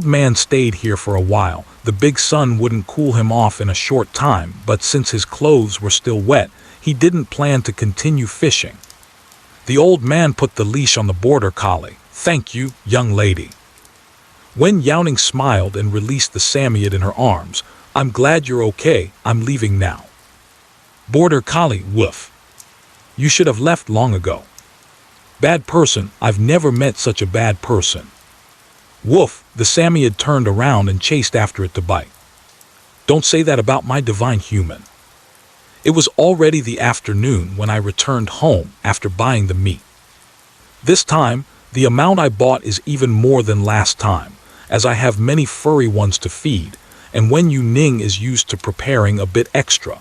The old man stayed here for a while. The big sun wouldn't cool him off in a short time, but since his clothes were still wet, he didn't plan to continue fishing. The old man put the leash on the border collie. "Thank you, young lady." Wen Youning smiled and released the Samoyed in her arms. "I'm glad you're okay. I'm leaving now." Border collie, woof. "You should have left long ago." "Bad person, I've never met such a bad person." Woof, the Samoyed turned around and chased after it to bite. "Don't say that about my divine human." It was already the afternoon when I returned home after buying the meat. This time, the amount I bought is even more than last time, as I have many furry ones to feed, and Wen Youning is used to preparing a bit extra.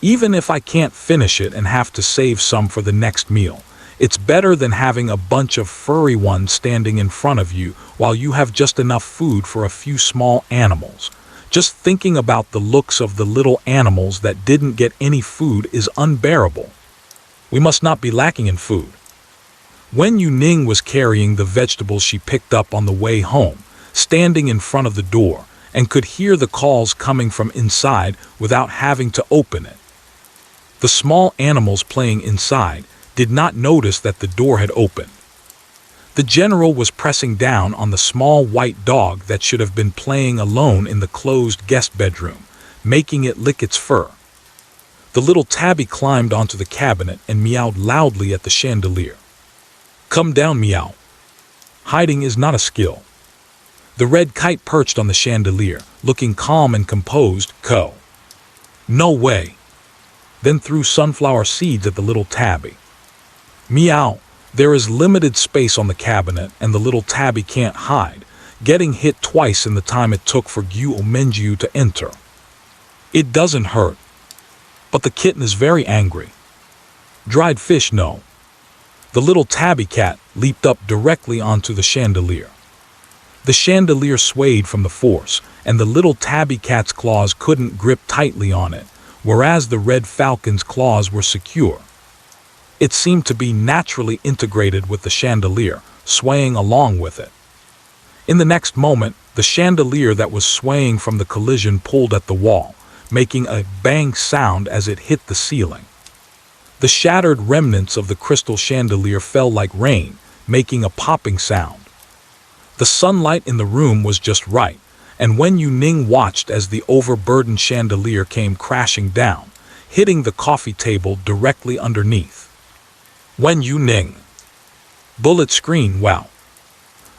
Even if I can't finish it and have to save some for the next meal, it's better than having a bunch of furry ones standing in front of you while you have just enough food for a few small animals. Just thinking about the looks of the little animals that didn't get any food is unbearable. We must not be lacking in food. Wen Youning was carrying the vegetables she picked up on the way home, standing in front of the door, and could hear the calls coming from inside without having to open it. The small animals playing inside did not notice that the door had opened. The general was pressing down on the small white dog that should have been playing alone in the closed guest bedroom, making it lick its fur. The little tabby climbed onto the cabinet and meowed loudly at the chandelier. "Come down, meow." Hiding is not a skill. The red kite perched on the chandelier, looking calm and composed. "Co." "No way." Then threw sunflower seeds at the little tabby. "Meow." There is limited space on the cabinet and the little tabby can't hide, getting hit twice in the time it took for Gu Omenjiu to enter. It doesn't hurt. But the kitten is very angry. "Dried fish, no." The little tabby cat leaped up directly onto the chandelier. The chandelier swayed from the force, and the little tabby cat's claws couldn't grip tightly on it, whereas the red falcon's claws were secure. It seemed to be naturally integrated with the chandelier, swaying along with it. In the next moment, the chandelier that was swaying from the collision pulled at the wall, making a bang sound as it hit the ceiling. The shattered remnants of the crystal chandelier fell like rain, making a popping sound. The sunlight in the room was just right, and Wen Youning watched as the overburdened chandelier came crashing down, hitting the coffee table directly underneath. Wen Youning. Bullet screen, wow.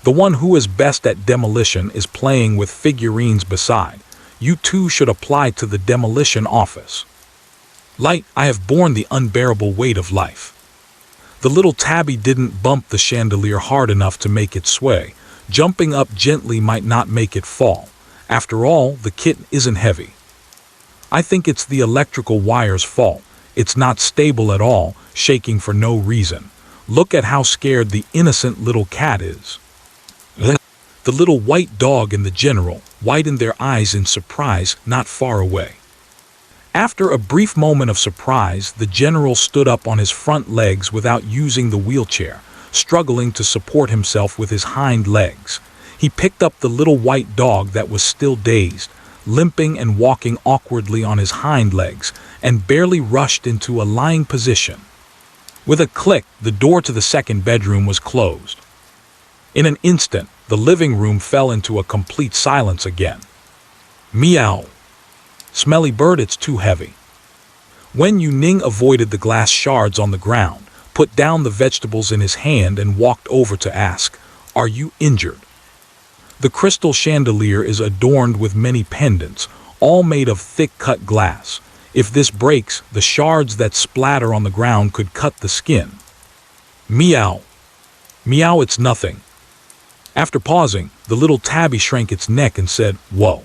The one who is best at demolition is playing with figurines beside. You too should apply to the demolition office. Light, I have borne the unbearable weight of life. The little tabby didn't bump the chandelier hard enough to make it sway. Jumping up gently might not make it fall. After all, the kitten isn't heavy. I think it's the electrical wire's fault. It's not stable at all, shaking for no reason. Look at how scared the innocent little cat is. The little white dog and the general widened their eyes in surprise not far away. After a brief moment of surprise, the general stood up on his front legs without using the wheelchair, struggling to support himself with his hind legs. He picked up the little white dog that was still dazed, limping and walking awkwardly on his hind legs, and barely rushed into a lying position. With a click, the door to the second bedroom was closed. In an instant, the living room fell into a complete silence again. Meow. Smelly bird, it's too heavy. Wen Youning avoided the glass shards on the ground, put down the vegetables in his hand and walked over to ask, "Are you injured?" The crystal chandelier is adorned with many pendants, all made of thick-cut glass. If this breaks, the shards that splatter on the ground could cut the skin. Meow. Meow, it's nothing. After pausing, the little tabby shrank its neck and said, "Whoa.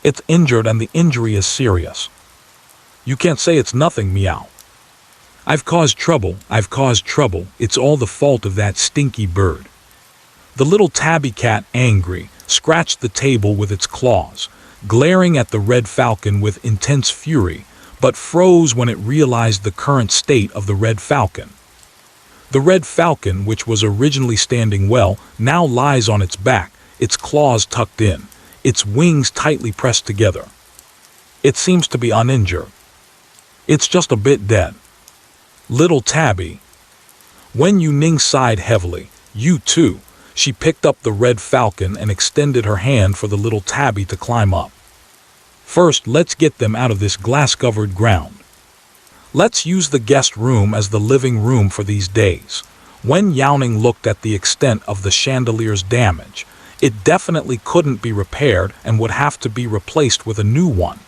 It's injured and the injury is serious." "You can't say it's nothing, meow." I've caused trouble, it's all the fault of that stinky bird." The little tabby cat, angry, scratched the table with its claws, glaring at the red falcon with intense fury, but froze when it realized the current state of the red falcon. The red falcon, which was originally standing well, now lies on its back, its claws tucked in, its wings tightly pressed together. It seems to be uninjured. It's just a bit dead. Little Tabby. Wen Youning sighed heavily. You too. She picked up the red falcon and extended her hand for the little Tabby to climb up. First, let's get them out of this glass-covered ground. Let's use the guest room as the living room for these days. Wen Youning looked at the extent of the chandelier's damage. It definitely couldn't be repaired and would have to be replaced with a new one.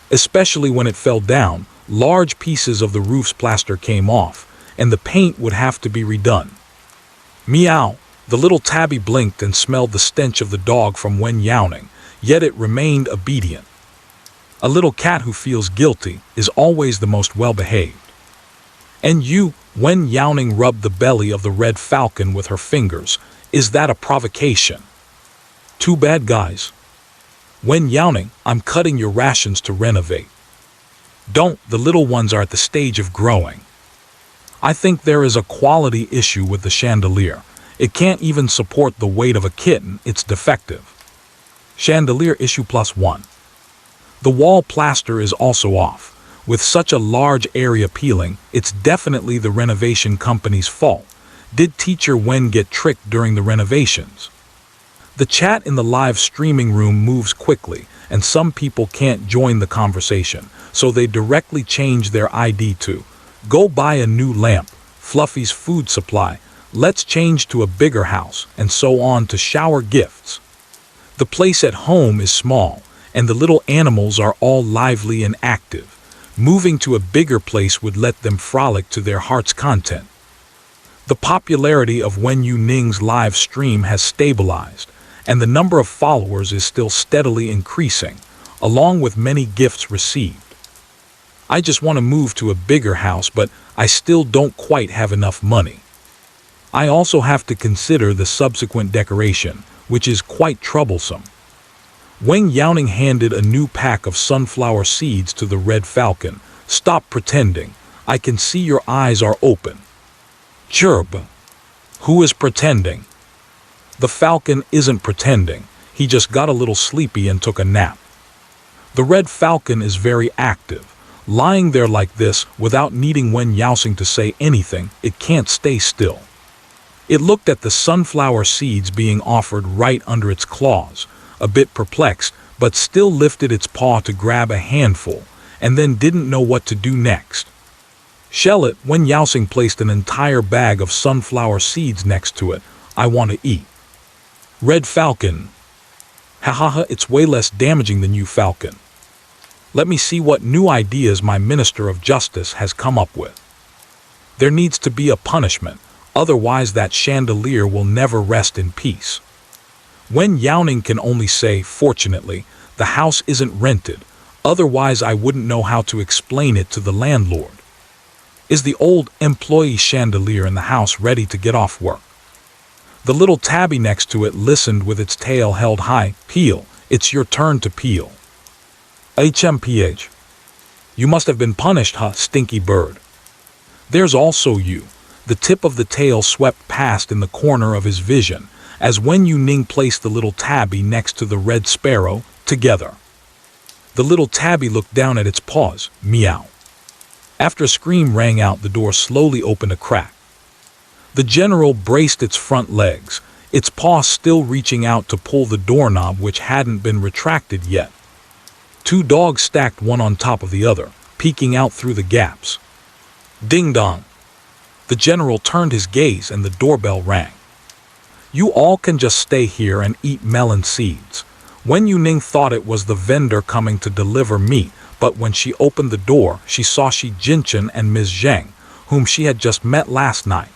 Especially when it fell down, large pieces of the roof's plaster came off, and the paint would have to be redone. Meow! The little Tabby blinked and smelled the stench of the dog from Wen Youning, yet it remained obedient. A little cat who feels guilty is always the most well-behaved. And you, Wen Youning rubbed the belly of the red falcon with her fingers. Is that a provocation? Too bad, guys. Wen Youning, I'm cutting your rations to renovate. Don't, the little ones are at the stage of growing. I think there is a quality issue with the chandelier. It can't even support the weight of a kitten, it's defective. Chandelier issue +1. The wall plaster is also off. With such a large area peeling, it's definitely the renovation company's fault. Did Teacher Wen get tricked during the renovations? The chat in the live streaming room moves quickly, and some people can't join the conversation, so they directly change their ID to go buy a new lamp, Fluffy's food supply, let's change to a bigger house, and so on to shower gifts. The place at home is small, and the little animals are all lively and active. Moving to a bigger place would let them frolic to their heart's content. The popularity of Wen Youning's live stream has stabilized, and the number of followers is still steadily increasing, along with many gifts received. I just want to move to a bigger house, but I still don't quite have enough money. I also have to consider the subsequent decoration, which is quite troublesome. Wen Youning handed a new pack of sunflower seeds to the red falcon. Stop pretending. I can see your eyes are open. Chirp. Who is pretending? The falcon isn't pretending. He just got a little sleepy and took a nap. The red falcon is very active. Lying there like this, without needing Wen Youning to say anything, it can't stay still. It looked at the sunflower seeds being offered right under its claws, a bit perplexed, but still lifted its paw to grab a handful, and then didn't know what to do next. Shell it. Wen Youning placed an entire bag of sunflower seeds next to it. I want to eat. Red falcon. Hahaha, it's way less damaging than you, falcon. Let me see what new ideas my Minister of Justice has come up with. There needs to be a punishment, otherwise that chandelier will never rest in peace. Wen Youning can only say, fortunately, the house isn't rented, otherwise I wouldn't know how to explain it to the landlord. Is the old employee chandelier in the house ready to get off work? The little Tabby next to it listened with its tail held high. Peel, it's your turn to peel. HMPH. You must have been punished, huh, stinky bird. There's also you. The tip of the tail swept past in the corner of his vision, as Wen Youning placed the little Tabby next to the red sparrow, together. The little Tabby looked down at its paws. Meow. After a scream rang out, the door slowly opened a crack. The general braced its front legs, its paw still reaching out to pull the doorknob which hadn't been retracted yet. Two dogs stacked one on top of the other, peeking out through the gaps. Ding-dong. The general turned his gaze and the doorbell rang. You all can just stay here and eat melon seeds. Wen Youning thought it was the vendor coming to deliver meat, but when she opened the door, she saw Shi Jinchen and Ms. Zheng, whom she had just met last night.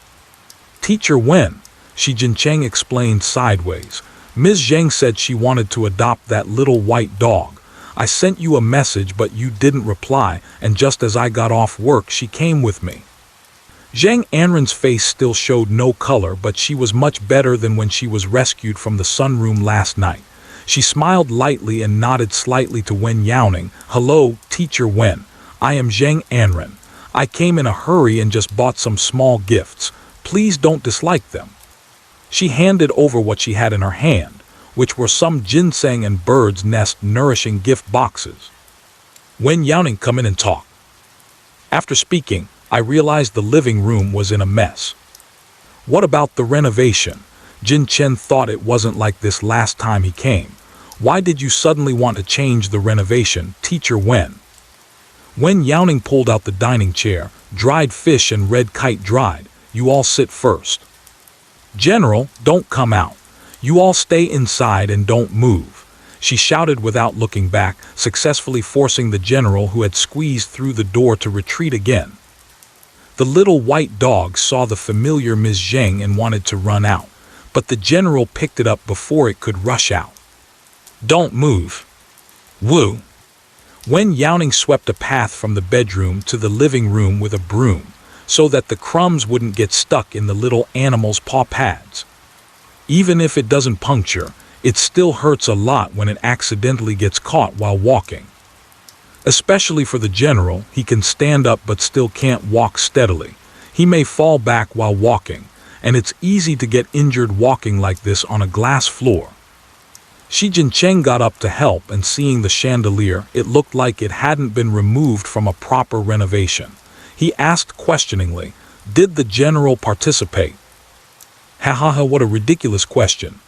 Teacher Wen, Shi Jincheng explained sideways. Ms. Zheng said she wanted to adopt that little white dog. I sent you a message, but you didn't reply, and just as I got off work, she came with me. Zhang Anren's face still showed no color, but she was much better than when she was rescued from the sunroom last night. She smiled lightly and nodded slightly to Wen Youning. Hello, Teacher Wen. I am Zhang Anren. I came in a hurry and just bought some small gifts. Please don't dislike them. She handed over what she had in her hand. which were some ginseng and bird's nest nourishing gift boxes. Wen Youning, come in and talk. After speaking, I realized the living room was in a mess. What about the renovation? Jin Chen thought it wasn't like this last time he came. Why did you suddenly want to change the renovation, Teacher Wen? Wen Youning pulled out the dining chair, dried fish and red kite dried. You all sit first. General, don't come out. You all stay inside and don't move, she shouted without looking back, successfully forcing the general who had squeezed through the door to retreat again. The little white dog saw the familiar Ms. Zheng and wanted to run out, but the general picked it up before it could rush out. Don't move. Woo. Wen Youning swept a path from the bedroom to the living room with a broom, so that the crumbs wouldn't get stuck in the little animal's paw pads. Even if it doesn't puncture, it still hurts a lot when it accidentally gets caught while walking. Especially for the general, he can stand up but still can't walk steadily. He may fall back while walking, and it's easy to get injured walking like this on a glass floor. Shi Jincheng got up to help, and seeing the chandelier, it looked like it hadn't been removed from a proper renovation. He asked questioningly, "Did the general participate?" Ha ha ha, what a ridiculous question.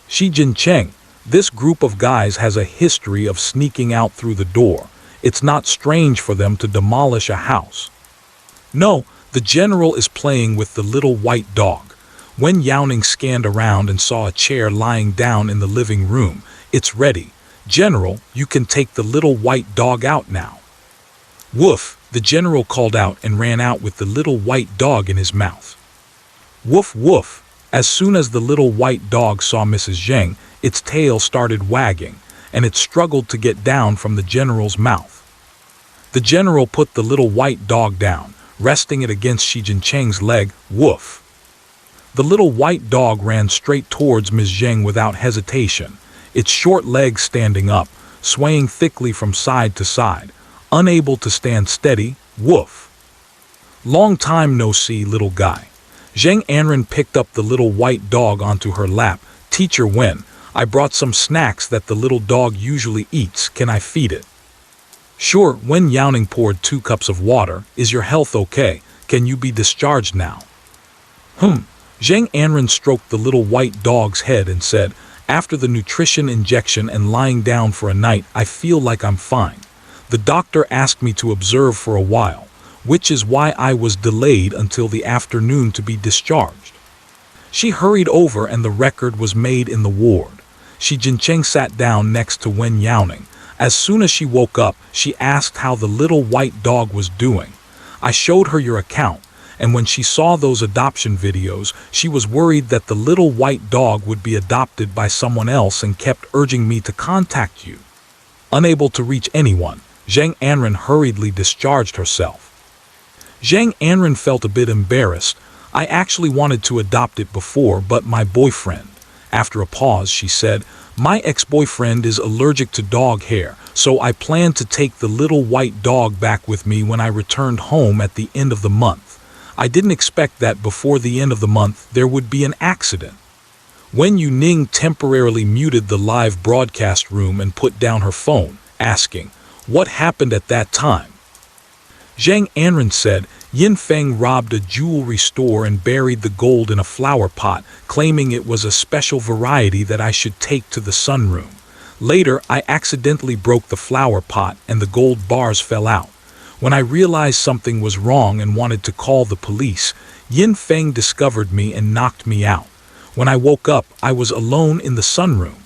Shi Jincheng, this group of guys has a history of sneaking out through the door. It's not strange for them to demolish a house. No, the general is playing with the little white dog. Wen Youning scanned around and saw a chair lying down in the living room. It's ready. General, you can take the little white dog out now. Woof, the general called out and ran out with the little white dog in his mouth. Woof woof. As soon as the little white dog saw Mrs. Zheng, its tail started wagging, and it struggled to get down from the general's mouth. The general put the little white dog down, resting it against Shi Jincheng's leg. Woof. The little white dog ran straight towards Ms. Zheng without hesitation, its short legs standing up, swaying thickly from side to side, unable to stand steady. Woof. Long time no see, little guy. Zheng Anren picked up the little white dog onto her lap. Teacher Wen, I brought some snacks that the little dog usually eats. Can I feed it? Sure. Wen Youning poured 2 cups of water. Is your health okay? Can you be discharged now? Zheng Anren stroked the little white dog's head and said, after the nutrition injection and lying down for a night, I feel like I'm fine. The doctor asked me to observe for a while, which is why I was delayed until the afternoon to be discharged. She hurried over and the record was made in the ward. Shi Jincheng sat down next to Wen Youning. As soon as she woke up, she asked how the little white dog was doing. I showed her your account, and when she saw those adoption videos, she was worried that the little white dog would be adopted by someone else and kept urging me to contact you. Unable to reach anyone, Zheng Anren hurriedly discharged herself. Zheng Anren felt a bit embarrassed. I actually wanted to adopt it before, but my boyfriend. After a pause, she said, my ex-boyfriend is allergic to dog hair, so I planned to take the little white dog back with me when I returned home at the end of the month. I didn't expect that before the end of the month there would be an accident. Wen Youning temporarily muted the live broadcast room and put down her phone, asking, what happened at that time? Zheng Anren said, Yin Feng robbed a jewelry store and buried the gold in a flower pot, claiming it was a special variety that I should take to the sunroom. Later, I accidentally broke the flower pot and the gold bars fell out. When I realized something was wrong and wanted to call the police, Yin Feng discovered me and knocked me out. When I woke up, I was alone in the sunroom.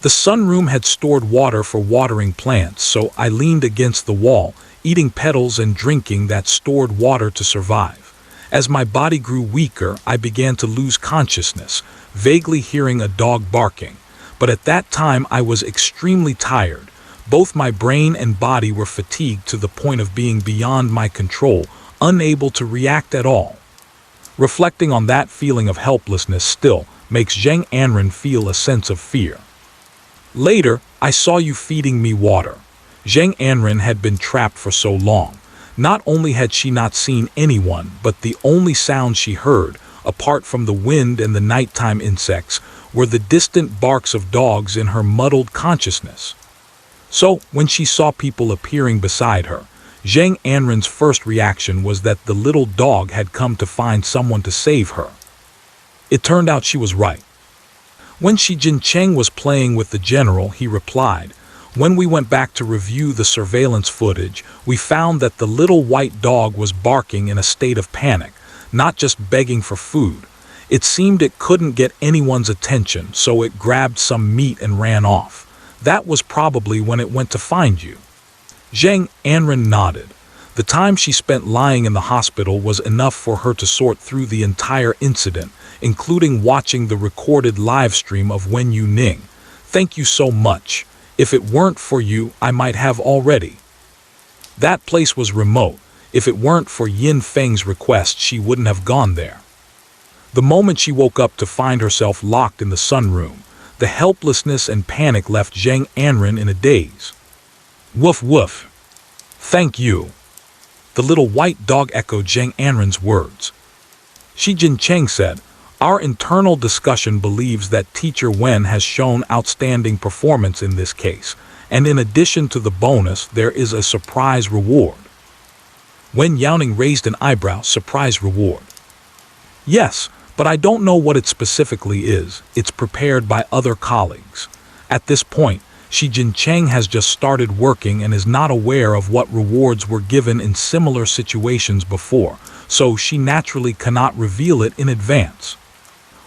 The sunroom had stored water for watering plants, so I leaned against the wall, eating petals and drinking that stored water to survive. As my body grew weaker, I began to lose consciousness, vaguely hearing a dog barking. But at that time I was extremely tired. Both my brain and body were fatigued to the point of being beyond my control, unable to react at all. Reflecting on that feeling of helplessness still makes Zheng Anren feel a sense of fear. Later, I saw you feeding me water. Zheng Anren had been trapped for so long. Not only had she not seen anyone, but the only sound she heard, apart from the wind and the nighttime insects, were the distant barks of dogs in her muddled consciousness. So, when she saw people appearing beside her, Zhang Anren's first reaction was that the little dog had come to find someone to save her. It turned out she was right. When Shi Jincheng was playing with the general, he replied, "When we went back to review the surveillance footage, we found that the little white dog was barking in a state of panic, not just begging for food. It seemed it couldn't get anyone's attention, so it grabbed some meat and ran off. That was probably when it went to find you." Zhang Anren nodded. The time she spent lying in the hospital was enough for her to sort through the entire incident, including watching the recorded live stream of Wen Youning. "Thank you so much. If it weren't for you, I might have already." That place was remote. If it weren't for Yin Feng's request, she wouldn't have gone there. The moment she woke up to find herself locked in the sunroom, the helplessness and panic left Zhang Anren in a daze. "Woof woof. Thank you." The little white dog echoed Zhang Anren's words. Shi Jincheng said, "Our internal discussion believes that Teacher Wen has shown outstanding performance in this case, and in addition to the bonus, there is a surprise reward." Wen Youning raised an eyebrow. "Surprise reward?" "Yes, but I don't know what it specifically is. It's prepared by other colleagues." At this point, Shi Jincheng has just started working and is not aware of what rewards were given in similar situations before, so she naturally cannot reveal it in advance.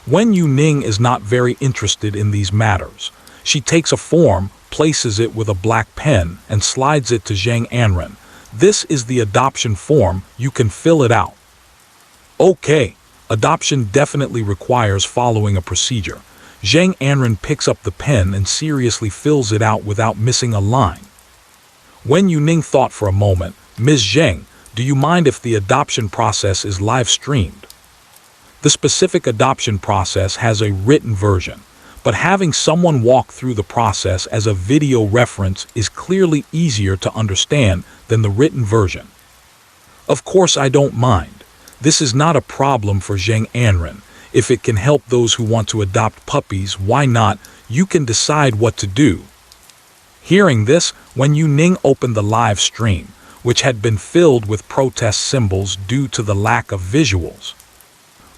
Wen Youning is not very interested in these matters. She takes a form, places it with a black pen, and slides it to Zhang Anren. "This is the adoption form, you can fill it out." Okay, adoption definitely requires following a procedure. Zhang Anren picks up the pen and seriously fills it out without missing a line. Wen Youning thought for a moment. "Ms. Zhang, do you mind if the adoption process is live streamed?" The specific adoption process has a written version, but having someone walk through the process as a video reference is clearly easier to understand than the written version. "Of course I don't mind. This is not a problem for Zhang Anren. If it can help those who want to adopt puppies, why not? You can decide what to do." Hearing this, Wen Youning opened the live stream, which had been filled with protest symbols due to the lack of visuals.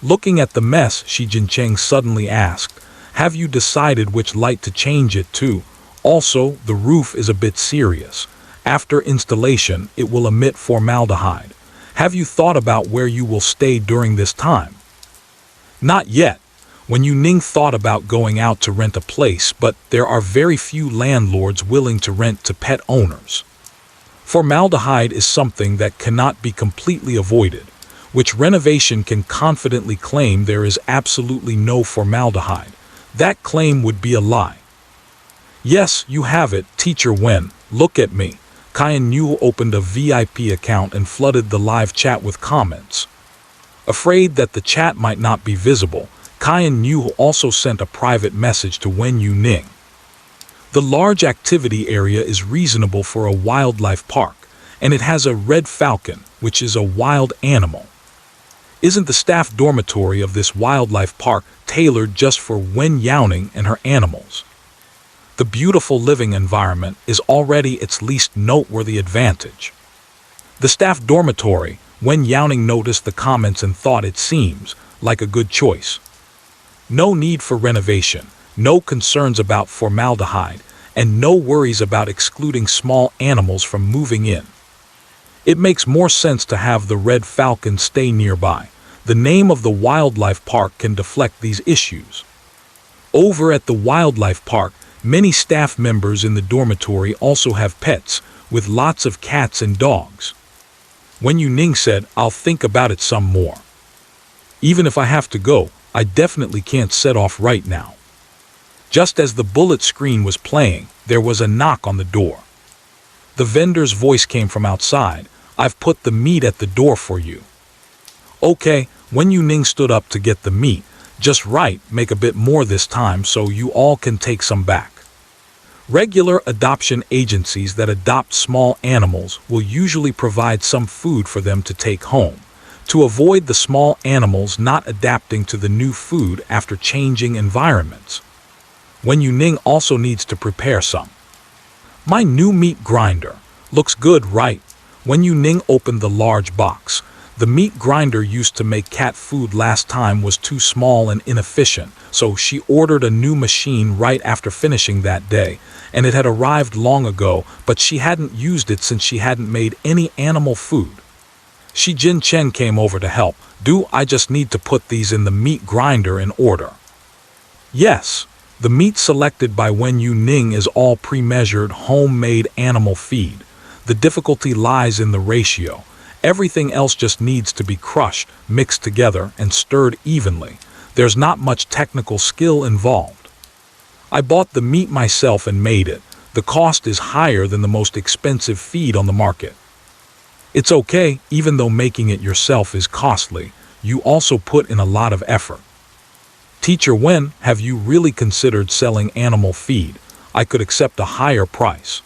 Looking at the mess, Shi Jincheng suddenly asked, "Have you decided which light to change it to? Also, the roof is a bit serious. After installation, it will emit formaldehyde. Have you thought about where you will stay during this time?" "Not yet." Wen Youning thought about going out to rent a place, but there are very few landlords willing to rent to pet owners. Formaldehyde is something that cannot be completely avoided, which renovation can confidently claim there is absolutely no formaldehyde. That claim would be a lie. "Yes, you have it, Teacher Wen. Look at me." Kyan Yu opened a VIP account and flooded the live chat with comments. Afraid that the chat might not be visible, Kyan Yu also sent a private message to Wen Youning. The large activity area is reasonable for a wildlife park, and it has a red falcon, which is a wild animal. Isn't the staff dormitory of this wildlife park tailored just for Wen Youning and her animals? The beautiful living environment is already its least noteworthy advantage. The staff dormitory, Wen Youning noticed the comments and thought it seems like a good choice. No need for renovation, no concerns about formaldehyde, and no worries about excluding small animals from moving in. It makes more sense to have the red falcon stay nearby. The name of the wildlife park can deflect these issues. Over at the wildlife park, many staff members in the dormitory also have pets, with lots of cats and dogs. Wen Youning said, "I'll think about it some more. Even if I have to go, I definitely can't set off right now." Just as the bullet screen was playing, there was a knock on the door. The vendor's voice came from outside. "I've put the meat at the door for you." Okay, Wen Youning stood up to get the meat. "Just right, make a bit more this time so you all can take some back." Regular adoption agencies that adopt small animals will usually provide some food for them to take home. to avoid the small animals not adapting to the new food after changing environments. Wen Youning also needs to prepare some. My new meat grinder. Looks good, right? Wen Youning opened the large box. The meat grinder used to make cat food last time was too small and inefficient, so she ordered a new machine right after finishing that day, and it had arrived long ago, but she hadn't used it since she hadn't made any animal food. Shi Jinchen came over to help. I just need to put these in the meat grinder in order. Yes, the meat selected by Wen Youning is all pre-measured, homemade animal feed. The difficulty lies in the ratio. Everything else just needs to be crushed, mixed together, and stirred evenly. There's not much technical skill involved. I bought the meat myself and made it. The cost is higher than the most expensive feed on the market. It's okay, even though making it yourself is costly, you also put in a lot of effort. Teacher Wen, have you really considered selling animal feed? I could accept a higher price.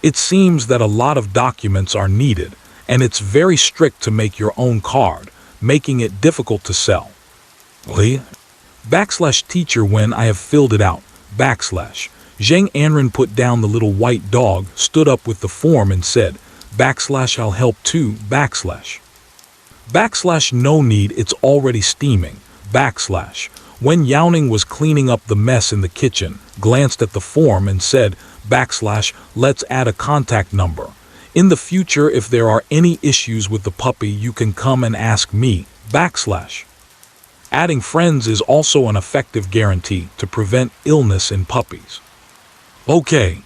It seems that a lot of documents are needed, and it's very strict to make your own card, making it difficult to sell. Teacher Wen, I have filled it out. Zhang Anren put down the little white dog, stood up with the form and said, I'll help too, no need, it's already steaming, Wen Youning was cleaning up the mess in the kitchen, glanced at the form and said, let's add a contact number. In the future, if there are any issues with the puppy, you can come and ask me, Adding friends is also an effective guarantee to prevent illness in puppies. Okay.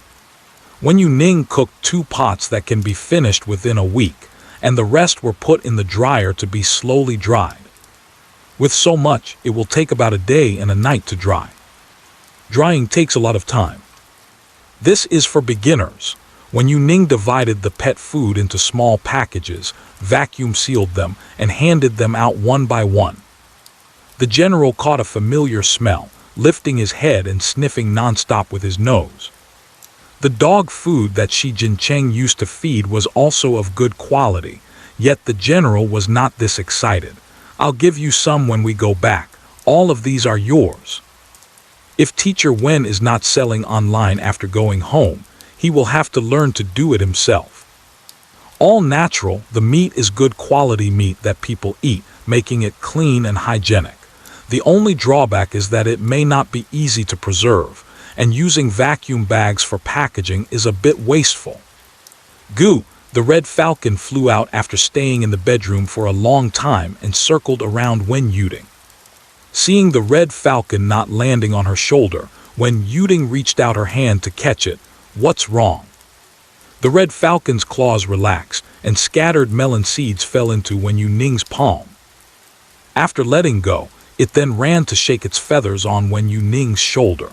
Wen Youning cooked 2 pots that can be finished within a week, and the rest were put in the dryer to be slowly dried. With so much, it will take about a day and a night to dry. Drying takes a lot of time. This is for beginners. Wen Youning divided the pet food into small packages, vacuum sealed them, and handed them out one by one. The general caught a familiar smell, lifting his head and sniffing nonstop with his nose. The dog food that Shi Jincheng used to feed was also of good quality, yet the general was not this excited. I'll give you some when we go back. All of these are yours. If Teacher Wen is not selling online after going home, he will have to learn to do it himself. All natural, the meat is good quality meat that people eat, making it clean and hygienic. The only drawback is that it may not be easy to preserve, and using vacuum bags for packaging is a bit wasteful. The red falcon flew out after staying in the bedroom for a long time and circled around Wen Youning. Seeing the red falcon not landing on her shoulder, Wen Youning reached out her hand to catch it. What's wrong? The red falcon's claws relaxed, and scattered melon seeds fell into Wen Youning's palm. After letting go, it then ran to shake its feathers on Wen Youning's shoulder.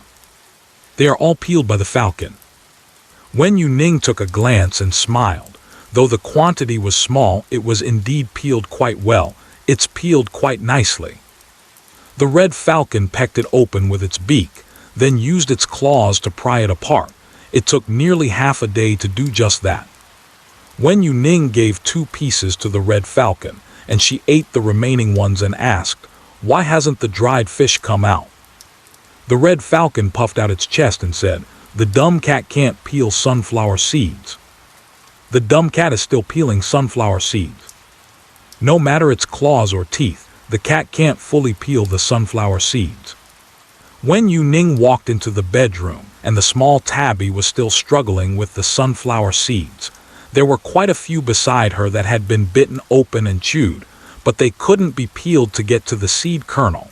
They are all peeled by the falcon. Wen Youning took a glance and smiled. Though the quantity was small, it was indeed peeled quite well. It's peeled quite nicely. The red falcon pecked it open with its beak, then used its claws to pry it apart. It took nearly half a day to do just that. Wen Youning gave 2 pieces to the red falcon, and she ate the remaining ones and asked, why hasn't the dried fish come out? The red falcon puffed out its chest and said, the dumb cat can't peel sunflower seeds. The dumb cat is still peeling sunflower seeds. No matter its claws or teeth, the cat can't fully peel the sunflower seeds. Wen Youning walked into the bedroom, and the small tabby was still struggling with the sunflower seeds. There were quite a few beside her that had been bitten open and chewed, but they couldn't be peeled to get to the seed kernel.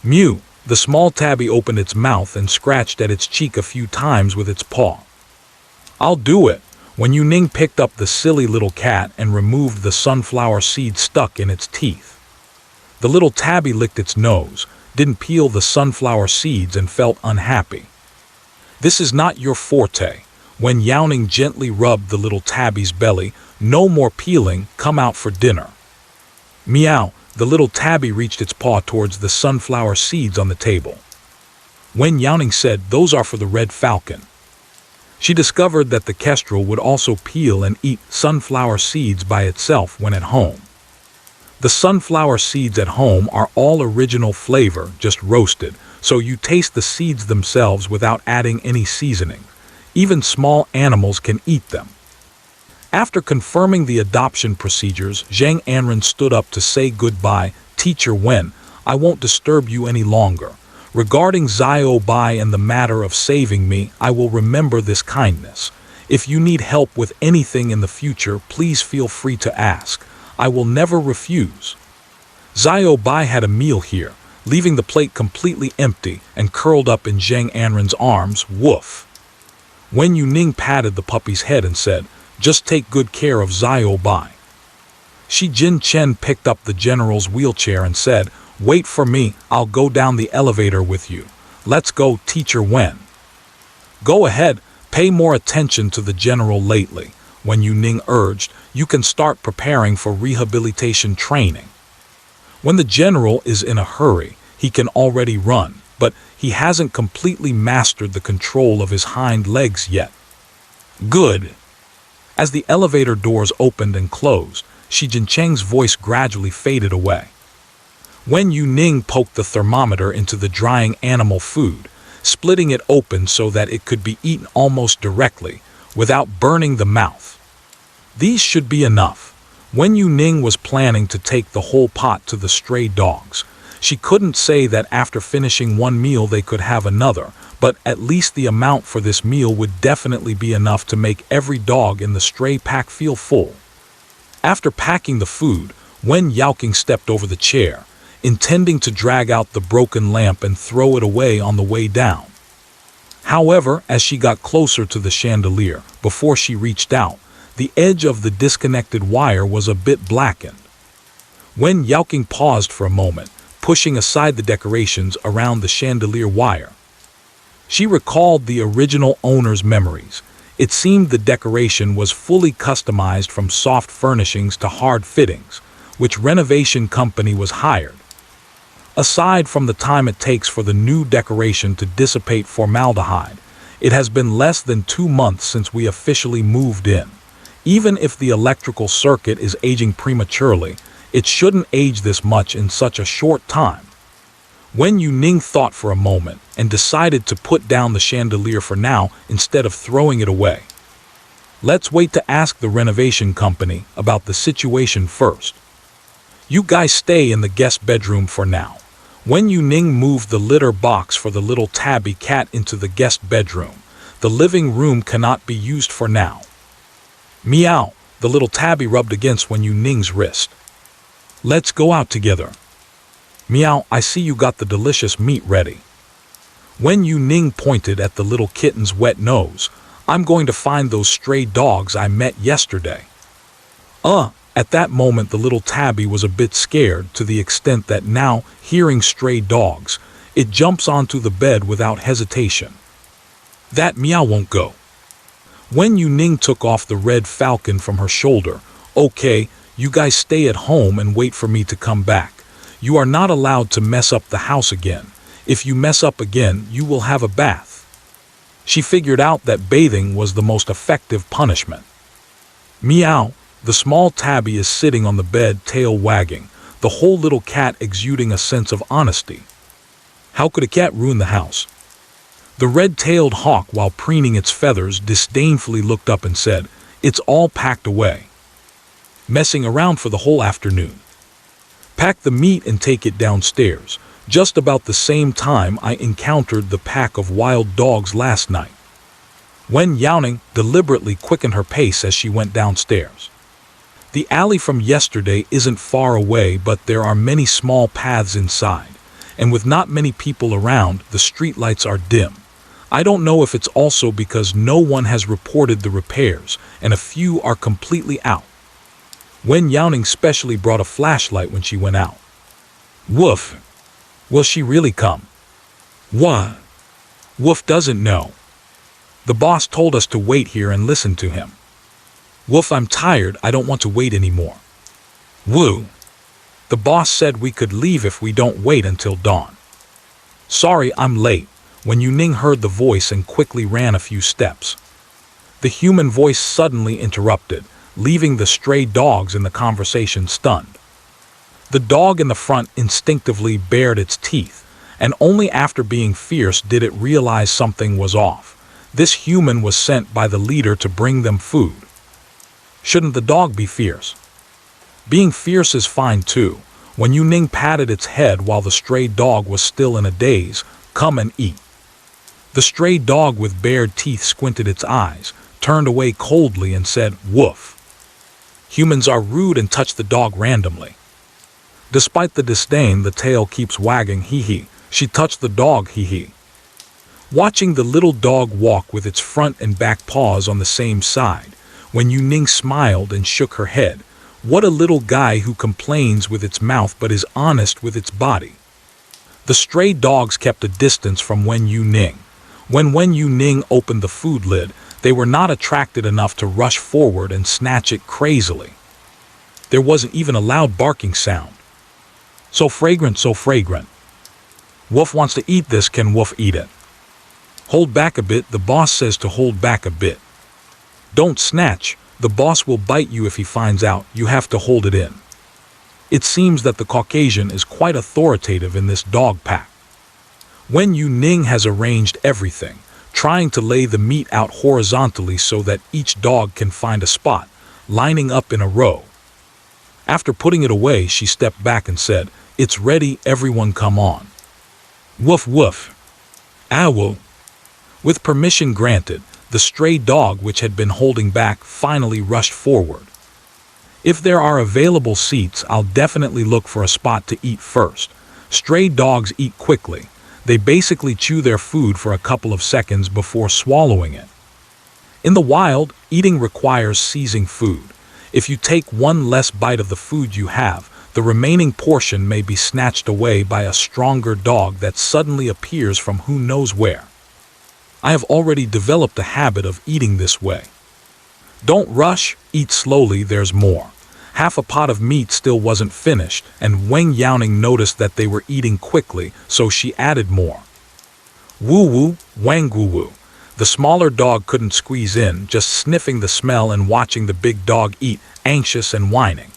Mew, the small tabby opened its mouth and scratched at its cheek a few times with its paw. I'll do it. Wen Youning picked up the silly little cat and removed the sunflower seed stuck in its teeth. The little tabby licked its nose, didn't peel the sunflower seeds and felt unhappy. This is not your forte. Wen Youning gently rubbed the little tabby's belly. No more peeling, come out for dinner. Meow, the little tabby reached its paw towards the sunflower seeds on the table. Wen Youning said, those are for the red falcon. She discovered that the kestrel would also peel and eat sunflower seeds by itself when at home. The sunflower seeds at home are all original flavor, just roasted, so you taste the seeds themselves without adding any seasoning. Even small animals can eat them. After confirming the adoption procedures, Zhang Anren stood up to say goodbye. Teacher Wen, I won't disturb you any longer. Regarding Xiao Bai and the matter of saving me, I will remember this kindness. If you need help with anything in the future, please feel free to ask. I will never refuse. Xiao Bai had a meal here, leaving the plate completely empty and curled up in Zhang Anren's arms. Woof. Wen Youning patted the puppy's head and said, just take good care of Xiao Bai. Shi Jin Chen picked up the general's wheelchair and said, wait for me, I'll go down the elevator with you. Let's go, Teacher Wen. Go ahead, pay more attention to the general lately. Wen Youning urged, you can start preparing for rehabilitation training. When the general is in a hurry, he can already run, but he hasn't completely mastered the control of his hind legs yet. Good. As the elevator doors opened and closed, Shi Jincheng's voice gradually faded away. Wen Youning poked the thermometer into the drying animal food, splitting it open so that it could be eaten almost directly, without burning the mouth. These should be enough. Wen Youning was planning to take the whole pot to the stray dogs. She couldn't say that after finishing one meal they could have another, but at least the amount for this meal would definitely be enough to make every dog in the stray pack feel full. After packing the food, Wen Youning stepped over the chair, intending to drag out the broken lamp and throw it away on the way down. However, as she got closer to the chandelier, before she reached out, the edge of the disconnected wire was a bit blackened. Wen Youning paused for a moment, pushing aside the decorations around the chandelier wire. She recalled the original owner's memories. It seemed the decoration was fully customized from soft furnishings to hard fittings, which renovation company was hired. Aside from the time it takes for the new decoration to dissipate formaldehyde, it has been less than 2 months since we officially moved in. Even if the electrical circuit is aging prematurely, it shouldn't age this much in such a short time. Wen Youning thought for a moment and decided to put down the chandelier for now instead of throwing it away. Let's wait to ask the renovation company about the situation first. You guys stay in the guest bedroom for now. Wen Youning moved the litter box for the little tabby cat into the guest bedroom. The living room cannot be used for now. Meow, the little tabby rubbed against Wen Youning's wrist. Let's go out together. Meow, I see you got the delicious meat ready. Wen Youning pointed at the little kitten's wet nose. I'm going to find those stray dogs I met yesterday. At that moment the little tabby was a bit scared to the extent that now, hearing stray dogs, it jumps onto the bed without hesitation. That meow won't go. Wen Youning took off the red falcon from her shoulder. Okay, you guys stay at home and wait for me to come back. You are not allowed to mess up the house again. If you mess up again, you will have a bath. She figured out that bathing was the most effective punishment. Meow, the small tabby is sitting on the bed, tail wagging, the whole little cat exuding a sense of honesty. How could a cat ruin the house? The red-tailed hawk, while preening its feathers, disdainfully looked up and said, It's all packed away. Messing around for the whole afternoon. Pack the meat and take it downstairs. Just about the same time I encountered the pack of wild dogs last night. Wen Youning deliberately quickened her pace as she went downstairs. The alley from yesterday isn't far away, but there are many small paths inside, and with not many people around, the streetlights are dim. I don't know if it's also because no one has reported the repairs, and a few are completely out. Wen Youning specially brought a flashlight when she went out. Woof! Will she really come? What? Woof doesn't know. The boss told us to wait here and listen to him. Woof, I'm tired, I don't want to wait anymore. Woo! The boss said we could leave if we don't wait until dawn. Sorry, I'm late. Wen Youning heard the voice and quickly ran a few steps. The human voice suddenly interrupted, leaving the stray dogs in the conversation stunned. The dog in the front instinctively bared its teeth, and only after being fierce did it realize something was off. This human was sent by the leader to bring them food. Shouldn't the dog be fierce? Being fierce is fine too. Wen Youning patted its head while the stray dog was still in a daze. Come and eat. The stray dog with bared teeth squinted its eyes, turned away coldly and said, woof. Humans are rude and touch the dog randomly. Despite the disdain, the tail keeps wagging, hee-hee. She touched the dog, hee-hee. Watching the little dog walk with its front and back paws on the same side, Wen Youning smiled and shook her head. What a little guy who complains with its mouth but is honest with its body. The stray dogs kept a distance from Wen Youning. When Wen Youning opened the food lid, they were not attracted enough to rush forward and snatch it crazily. There wasn't even a loud barking sound. So fragrant, so fragrant. Wolf wants to eat this, can Wolf eat it? Hold back a bit, the boss says to hold back a bit. Don't snatch, the boss will bite you if he finds out, you have to hold it in. It seems that the Caucasian is quite authoritative in this dog pack. Wen Youning has arranged everything, trying to lay the meat out horizontally so that each dog can find a spot, lining up in a row. After putting it away, she stepped back and said, it's ready, everyone come on. Woof woof. Owl. With permission granted, the stray dog, which had been holding back, finally rushed forward. If there are available seats, I'll definitely look for a spot to eat first. Stray dogs eat quickly. They basically chew their food for a couple of seconds before swallowing it. In the wild, eating requires seizing food. If you take one less bite of the food you have, the remaining portion may be snatched away by a stronger dog that suddenly appears from who knows where. I have already developed a habit of eating this way. Don't rush, eat slowly, there's more. Half a pot of meat still wasn't finished, and Wen Youning noticed that they were eating quickly, so she added more. Woo-woo, wang-woo-woo. The smaller dog couldn't squeeze in, just sniffing the smell and watching the big dog eat, anxious and whining.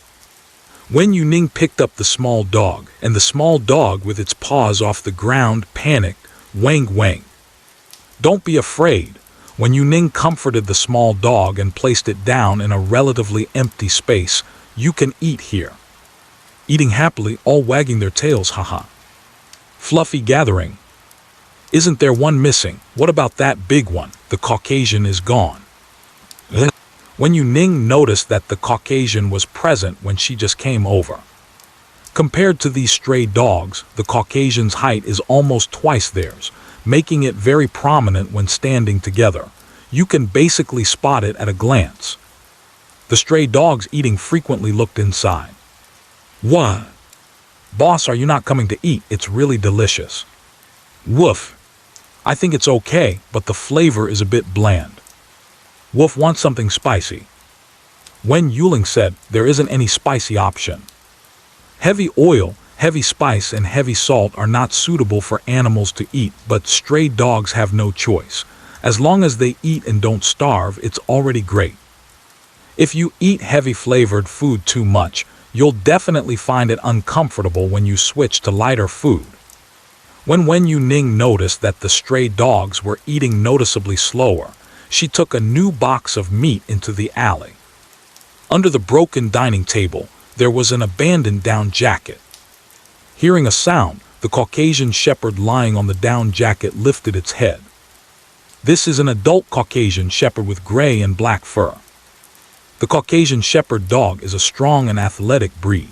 Wen Youning picked up the small dog, and the small dog with its paws off the ground panicked, wang-wang. Don't be afraid. Wen Youning comforted the small dog and placed it down in a relatively empty space. You can eat here. Eating happily, all wagging their tails, haha. Fluffy gathering. Isn't there one missing? What about that big one? The Caucasian is gone. Wen Youning noticed that the Caucasian was present when she just came over. Compared to these stray dogs, the Caucasian's height is almost twice theirs, making it very prominent when standing together. You can basically spot it at a glance. The stray dogs eating frequently looked inside. What? Boss, are you not coming to eat? It's really delicious. Woof. I think it's okay, but the flavor is a bit bland. Wolf wants something spicy. Wen Youning said, there isn't any spicy option. Heavy oil, heavy spice and heavy salt are not suitable for animals to eat, but stray dogs have no choice. As long as they eat and don't starve, it's already great. If you eat heavy flavored food too much, you'll definitely find it uncomfortable when you switch to lighter food. When Wen Youning noticed that the stray dogs were eating noticeably slower, she took a new box of meat into the alley. Under the broken dining table, there was an abandoned down jacket. Hearing a sound, the Caucasian shepherd lying on the down jacket lifted its head. This is an adult Caucasian shepherd with gray and black fur. The Caucasian shepherd dog is a strong and athletic breed.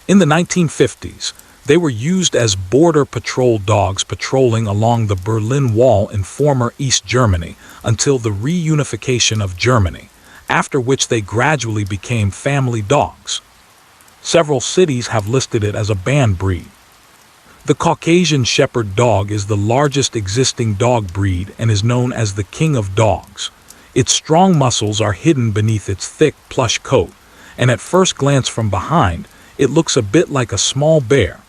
In the 1950s, they were used as border patrol dogs patrolling along the Berlin Wall in former East Germany until the reunification of Germany, after which they gradually became family dogs. Several cities have listed it as a banned breed. The Caucasian shepherd dog is the largest existing dog breed and is known as the king of dogs. Its strong muscles are hidden beneath its thick, plush coat, and at first glance from behind, it looks a bit like a small bear.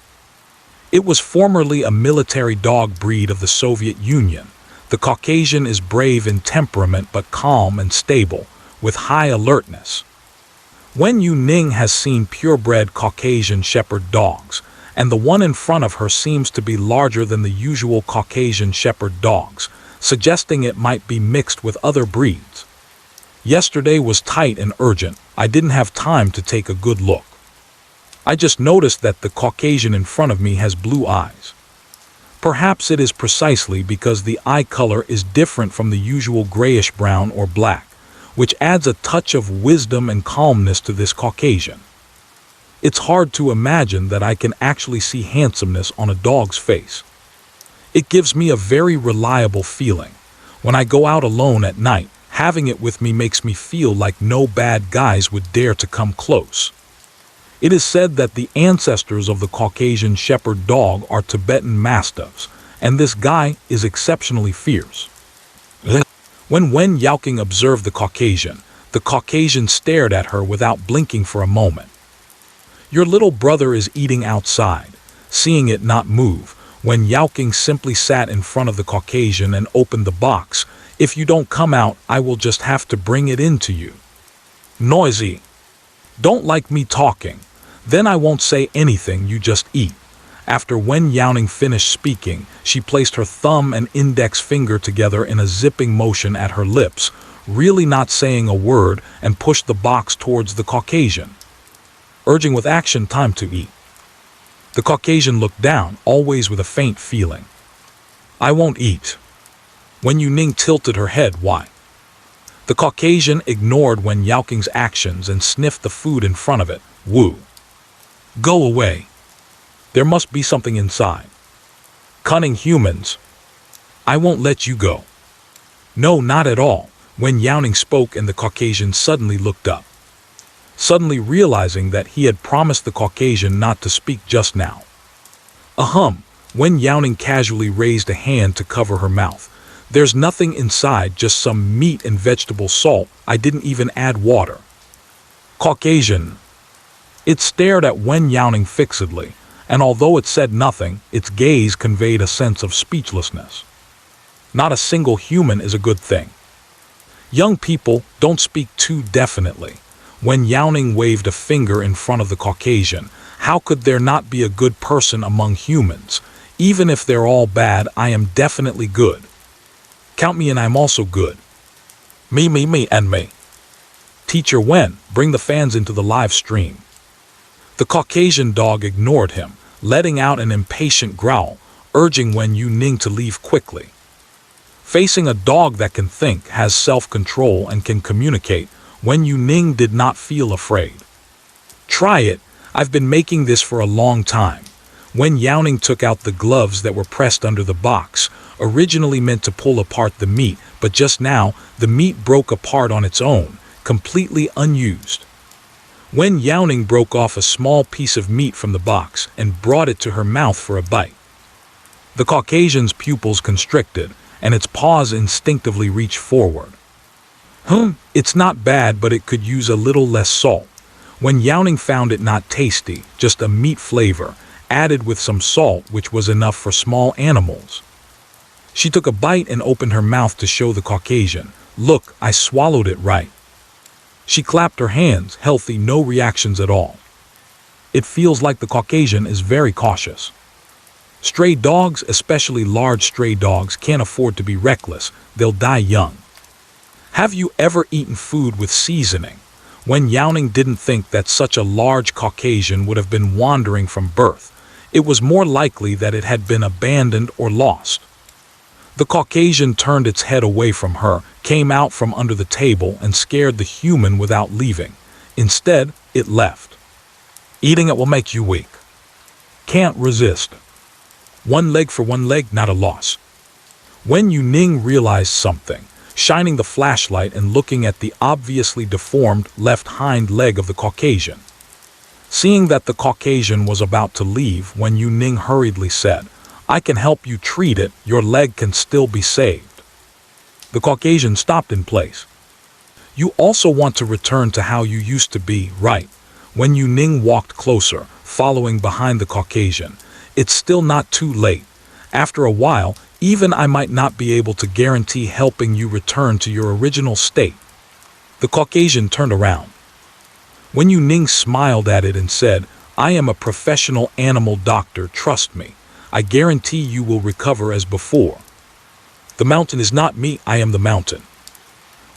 It was formerly a military dog breed of the Soviet Union. The Caucasian is brave in temperament but calm and stable, with high alertness. Wen Youning has seen purebred Caucasian Shepherd dogs, and the one in front of her seems to be larger than the usual Caucasian Shepherd dogs, suggesting it might be mixed with other breeds. Yesterday was tight and urgent. I didn't have time to take a good look. I just noticed that the Caucasian in front of me has blue eyes. Perhaps it is precisely because the eye color is different from the usual grayish-brown or black, which adds a touch of wisdom and calmness to this Caucasian. It's hard to imagine that I can actually see handsomeness on a dog's face. It gives me a very reliable feeling. When I go out alone at night, having it with me makes me feel like no bad guys would dare to come close. It is said that the ancestors of the Caucasian Shepherd dog are Tibetan Mastiffs, and this guy is exceptionally fierce. When Wen Youning observed the Caucasian stared at her without blinking for a moment. "Your little brother is eating outside." Seeing it not move, Wen Youning simply sat in front of the Caucasian and opened the box. "If you don't come out, I will just have to bring it in to you." "Noisy. Don't like me talking. Then I won't say anything, you just eat." After Wen Youning finished speaking, she placed her thumb and index finger together in a zipping motion at her lips, really not saying a word, and pushed the box towards the Caucasian, urging with action, "Time to eat." The Caucasian looked down, always with a faint feeling. "I won't eat." Wen Youning tilted her head. "Why?" The Caucasian ignored Wen Youning's actions and sniffed the food in front of it. "Woo. Go away. There must be something inside. Cunning humans. I won't let you go." "No, not at all." Wen Youning spoke, and the Caucasian suddenly looked up, suddenly realizing that he had promised the Caucasian not to speak just now. "Ahem." Wen Youning casually raised a hand to cover her mouth. "There's nothing inside, just some meat and vegetable salt. I didn't even add water." Caucasian. It stared at Wen Youning fixedly, and although it said nothing, its gaze conveyed a sense of speechlessness. Not a single human is a good thing. Young people, don't speak too definitely. Wen Youning waved a finger in front of the Caucasian. "How could there not be a good person among humans? Even if they're all bad, I am definitely good. Count me in, I'm also good. Me, and me." "Teacher Wen, bring the fans into the live stream." The Caucasian dog ignored him, letting out an impatient growl, urging Wen Youning to leave quickly. Facing a dog that can think, has self-control, and can communicate, Wen Youning did not feel afraid. "Try it. I've been making this for a long time." Wen Youning took out the gloves that were pressed under the box, originally meant to pull apart the meat, but just now, the meat broke apart on its own, completely unused. Wen Youning broke off a small piece of meat from the box and brought it to her mouth for a bite. The Caucasian's pupils constricted, and its paws instinctively reached forward. It's not bad, but it could use a little less salt." Wen Youning found it not tasty, just a meat flavor, added with some salt, which was enough for small animals. She took a bite and opened her mouth to show the Caucasian. "Look, I swallowed it right." She clapped her hands, healthy, no reactions at all. It feels like the Caucasian is very cautious. Stray dogs, especially large stray dogs, can't afford to be reckless. They'll die young. "Have you ever eaten food with seasoning?" Wen Youning didn't think that such a large Caucasian would have been wandering from birth. It was more likely that it had been abandoned or lost. The Caucasian turned its head away from her, came out from under the table, and scared the human without leaving. Instead, it left. "Eating it will make you weak. Can't resist. One leg for one leg, not a loss." Wen Youning realized something, shining the flashlight and looking at the obviously deformed left hind leg of the Caucasian. Seeing that the Caucasian was about to leave, Wen Youning hurriedly said, "I can help you treat it. Your leg can still be saved." The Caucasian stopped in place. "You also want to return to how you used to be, right?" Wen Youning walked closer, following behind the Caucasian. "It's still not too late. After a while, even I might not be able to guarantee helping you return to your original state." The Caucasian turned around. Wen Youning smiled at it and said, I am a professional animal doctor, trust me. I guarantee you will recover as before. The mountain is not me, I am the mountain.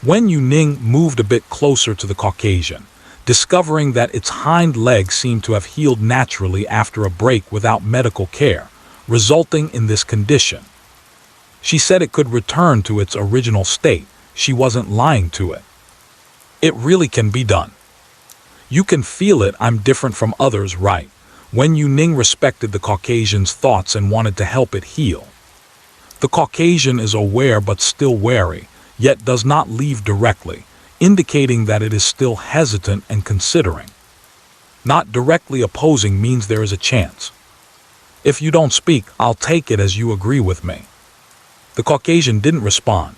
Wen Youning moved a bit closer to the Caucasian, discovering that its hind legs seemed to have healed naturally after a break without medical care, resulting in this condition. She said it could return to its original state. She wasn't lying to it. It really can be done. You can feel it. I'm different from others, right? Wen Youning respected the Caucasian's thoughts and wanted to help it heal. The Caucasian is aware but still wary, yet does not leave directly, indicating that it is still hesitant and considering. Not directly opposing means there is a chance. If you don't speak, I'll take it as you agree with me. The Caucasian didn't respond.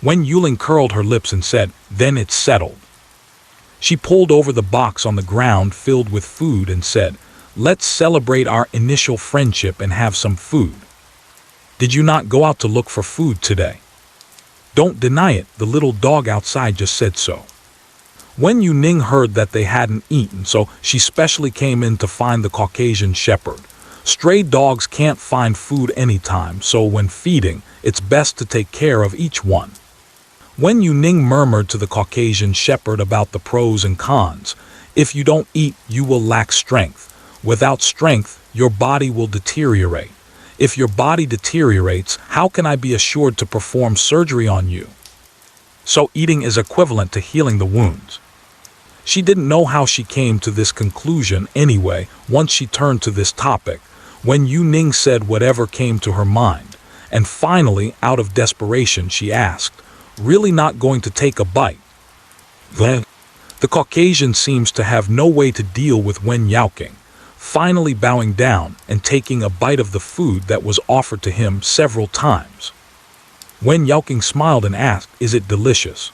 Wen Youning curled her lips and said, then it's settled. She pulled over the box on the ground filled with food and said, let's celebrate our initial friendship and have some food. Did you not go out to look for food today? Don't deny it, the little dog outside just said so. Wen Youning heard that they hadn't eaten, so she specially came in to find the Caucasian shepherd. Stray dogs can't find food anytime, so when feeding, it's best to take care of each one. Wen Youning murmured to the Caucasian shepherd about the pros and cons. If you don't eat, you will lack strength. Without strength, your body will deteriorate. If your body deteriorates, how can I be assured to perform surgery on you? So eating is equivalent to healing the wounds. She didn't know how she came to this conclusion anyway. Once she turned to this topic, Wen Youning said whatever came to her mind, and finally, out of desperation, she asked, really not going to take a bite? The Caucasian seems to have no way to deal with Wen Youning, finally bowing down and taking a bite of the food that was offered to him several times. Wen Youning smiled and asked, is it delicious?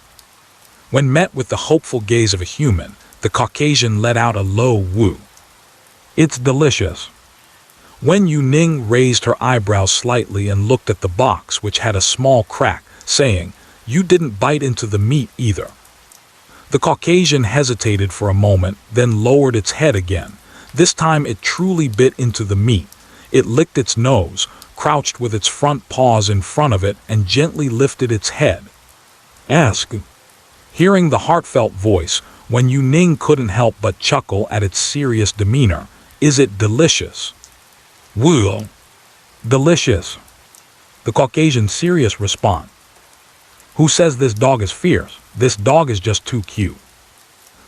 When met with the hopeful gaze of a human, the Caucasian let out a low woo. It's delicious. Wen Youning raised her eyebrows slightly and looked at the box, which had a small crack, saying, you didn't bite into the meat either. The Caucasian hesitated for a moment, then lowered its head again. This time it truly bit into the meat. It licked its nose, crouched with its front paws in front of it, and gently lifted its head. Ask. Hearing the heartfelt voice, Wen Youning couldn't help but chuckle at its serious demeanor. Is it delicious? Well, delicious. The Caucasian's serious response. Who says this dog is fierce? This dog is just too cute.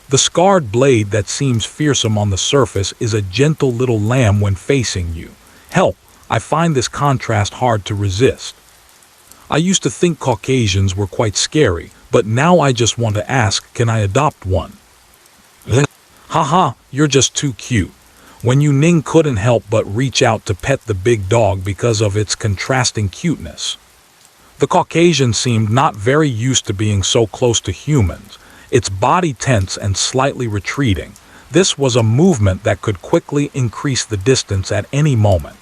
The scarred blade that seems fearsome on the surface is a gentle little lamb when facing you. Help, I find this contrast hard to resist. I used to think Caucasians were quite scary, but now I just want to ask, can I adopt one? Haha, you're just too cute. Wen Youning couldn't help but reach out to pet the big dog because of its contrasting cuteness. The Caucasian seemed not very used to being so close to humans, its body tense and slightly retreating. This was a movement that could quickly increase the distance at any moment.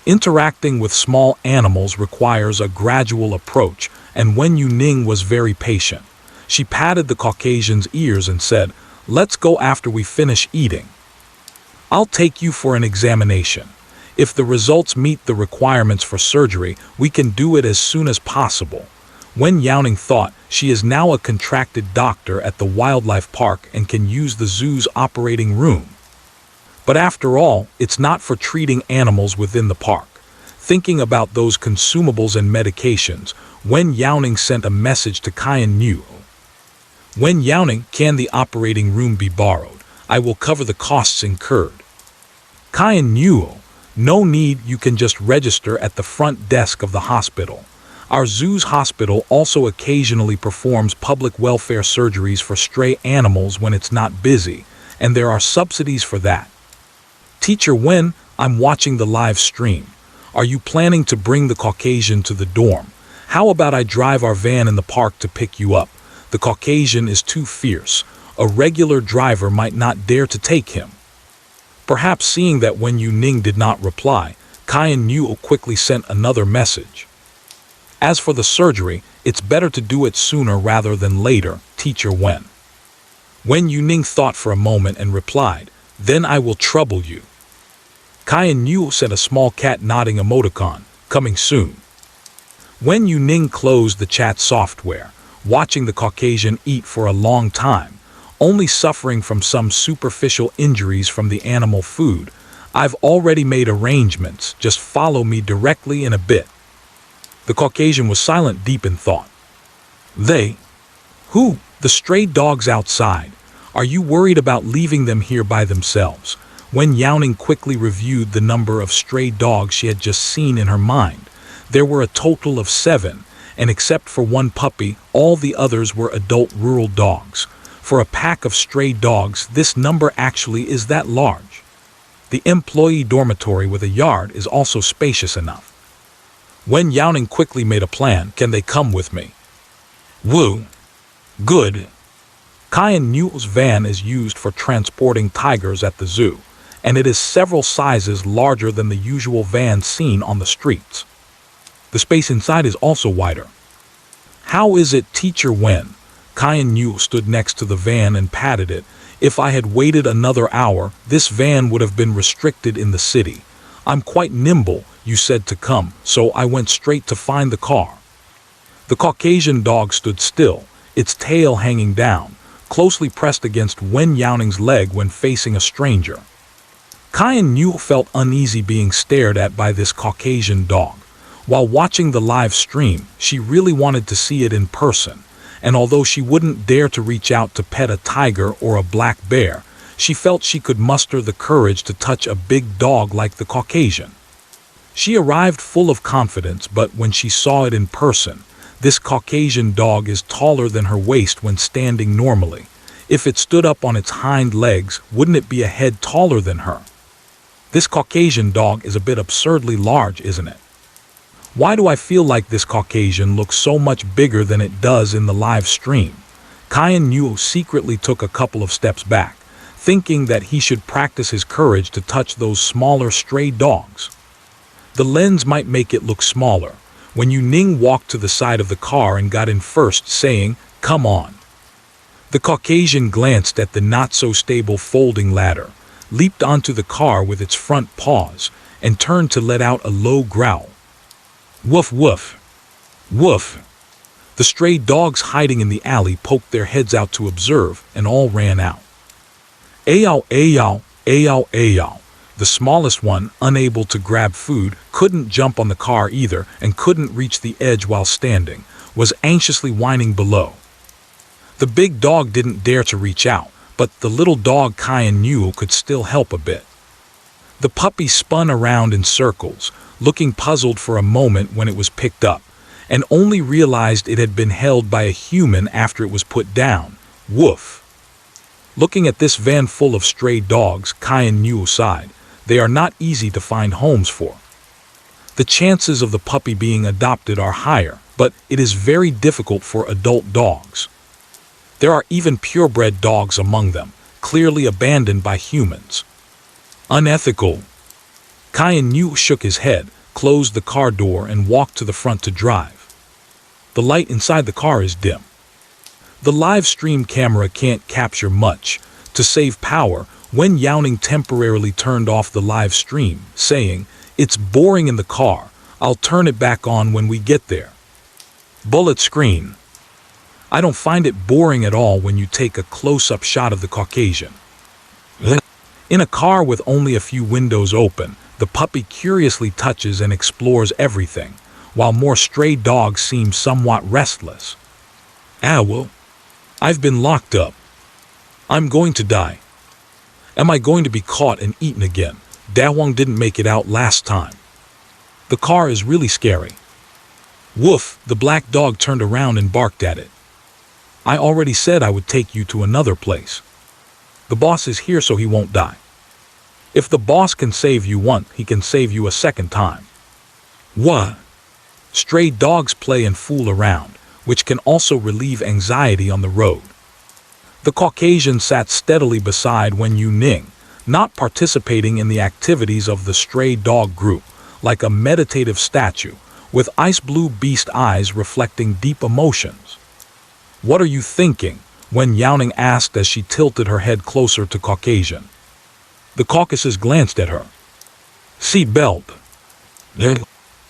Interacting with small animals requires a gradual approach, and Wen Youning was very patient. She patted the Caucasian's ears and said, let's go after we finish eating. I'll take you for an examination. If the results meet the requirements for surgery, we can do it as soon as possible. Wen Youning thought, she is now a contracted doctor at the wildlife park and can use the zoo's operating room. But after all, it's not for treating animals within the park. Thinking about those consumables and medications, Wen Youning sent a message to Wen Youning. Wen Youning, can the operating room be borrowed? I will cover the costs incurred. Wen Youning, no need, you can just register at the front desk of the hospital. Our zoo's hospital also occasionally performs public welfare surgeries for stray animals when it's not busy, and there are subsidies for that. Teacher Wen, I'm watching the live stream. Are you planning to bring the Caucasian to the dorm? How about I drive our van in the park to pick you up? The Caucasian is too fierce. A regular driver might not dare to take him. Perhaps seeing that Wen Youning did not reply, Wen Youning quickly sent another message. As for the surgery, it's better to do it sooner rather than later, Teacher Wen. Wen Youning thought for a moment and replied, "Then I will trouble you." Kyan Yu sent a small cat nodding emoticon, "Coming soon." Wen Youning closed the chat software, watching the Caucasian eat for a long time, only suffering from some superficial injuries from the animal food. "I've already made arrangements, just follow me directly in a bit." The Caucasian was silent, deep in thought. "They? Who? The stray dogs outside. Are you worried about leaving them here by themselves?" Wen Youning quickly reviewed the number of stray dogs she had just seen in her mind. There were a total of 7, and except for one puppy, all the others were adult rural dogs. For a pack of stray dogs, this number actually is that large. The employee dormitory with a yard is also spacious enough. Wen Youning quickly made a plan. "Can they come with me?" "Woo. Good." Kyan Yu's van is used for transporting tigers at the zoo, and it is several sizes larger than the usual van seen on the streets. The space inside is also wider. "How is it, Teacher Wen?" Kyan Yu stood next to the van and patted it. "If I had waited another hour, this van would have been restricted in the city. I'm quite nimble, you said to come, so I went straight to find the car." The Caucasian dog stood still, its tail hanging down, closely pressed against Wen Youning's leg when facing a stranger. Kyan Yu felt uneasy being stared at by this Caucasian dog. While watching the live stream, she really wanted to see it in person, and although she wouldn't dare to reach out to pet a tiger or a black bear, she felt she could muster the courage to touch a big dog like the Caucasian. She arrived full of confidence, but when she saw it in person, this Caucasian dog is taller than her waist when standing normally. If it stood up on its hind legs, wouldn't it be a head taller than her? This Caucasian dog is a bit absurdly large, isn't it? Why do I feel like this Caucasian looks so much bigger than it does in the live stream? Kyan Yu secretly took a couple of steps back, thinking that he should practice his courage to touch those smaller stray dogs. The lens might make it look smaller. When Youning walked to the side of the car and got in first, saying, "Come on." The Caucasian glanced at the not-so-stable folding ladder, leaped onto the car with its front paws, and turned to let out a low growl. "Woof woof. Woof." The stray dogs hiding in the alley poked their heads out to observe, and all ran out. "Ayow, ayow, ayow, ayow." The smallest one, unable to grab food, couldn't jump on the car either, and couldn't reach the edge while standing, was anxiously whining below. The big dog didn't dare to reach out, but the little dog Kyan Yu could still help a bit. The puppy spun around in circles, looking puzzled for a moment when it was picked up, and only realized it had been held by a human after it was put down. Woof. Looking at this van full of stray dogs, Kyan Yu sighed. They are not easy to find homes for. The chances of the puppy being adopted are higher, but it is very difficult for adult dogs. There are even purebred dogs among them, clearly abandoned by humans. Unethical. Kyan Yu shook his head, closed the car door, and walked to the front to drive. The light inside the car is dim. The live stream camera can't capture much. To save power, Wen Youning temporarily turned off the live stream, saying, "It's boring in the car. I'll turn it back on when we get there." Bullet screen. I don't find it boring at all when you take a close-up shot of the Caucasian. In a car with only a few windows open, the puppy curiously touches and explores everything, while more stray dogs seem somewhat restless. "Well, I've been locked up. I'm going to die. Am I going to be caught and eaten again? Dawang didn't make it out last time. The car is really scary." Woof, the black dog turned around and barked at it. "I already said I would take you to another place. The boss is here so he won't die. If the boss can save you once, he can save you a second time." What? Stray dogs play and fool around, which can also relieve anxiety on the road. The Caucasian sat steadily beside Wen Youning, not participating in the activities of the stray dog group, like a meditative statue, with ice blue beast eyes reflecting deep emotions. "What are you thinking?" Wen Youning asked as she tilted her head closer to Caucasian. The Caucasus glanced at her. Seat belt.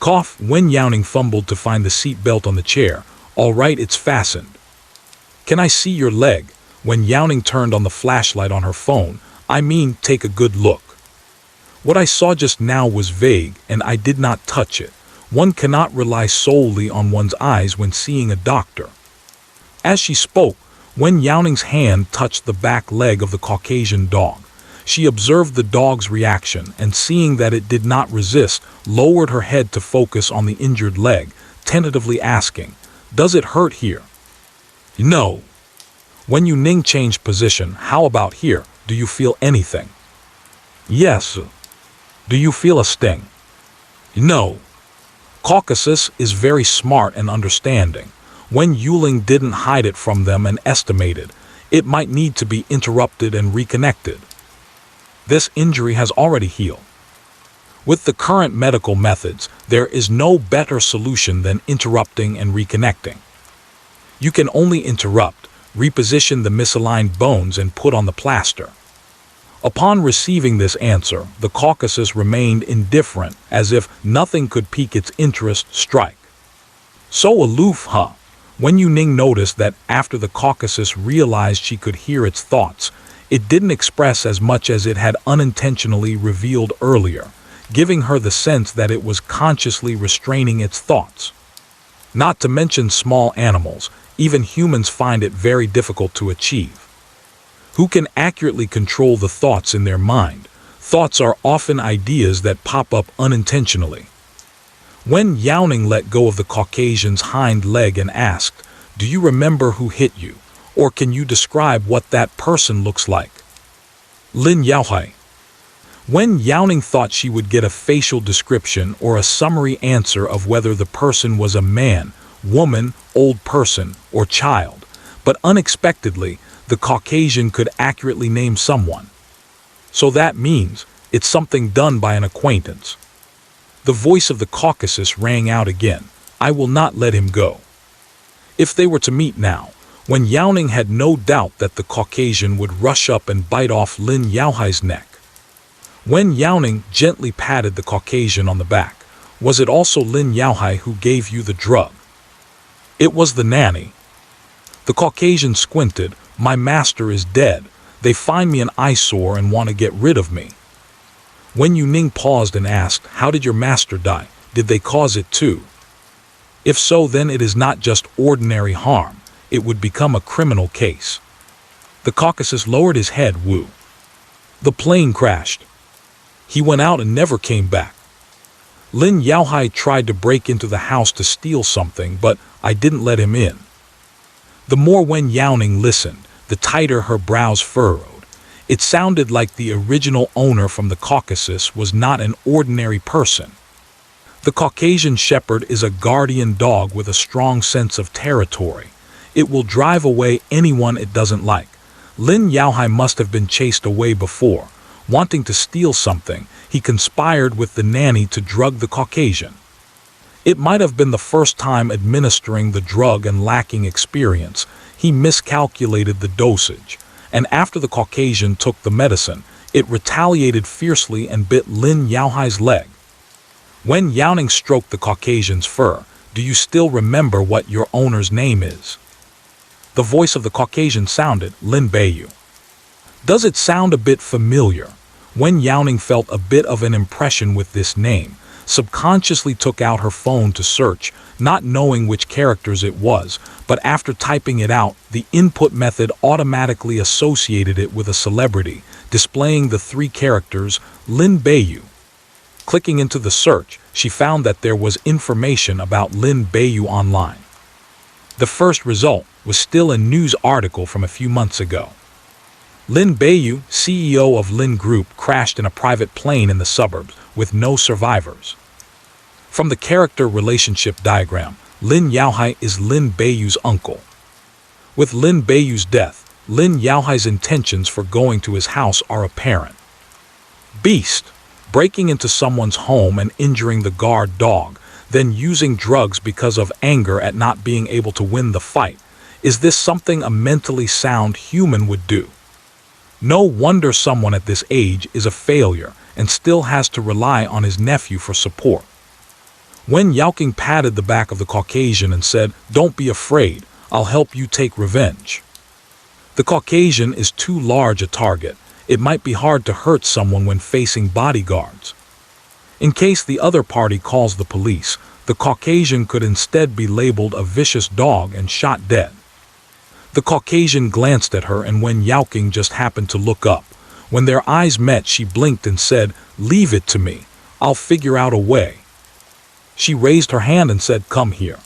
Cough. Wen Youning fumbled to find the seat belt on the chair. All right, it's fastened. Can I see your leg? Wen Youning turned on the flashlight on her phone. I mean, take a good look. What I saw just now was vague, and I did not touch it. One cannot rely solely on one's eyes when seeing a doctor. As she spoke, Wen Youning's hand touched the back leg of the Caucasian dog. She observed the dog's reaction, and seeing that it did not resist, lowered her head to focus on the injured leg, tentatively asking, "Does it hurt here?" "No." Wen Youning changed position. "How about here? Do you feel anything?" "Yes." "Do you feel a sting?" "No." Caucasus is very smart and understanding. Wen Youning didn't hide it from them and estimated it might need to be interrupted and reconnected. This injury has already healed. With the current medical methods, there is no better solution than interrupting and reconnecting. You can only interrupt, reposition the misaligned bones and put on the plaster. Upon receiving this answer, the Caucasus remained indifferent, as if nothing could pique its interest. Strike. So aloof, huh? Wen Youning noticed that after the Caucasus realized she could hear its thoughts, it didn't express as much as it had unintentionally revealed earlier, giving her the sense that it was consciously restraining its thoughts. Not to mention small animals, even humans find it very difficult to achieve. Who can accurately control the thoughts in their mind? Thoughts are often ideas that pop up unintentionally. Wen Youning let go of the Caucasian's hind leg and asked, "Do you remember who hit you? Or can you describe what that person looks like?" Lin Yaohai. Wen Youning thought she would get a facial description or a summary answer of whether the person was a man, woman, old person, or child, but unexpectedly, the Caucasian could accurately name someone. So that means it's something done by an acquaintance. The voice of the Caucasus rang out again. "I will not let him go." If they were to meet now, Wen Youning had no doubt that the Caucasian would rush up and bite off Lin Yaohai's neck. Wen Youning gently patted the Caucasian on the back. "Was it also Lin Yaohai who gave you the drug?" "It was the nanny." The Caucasian squinted. "My master is dead. They find me an eyesore and want to get rid of me." Wen Youning paused and asked, "How did your master die? Did they cause it too?" "If so, then it is not just ordinary harm. It would become a criminal case." The Caucasus lowered his head. "Woo. The plane crashed. He went out and never came back. Lin Yaohai tried to break into the house to steal something, but I didn't let him in." The more Wen Youning listened, the tighter her brows furrowed. It sounded like the original owner from the Caucasus was not an ordinary person. The Caucasian Shepherd is a guardian dog with a strong sense of territory. It will drive away anyone it doesn't like. Lin Yaohai must have been chased away before. Wanting to steal something, he conspired with the nanny to drug the Caucasian. It might have been the first time administering the drug, and lacking experience, he miscalculated the dosage, and after the Caucasian took the medicine, it retaliated fiercely and bit Lin Yaohai's leg. Wen Youning stroked the Caucasian's fur. "Do you still remember what your owner's name is?" The voice of the Caucasian sounded, "Lin Beiyu." "Does it sound a bit familiar?" Wen Youning felt a bit of an impression with this name, subconsciously took out her phone to search, not knowing which characters it was, but after typing it out, the input method automatically associated it with a celebrity, displaying the 3 characters, Lin Beiyu. Clicking into the search, she found that there was information about Lin Beiyu online. The first result was still a news article from a few months ago. Lin Beiyu, CEO of Lin Group, crashed in a private plane in the suburbs, with no survivors. From the character relationship diagram, Lin Yaohai is Lin Beiyu's uncle. With Lin Beiyu's death, Lin Yaohai's intentions for going to his house are apparent. Beast, breaking into someone's home and injuring the guard dog, then using drugs because of anger at not being able to win the fight. Is this something a mentally sound human would do? No wonder someone at this age is a failure and still has to rely on his nephew for support. Wen Youning patted the back of the Caucasian and said, "Don't be afraid, I'll help you take revenge." The Caucasian is too large a target. It might be hard to hurt someone when facing bodyguards. In case the other party calls the police, the Caucasian could instead be labeled a vicious dog and shot dead. The Caucasian glanced at her and Wen Youning just happened to look up. When their eyes met, she blinked and said, "Leave it to me. I'll figure out a way." She raised her hand and said, "Come here."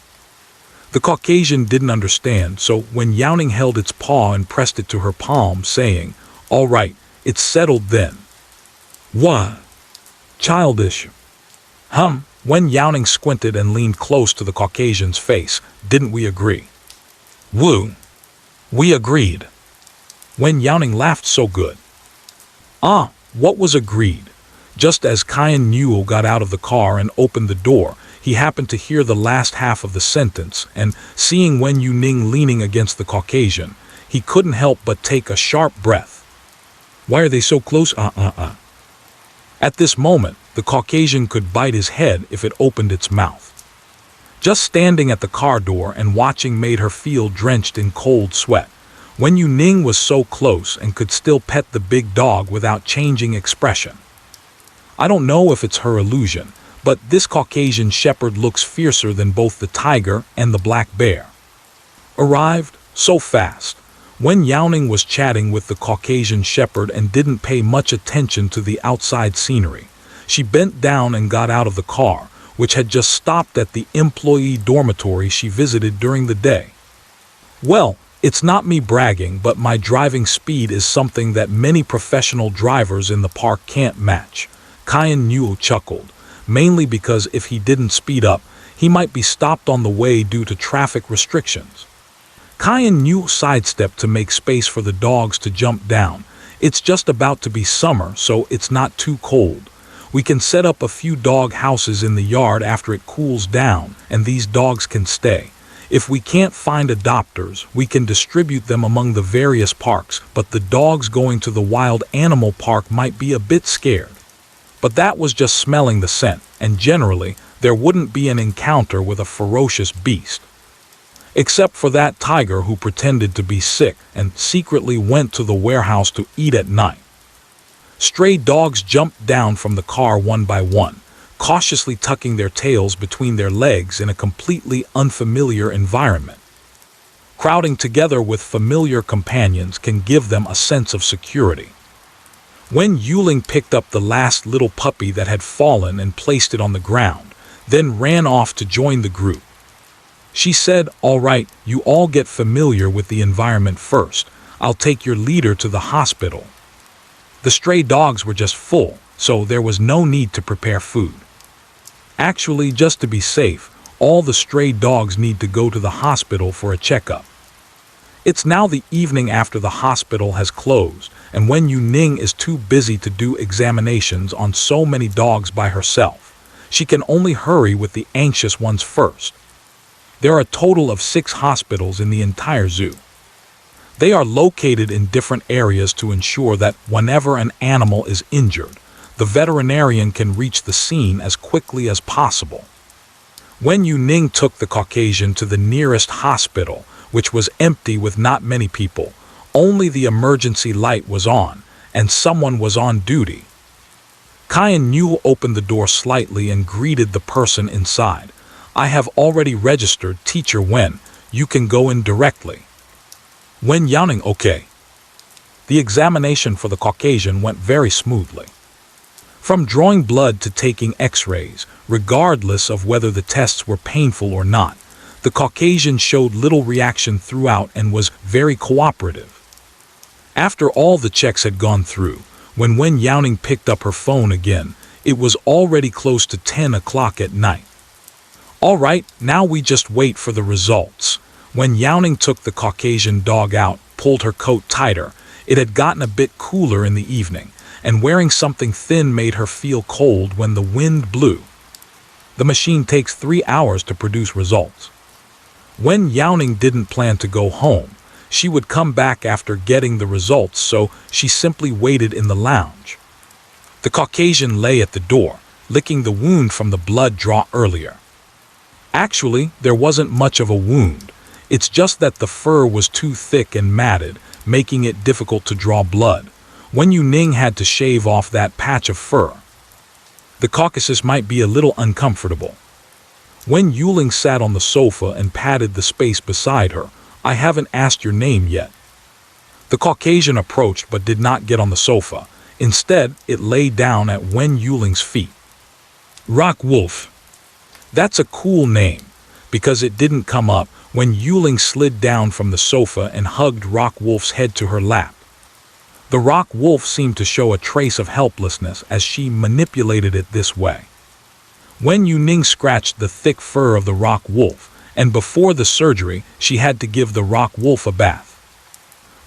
The Caucasian didn't understand, so Wen Youning held its paw and pressed it to her palm, saying, "All right, it's settled then." "What? Childish." Wen Youning squinted and leaned close to the Caucasian's face. "Didn't we agree?" "Woo. We agreed." Wen Youning laughed so good. What was agreed? Just as Wen Youning got out of the car and opened the door, he happened to hear the last half of the sentence, and seeing Wen Youning leaning against the Caucasian, he couldn't help but take a sharp breath. Why are they so close? At this moment, the Caucasian could bite his head if it opened its mouth. Just standing at the car door and watching made her feel drenched in cold sweat. Wen Youning was so close and could still pet the big dog without changing expression. I don't know if it's her illusion, but this Caucasian shepherd looks fiercer than both the tiger and the black bear. Arrived so fast. Wen Youning was chatting with the Caucasian shepherd and didn't pay much attention to the outside scenery. She bent down and got out of the car, which had just stopped at the employee dormitory she visited during the day. Well, it's not me bragging, but my driving speed is something that many professional drivers in the park can't match. Wen Youning chuckled, mainly because if he didn't speed up, he might be stopped on the way due to traffic restrictions. Wen Youning sidestepped to make space for the dogs to jump down. It's just about to be summer, so it's not too cold. We can set up a few dog houses in the yard after it cools down, and these dogs can stay. If we can't find adopters, we can distribute them among the various parks, but the dogs going to the wild animal park might be a bit scared. But that was just smelling the scent, and generally, there wouldn't be an encounter with a ferocious beast. Except for that tiger who pretended to be sick and secretly went to the warehouse to eat at night. Stray dogs jumped down from the car one by one, cautiously tucking their tails between their legs in a completely unfamiliar environment. Crowding together with familiar companions can give them a sense of security. Wen Youning picked up the last little puppy that had fallen and placed it on the ground, then ran off to join the group. She said, "All right, you all get familiar with the environment first. I'll take your leader to the hospital." The stray dogs were just full, so there was no need to prepare food. Actually, just to be safe, all the stray dogs need to go to the hospital for a checkup. It's now the evening after the hospital has closed, and Wen Youning is too busy to do examinations on so many dogs by herself. She can only hurry with the anxious ones first. There are a total of 6 hospitals in the entire zoo. They are located in different areas to ensure that whenever an animal is injured, the veterinarian can reach the scene as quickly as possible. Wen Youning took the Caucasian to the nearest hospital, which was empty with not many people. Only the emergency light was on, and someone was on duty. Wen Youning opened the door slightly and greeted the person inside. "I have already registered, Teacher Wen. You can go in directly." Wen Youning, okay. The examination for the Caucasian went very smoothly. From drawing blood to taking x-rays, regardless of whether the tests were painful or not, the Caucasian showed little reaction throughout and was very cooperative. After all the checks had gone through, when Wen Youning picked up her phone again, it was already close to 10 o'clock at night. "All right, now we just wait for the results." Wen Youning took the Caucasian dog out, pulled her coat tighter. It had gotten a bit cooler in the evening, and wearing something thin made her feel cold when the wind blew. The machine takes 3 hours to produce results. Wen Youning didn't plan to go home. She would come back after getting the results, so she simply waited in the lounge. The Caucasian lay at the door, licking the wound from the blood draw earlier. Actually, there wasn't much of a wound. It's just that the fur was too thick and matted, making it difficult to draw blood. Wen Youning had to shave off that patch of fur. The Caucasus might be a little uncomfortable. Wen Youning sat on the sofa and patted the space beside her. I haven't asked your name yet. The Caucasian approached but did not get on the sofa. Instead, it lay down at Wen Youling's feet. Rock Wolf. That's a cool name, because it didn't come up when Youling slid down from the sofa and hugged Rock Wolf's head to her lap. The Rock Wolf seemed to show a trace of helplessness as she manipulated it this way. Wen Youning scratched the thick fur of the Rock Wolf, and before the surgery, she had to give the Rock Wolf a bath.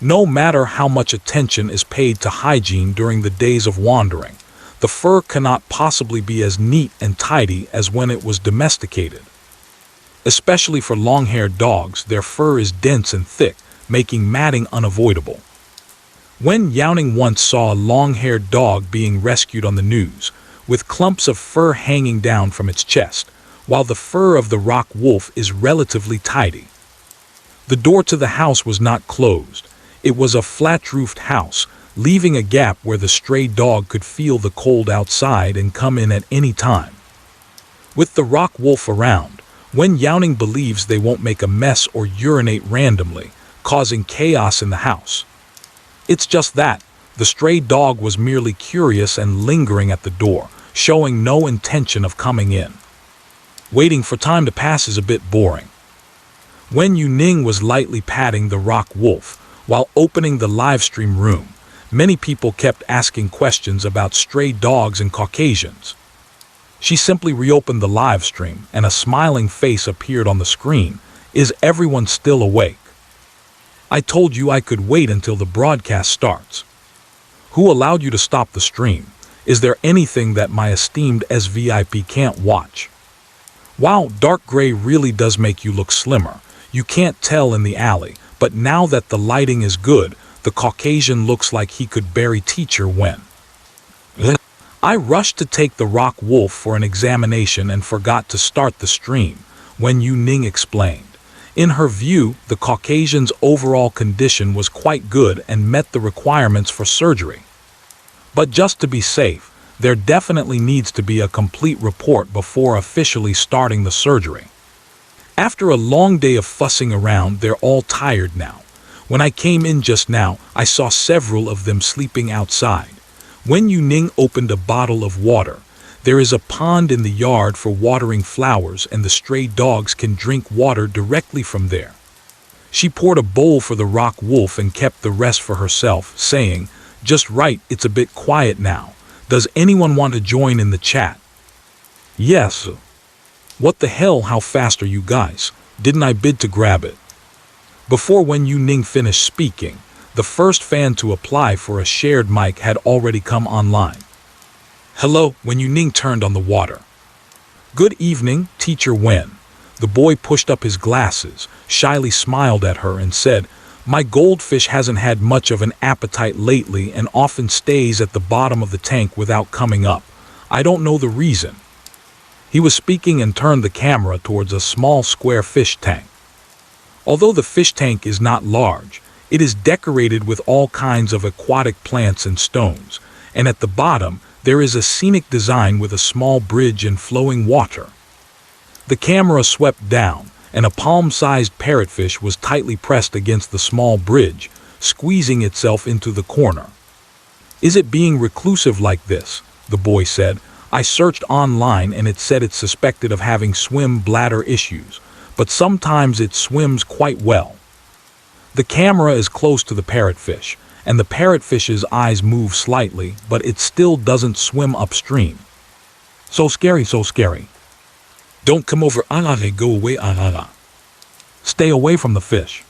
No matter how much attention is paid to hygiene during the days of wandering, the fur cannot possibly be as neat and tidy as when it was domesticated. Especially for long-haired dogs, their fur is dense and thick, making matting unavoidable. Wen Youning once saw a long-haired dog being rescued on the news, with clumps of fur hanging down from its chest, while the fur of the Rock Wolf is relatively tidy. The door to the house was not closed. It was a flat-roofed house, leaving a gap where the stray dog could feel the cold outside and come in at any time. With the Rock Wolf around, Wen Youning believes they won't make a mess or urinate randomly, causing chaos in the house. It's just that, the stray dog was merely curious and lingering at the door, showing no intention of coming in. Waiting for time to pass is a bit boring. Wen Youning was lightly patting the Rock Wolf while opening the livestream room. Many people kept asking questions about stray dogs and Caucasians. She simply reopened the livestream and a smiling face appeared on the screen. Is everyone still awake? I told you I could wait until the broadcast starts. Who allowed you to stop the stream? Is there anything that my esteemed SVIP can't watch? Wow, dark gray really does make you look slimmer. You can't tell in the alley, but now that the lighting is good, the Caucasian looks like he could bury teacher Wen. I rushed to take the Rock Wolf for an examination and forgot to start the stream, Wen Youning explained. In her view, the Caucasian's overall condition was quite good and met the requirements for surgery. But just to be safe, there definitely needs to be a complete report before officially starting the surgery. After a long day of fussing around, they're all tired now. When I came in just now, I saw several of them sleeping outside. Wen Youning opened a bottle of water. There is a pond in the yard for watering flowers and the stray dogs can drink water directly from there. She poured a bowl for the Rock Wolf and kept the rest for herself, saying, "Just right, it's a bit quiet now. Does anyone want to join in the chat?" "Yes." "What the hell, how fast are you guys? Didn't I bid to grab it?" Before Wen Youning finished speaking, the first fan to apply for a shared mic had already come online. "Hello," Wen Youning turned on the water. "Good evening, Teacher Wen." The boy pushed up his glasses, shyly smiled at her and said, "My goldfish hasn't had much of an appetite lately and often stays at the bottom of the tank without coming up. I don't know the reason." He was speaking and turned the camera towards a small square fish tank. Although the fish tank is not large, it is decorated with all kinds of aquatic plants and stones, and at the bottom there is a scenic design with a small bridge and flowing water. The camera swept down, and a palm-sized parrotfish was tightly pressed against the small bridge, squeezing itself into the corner. "Is it being reclusive like this?" the boy said. "I searched online and it said it's suspected of having swim bladder issues, but sometimes it swims quite well." The camera is close to the parrotfish, and the parrotfish's eyes move slightly, but it still doesn't swim upstream. "So scary, so scary. Don't come over, go away, Stay away from the fish.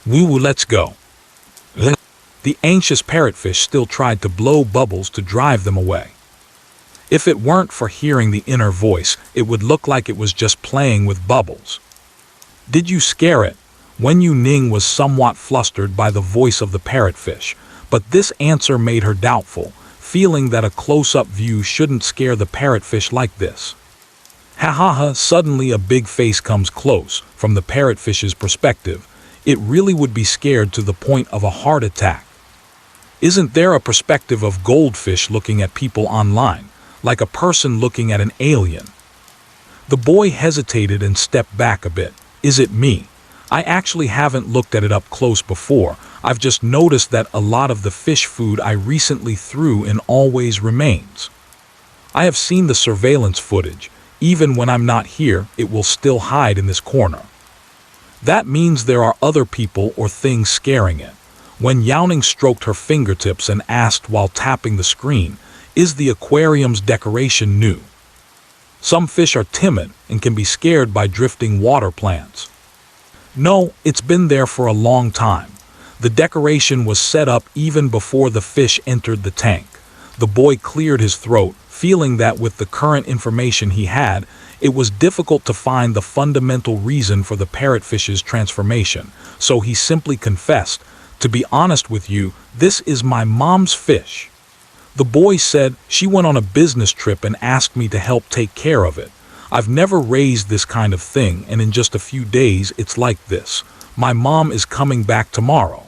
Woo, let's go." The anxious parrotfish still tried to blow bubbles to drive them away. If it weren't for hearing the inner voice, it would look like it was just playing with bubbles. Did you scare it? Wen Youning was somewhat flustered by the voice of the parrotfish, but this answer made her doubtful, feeling that a close-up view shouldn't scare the parrotfish like this. Ha ha ha, suddenly a big face comes close. From the parrotfish's perspective, it really would be scared to the point of a heart attack. Isn't there a perspective of goldfish looking at people online, like a person looking at an alien? The boy hesitated and stepped back a bit. Is it me? I actually haven't looked at it up close before. I've just noticed that a lot of the fish food I recently threw in always remains. I have seen the surveillance footage. Even when I'm not here, it will still hide in this corner. That means there are other people or things scaring it. Wen Youning stroked her fingertips and asked while tapping the screen, is the aquarium's decoration new? Some fish are timid and can be scared by drifting water plants. No, it's been there for a long time. The decoration was set up even before the fish entered the tank. The boy cleared his throat, feeling that with the current information he had, it was difficult to find the fundamental reason for the parrotfish's transformation, so he simply confessed, to be honest with you, this is my mom's fish. The boy said she went on a business trip and asked me to help take care of it. I've never raised this kind of thing, and in just a few days it's like this. My mom is coming back tomorrow.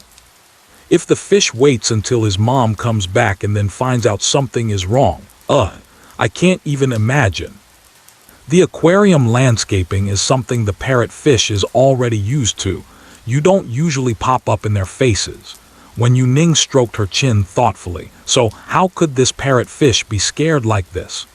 If the fish waits until his mom comes back and then finds out something is wrong, I can't even imagine. The aquarium landscaping is something the parrotfish is already used to. You don't usually pop up in their faces. Wen Youning stroked her chin thoughtfully. So how could this parrotfish be scared like this?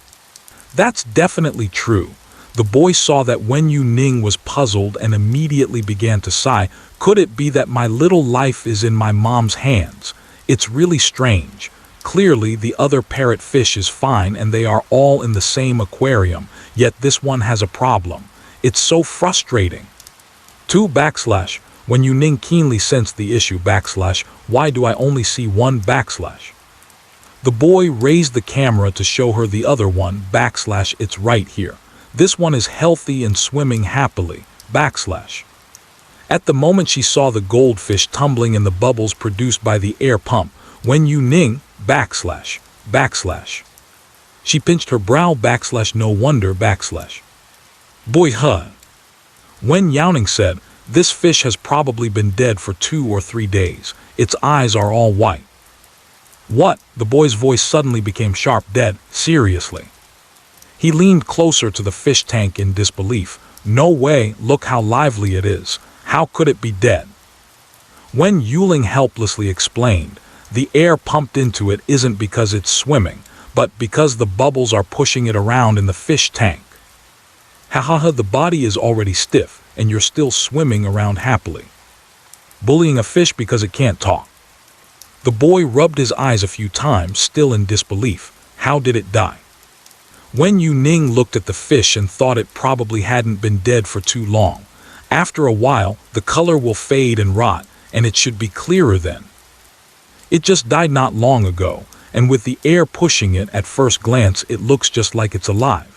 That's definitely true. The boy saw that Wen Youning was puzzled and immediately began to sigh. Could it be that my little life is in my mom's hands? It's really strange. Clearly, the other parrotfish is fine and they are all in the same aquarium, yet this one has a problem. It's so frustrating. Wen Youning keenly sensed the issue. Why do I only see one ? The boy raised the camera to show her the other one. It's right here. This one is healthy and swimming happily. At the moment she saw the goldfish tumbling in the bubbles produced by the air pump, Wen Youning, She pinched her brow. No wonder. Boy, Wen Youning said, this fish has probably been dead for 2 or 3 days. Its eyes are all white. What? The boy's voice suddenly became sharp. Dead? Seriously? He leaned closer to the fish tank in disbelief. No way, look how lively it is. How could it be dead? Wen Youning helplessly explained, the air pumped into it isn't because it's swimming, but because the bubbles are pushing it around in the fish tank. The body is already stiff, and you're still swimming around happily. Bullying a fish because it can't talk. The boy rubbed his eyes a few times, still in disbelief. How did it die? Wen Youning looked at the fish and thought it probably hadn't been dead for too long. After a while, the color will fade and rot, and it should be clearer then. It just died not long ago, and with the air pushing it at first glance it looks just like it's alive.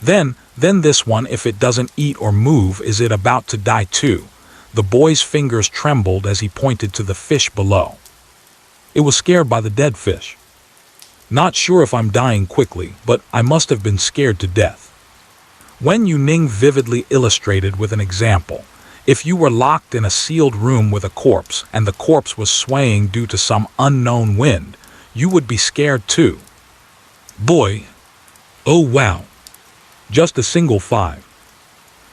Then this one, if it doesn't eat or move, is it about to die too? The boy's fingers trembled as he pointed to the fish below. It was scared by the dead fish. Not sure if I'm dying quickly, but I must have been scared to death. Wen Youning vividly illustrated with an example. If you were locked in a sealed room with a corpse, and the corpse was swaying due to some unknown wind, you would be scared too. Boy. Oh wow. Just a single 5.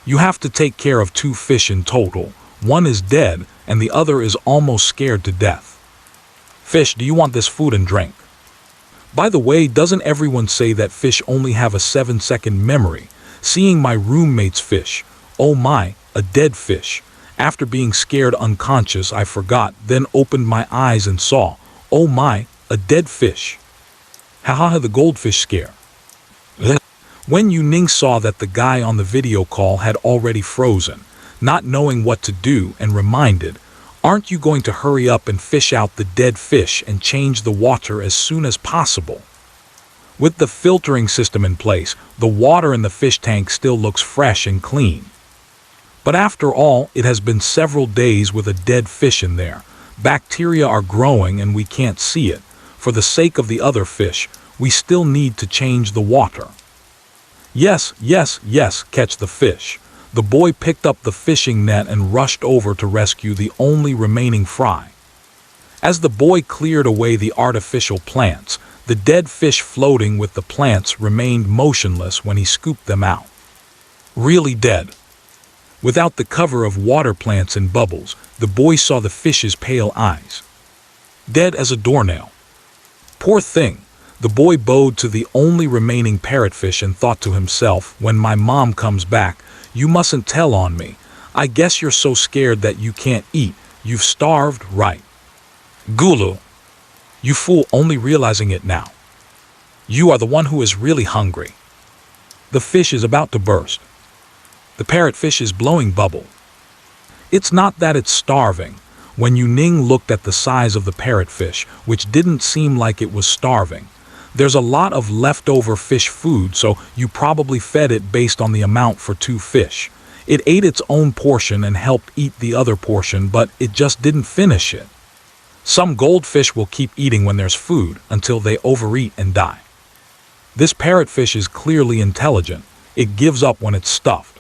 You have to take care of 2 fish in total. One is dead, and the other is almost scared to death. Fish, do you want this food and drink? By the way, doesn't everyone say that fish only have a 7-second memory? Seeing my roommate's fish, oh my, a dead fish. After being scared unconscious, I forgot, then opened my eyes and saw, oh my, a dead fish. The goldfish scare. Wen Youning saw that the guy on the video call had already frozen, not knowing what to do, and reminded, aren't you going to hurry up and fish out the dead fish and change the water as soon as possible? With the filtering system in place, the water in the fish tank still looks fresh and clean. But after all, it has been several days with a dead fish in there. Bacteria are growing and we can't see it. For the sake of the other fish, we still need to change the water. Yes, yes, yes, catch the fish. The boy picked up the fishing net and rushed over to rescue the only remaining fry. As the boy cleared away the artificial plants, the dead fish floating with the plants remained motionless when he scooped them out. Really dead. Without the cover of water plants and bubbles, the boy saw the fish's pale eyes. Dead as a doornail. Poor thing. The boy bowed to the only remaining parrotfish and thought to himself, when my mom comes back, you mustn't tell on me. I guess you're so scared that you can't eat. You've starved, right? Gulu. You fool, only realizing it now. You are the one who is really hungry. The fish is about to burst. The parrotfish is blowing bubble. It's not that it's starving. Wen Youning looked at the size of the parrotfish, which didn't seem like it was starving. There's a lot of leftover fish food, so you probably fed it based on the amount for 2 fish. It ate its own portion and helped eat the other portion, but it just didn't finish it. Some goldfish will keep eating when there's food until they overeat and die. This parrotfish is clearly intelligent. It gives up when it's stuffed.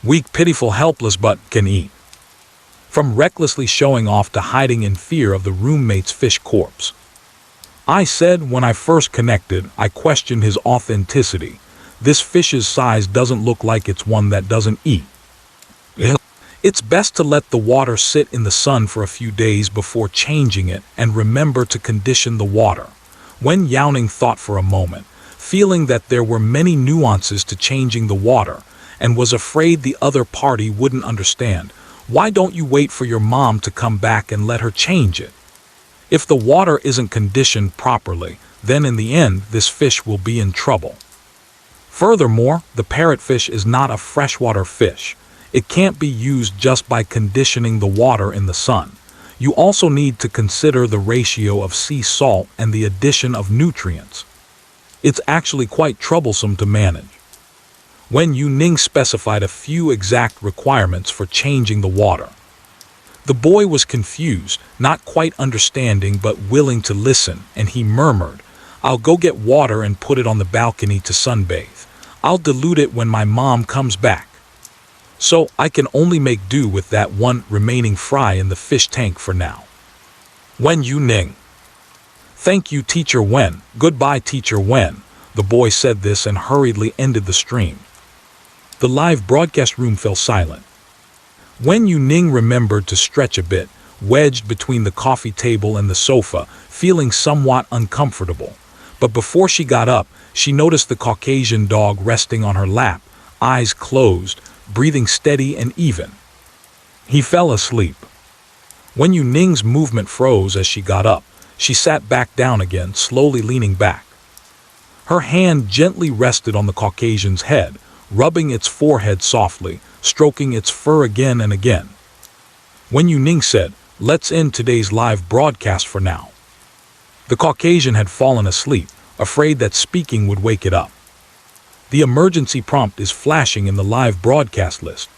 Weak, pitiful, helpless, but can eat. From recklessly showing off to hiding in fear of the roommate's fish corpse. I said when I first connected, I questioned his authenticity. This fish's size doesn't look like it's one that doesn't eat. It's best to let the water sit in the sun for a few days before changing it, and remember to condition the water. Wen Youning thought for a moment, feeling that there were many nuances to changing the water, and was afraid the other party wouldn't understand. Why don't you wait for your mom to come back and let her change it? If the water isn't conditioned properly, then in the end this fish will be in trouble. Furthermore, the parrotfish is not a freshwater fish. It can't be used just by conditioning the water in the sun. You also need to consider the ratio of sea salt and the addition of nutrients. It's actually quite troublesome to manage. Wen Youning specified a few exact requirements for changing the water. The boy was confused, not quite understanding but willing to listen, and he murmured, I'll go get water and put it on the balcony to sunbathe. I'll dilute it when my mom comes back. So I can only make do with that one remaining fry in the fish tank for now. Wen Youning. Thank you, Teacher Wen. Goodbye, Teacher Wen. The boy said this and hurriedly ended the stream. The live broadcast room fell silent. Wen Youning remembered to stretch a bit, wedged between the coffee table and the sofa, feeling somewhat uncomfortable. But before she got up, she noticed the Caucasian dog resting on her lap, eyes closed, breathing steady and even. He fell asleep. Wen Youning's movement froze as she got up. She sat back down again, slowly leaning back. Her hand gently rested on the Caucasian's head, rubbing its forehead softly, stroking its fur again and again. Wen Youning said, Let's end today's live broadcast for now. The Caucasian had fallen asleep, afraid that speaking would wake it up. The emergency prompt is flashing in the live broadcast list.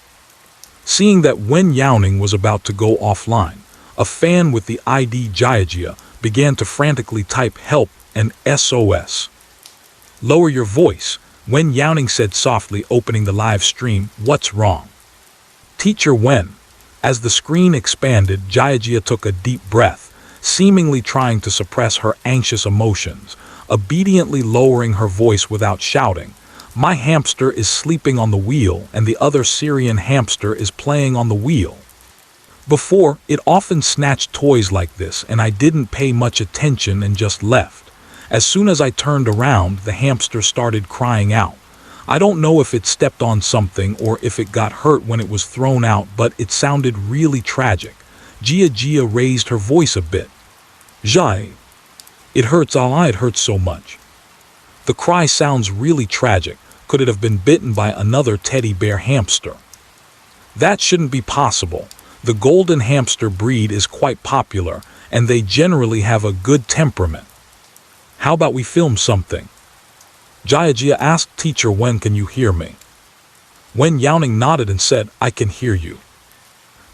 Seeing that Wen Youning was about to go offline, a fan with the ID Jiajia began to frantically type help and SOS. Lower your voice, Wen Youning said softly, opening the live stream. What's wrong? Teacher Wen. As the screen expanded, Jiajia took a deep breath, seemingly trying to suppress her anxious emotions, obediently lowering her voice without shouting. My hamster is sleeping on the wheel and the other Syrian hamster is playing on the wheel. Before, it often snatched toys like this and I didn't pay much attention and just left. As soon as I turned around, the hamster started crying out. I don't know if it stepped on something or if it got hurt when it was thrown out, but it sounded really tragic. Jiajia raised her voice a bit. Jai. It hurts, it hurts so much. The cry sounds really tragic. Could it have been bitten by another teddy bear hamster? That shouldn't be possible. The golden hamster breed is quite popular, and they generally have a good temperament. How about we film something? Jiajia asked Teacher Wen, can you hear me? Wen Youning nodded and said, "I can hear you."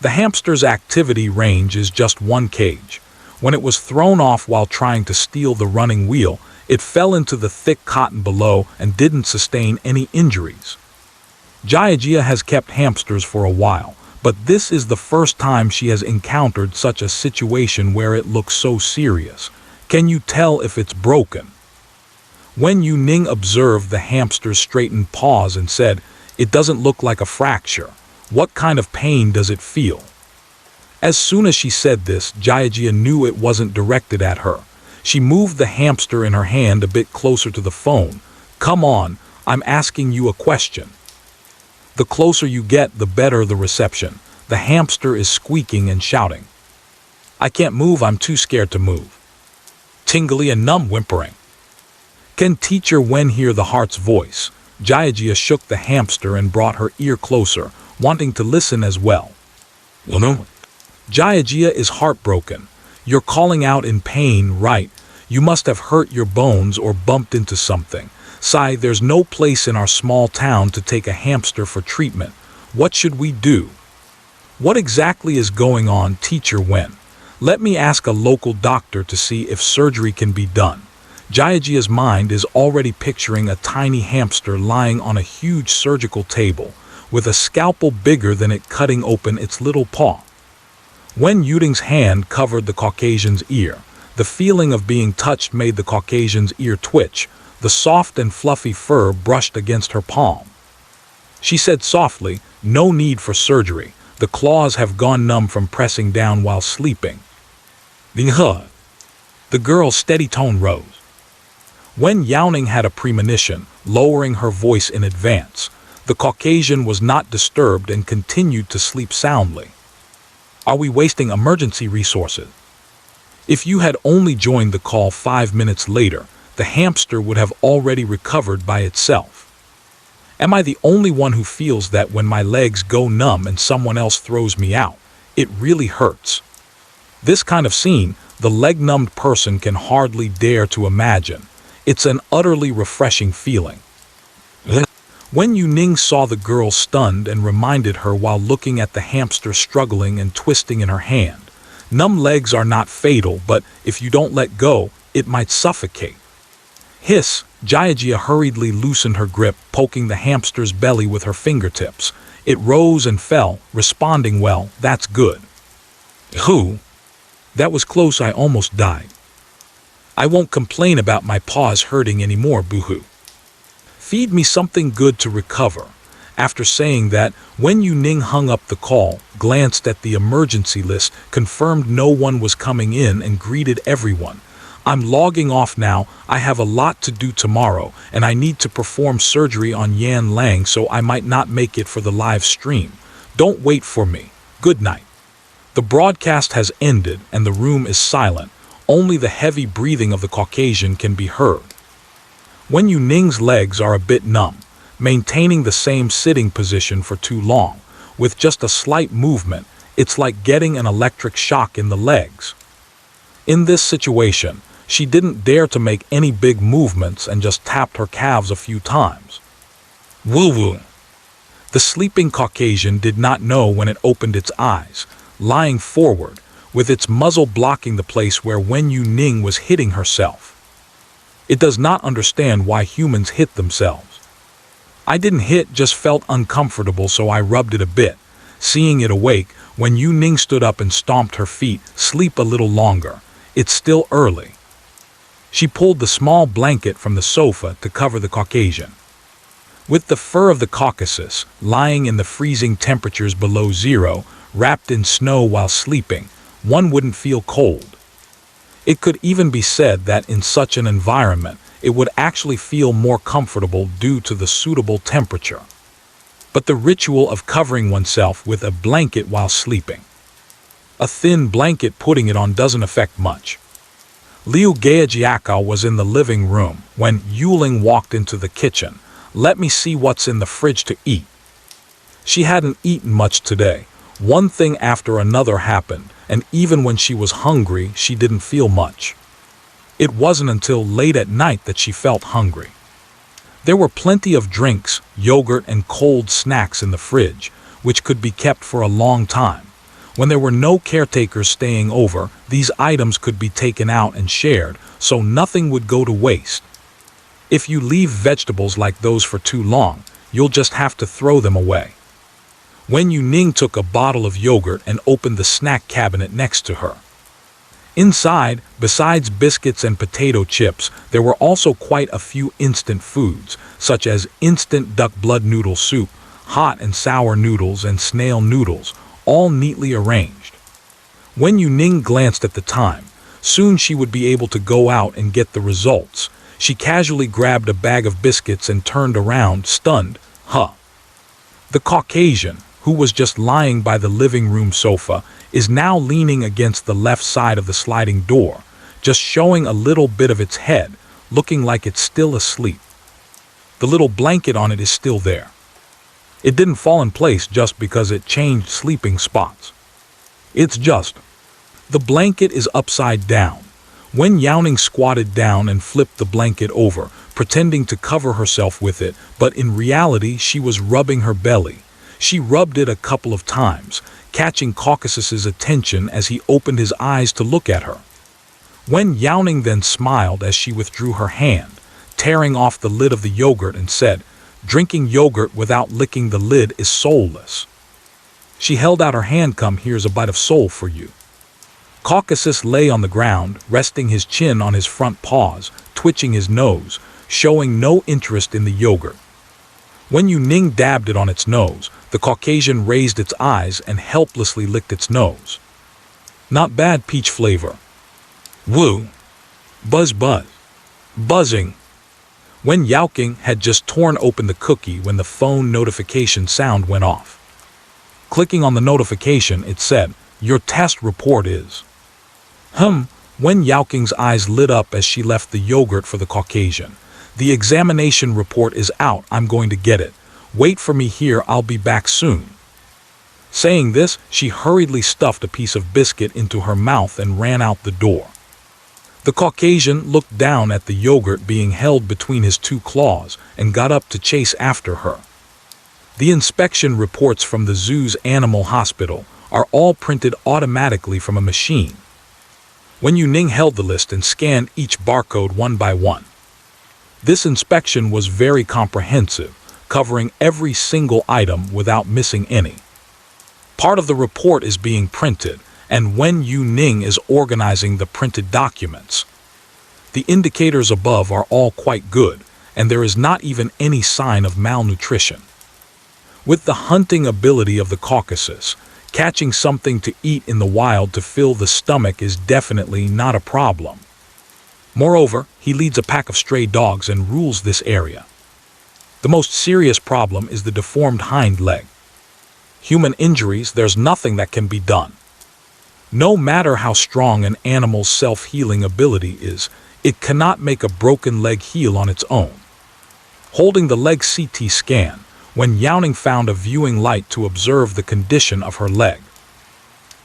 The hamster's activity range is just one cage. When it was thrown off while trying to steal the running wheel, it fell into the thick cotton below and didn't sustain any injuries. Jia has kept hamsters for a while, but this is the first time she has encountered such a situation where it looks so serious. Can you tell if it's broken? Wen Youning observed the hamster's straightened paws and said, "It doesn't look like a fracture. What kind of pain does it feel?" As soon as she said this, Jia knew it wasn't directed at her. She moved the hamster in her hand a bit closer to the phone. "Come on, I'm asking you a question." The closer you get, the better the reception. The hamster is squeaking and shouting. "I can't move, I'm too scared to move." Tingly and numb whimpering. Can Teacher Wen hear the heart's voice? Jia shook the hamster and brought her ear closer, wanting to listen as well. "Well, no." Jia is heartbroken. "You're calling out in pain, right? You must have hurt your bones or bumped into something. Sai, there's no place in our small town to take a hamster for treatment. What should we do?" "What exactly is going on, Teacher Wen? Let me ask a local doctor to see if surgery can be done." Jia's mind is already picturing a tiny hamster lying on a huge surgical table, with a scalpel bigger than it cutting open its little paw. Wen Yuning's hand covered the Caucasian's ear. The feeling of being touched made the Caucasian's ear twitch. The soft and fluffy fur brushed against her palm. She said softly, "No need for surgery. The claws have gone numb from pressing down while sleeping." The girl's steady tone rose. Wen Youning had a premonition, lowering her voice in advance. The Caucasian was not disturbed and continued to sleep soundly. "Are we wasting emergency resources?" If you had only joined the call 5 minutes later, the hamster would have already recovered by itself. Am I the only one who feels that when my legs go numb and someone else throws me out, it really hurts? This kind of scene, the leg-numbed person can hardly dare to imagine. It's an utterly refreshing feeling. Wen Youning saw the girl stunned and reminded her while looking at the hamster struggling and twisting in her hand. Numb legs are not fatal, but if you don't let go, it might suffocate. Hiss! Jia hurriedly loosened her grip, poking the hamster's belly with her fingertips. It rose and fell, responding well. "That's good." "Who? That was close, I almost died." "I won't complain about my paws hurting anymore, boohoo. Feed me something good to recover." After saying that, Wen Youning hung up the call, glanced at the emergency list, confirmed no one was coming in, and greeted everyone. "I'm logging off now. I have a lot to do tomorrow, and I need to perform surgery on Yan Lang, so I might not make it for the live stream. Don't wait for me. Good night." The broadcast has ended, and the room is silent. Only the heavy breathing of the Caucasian can be heard. Wen Youning's legs are a bit numb, maintaining the same sitting position for too long. With just a slight movement, it's like getting an electric shock in the legs. In this situation, she didn't dare to make any big movements and just tapped her calves a few times. Woo-woo! The sleeping Caucasian did not know when it opened its eyes, lying forward, with its muzzle blocking the place where Wen Youning was hitting herself. It does not understand why humans hit themselves. "I didn't hit, just felt uncomfortable, so I rubbed it a bit." Seeing it awake, Wen Youning stood up and stomped her feet. "Sleep a little longer. It's still early." She pulled the small blanket from the sofa to cover the Caucasian. With the fur of the Caucasus, lying in the freezing temperatures below zero, wrapped in snow while sleeping, one wouldn't feel cold. It could even be said that in such an environment, it would actually feel more comfortable due to the suitable temperature. But the ritual of covering oneself with a blanket while sleeping. A thin blanket putting it on doesn't affect much. Liu Gaojiakao was in the living room when Yuling walked into the kitchen. "Let me see what's in the fridge to eat." She hadn't eaten much today. One thing after another happened, and even when she was hungry, she didn't feel much. It wasn't until late at night that she felt hungry. There were plenty of drinks, yogurt, and cold snacks in the fridge, which could be kept for a long time. When there were no caretakers staying over, these items could be taken out and shared, so nothing would go to waste. If you leave vegetables like those for too long, you'll just have to throw them away. Wen Youning took a bottle of yogurt and opened the snack cabinet next to her. Inside, besides biscuits and potato chips, there were also quite a few instant foods, such as instant duck blood noodle soup, hot and sour noodles, and snail noodles, all neatly arranged. Wen Youning glanced at the time. Soon she would be able to go out and get the results. She casually grabbed a bag of biscuits and turned around, stunned. The Caucasian, who was just lying by the living room sofa, is now leaning against the left side of the sliding door, just showing a little bit of its head, looking like it's still asleep. The little blanket on it is still there. It didn't fall in place just because it changed sleeping spots. It's just, the blanket is upside down. Wen Youning squatted down and flipped the blanket over, pretending to cover herself with it, but in reality she was rubbing her belly. She rubbed it a couple of times, catching Caucasus's attention as he opened his eyes to look at her. Wen Youning then smiled as she withdrew her hand, tearing off the lid of the yogurt, and said, "Drinking yogurt without licking the lid is soulless." She held out her hand. "Come, here's a bite of soul for you." Caucasus lay on the ground, resting his chin on his front paws, twitching his nose, showing no interest in the yogurt. When Youning dabbed it on its nose, the Caucasian raised its eyes and helplessly licked its nose. "Not bad peach flavor." "Woo! Buzz buzz. Buzzing." Wen Youning had just torn open the cookie when the phone notification sound went off. Clicking on the notification, it said, "Your test report is..." Wen Youning's eyes lit up as she left the yogurt for the Caucasian. "The examination report is out. I'm going to get it. Wait for me here. I'll be back soon." Saying this, she hurriedly stuffed a piece of biscuit into her mouth and ran out the door. The Caucasian looked down at the yogurt being held between his two claws and got up to chase after her. The inspection reports from the zoo's animal hospital are all printed automatically from a machine. Wen Youning held the list and scanned each barcode one by one. This inspection was very comprehensive, covering every single item without missing any. Part of the report is being printed, and Wen Youning is organizing the printed documents. The indicators above are all quite good, and there is not even any sign of malnutrition. With the hunting ability of the Caucasus, catching something to eat in the wild to fill the stomach is definitely not a problem. Moreover, he leads a pack of stray dogs and rules this area. The most serious problem is the deformed hind leg. Human injuries, there's nothing that can be done. No matter how strong an animal's self-healing ability is, it cannot make a broken leg heal on its own. Holding the leg CT scan, Wen Youning found a viewing light to observe the condition of her leg.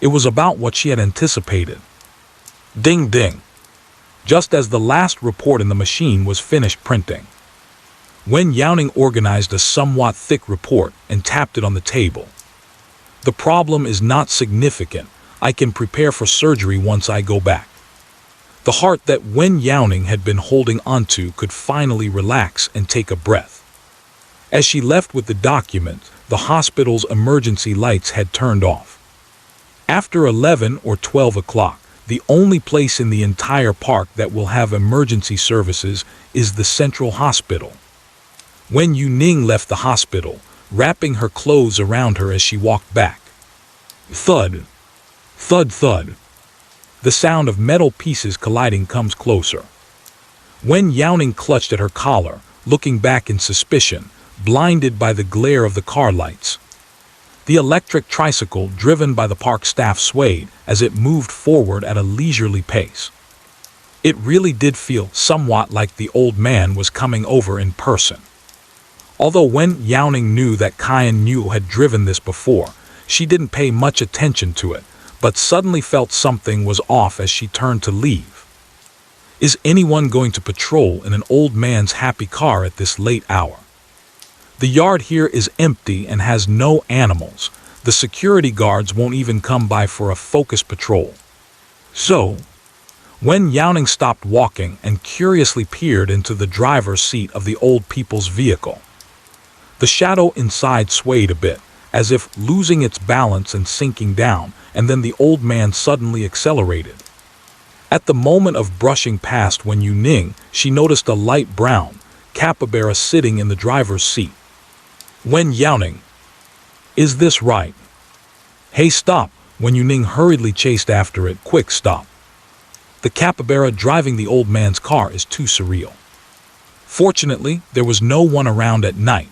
It was about what she had anticipated. Ding ding. Just as the last report in the machine was finished printing, Wen Youning organized a somewhat thick report and tapped it on the table. "The problem is not significant. I can prepare for surgery once I go back." The heart that Wen Youning had been holding onto could finally relax and take a breath. As she left with the document, the hospital's emergency lights had turned off. After 11 or 12 o'clock, the only place in the entire park that will have emergency services is the central hospital. Wen Youning left the hospital, wrapping her clothes around her as she walked back. Thud. Thud thud. The sound of metal pieces colliding comes closer. Wen Youning clutched at her collar, looking back in suspicion, blinded by the glare of the car lights. The electric tricycle driven by the park staff swayed as it moved forward at a leisurely pace. It really did feel somewhat like the old man was coming over in person. Although Wen Youning knew that Cayenne New had driven this before, she didn't pay much attention to it, but suddenly felt something was off as she turned to leave. Is anyone going to patrol in an old man's happy car at this late hour? The yard here is empty and has no animals. The security guards won't even come by for a focus patrol. So, Wen Youning stopped walking and curiously peered into the driver's seat of the old people's vehicle. The shadow inside swayed a bit, as if losing its balance and sinking down, and then the old man suddenly accelerated. At the moment of brushing past Wen Youning, she noticed a light brown capybara sitting in the driver's seat. Wen Youning, is this right? Hey, stop! Wen Youning hurriedly chased after it. Quick, stop! The capybara driving the old man's car is too surreal. Fortunately, there was no one around at night.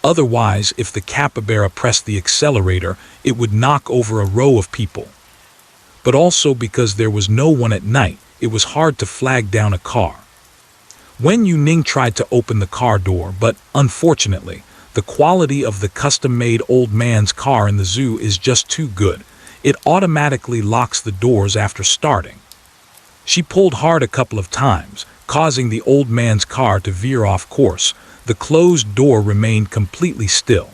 Otherwise, if the capybara pressed the accelerator, it would knock over a row of people. But also because there was no one at night, it was hard to flag down a car. Wen Youning tried to open the car door, but unfortunately, the quality of the custom-made old man's car in the zoo is just too good. It automatically locks the doors after starting. She pulled hard a couple of times, causing the old man's car to veer off course. The closed door remained completely still.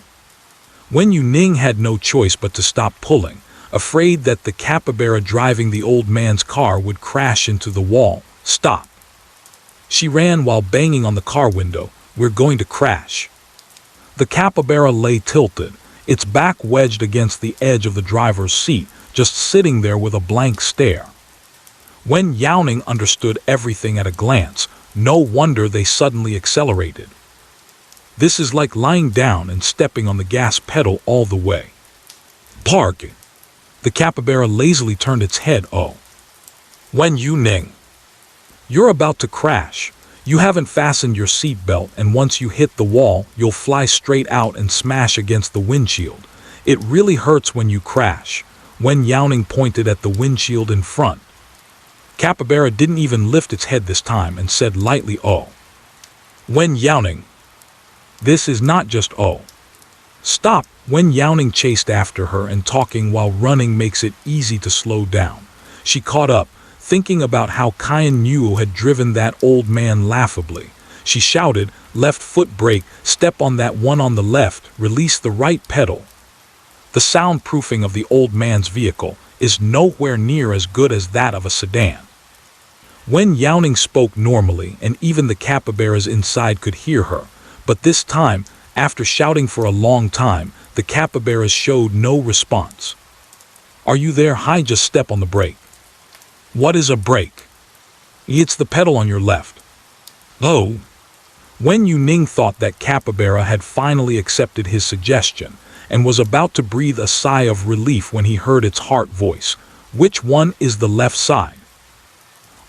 Wen Youning had no choice but to stop pulling, afraid that the capybara driving the old man's car would crash into the wall. Stop! She ran while banging on the car window. We're going to crash. The capybara lay tilted, its back wedged against the edge of the driver's seat, just sitting there with a blank stare. Wen Youning understood everything at a glance. No wonder they suddenly accelerated. This is like lying down and stepping on the gas pedal all the way. Park! The capybara lazily turned its head. Oh. Wen Youning, you're about to crash. You haven't fastened your seatbelt, and once you hit the wall, you'll fly straight out and smash against the windshield. It really hurts when you crash. Wen Youning pointed at the windshield in front. Capybara didn't even lift its head this time and said lightly, oh. Wen Youning, this is not just oh. Stop! Wen Youning chased after her, and talking while running makes it easy to slow down. She caught up, thinking about how Wen Youning had driven that old man laughably. She shouted, left foot brake, step on that one on the left, release the right pedal. The soundproofing of the old man's vehicle is nowhere near as good as that of a sedan. Wen Youning spoke normally, and even the capybaras inside could hear her, but this time, after shouting for a long time, the capybaras showed no response. Are you there? Hi, just step on the brake. What is a brake? It's the pedal on your left. Oh. Wen Youning thought that capybara had finally accepted his suggestion, and was about to breathe a sigh of relief when he heard its heart voice. Which one is the left side?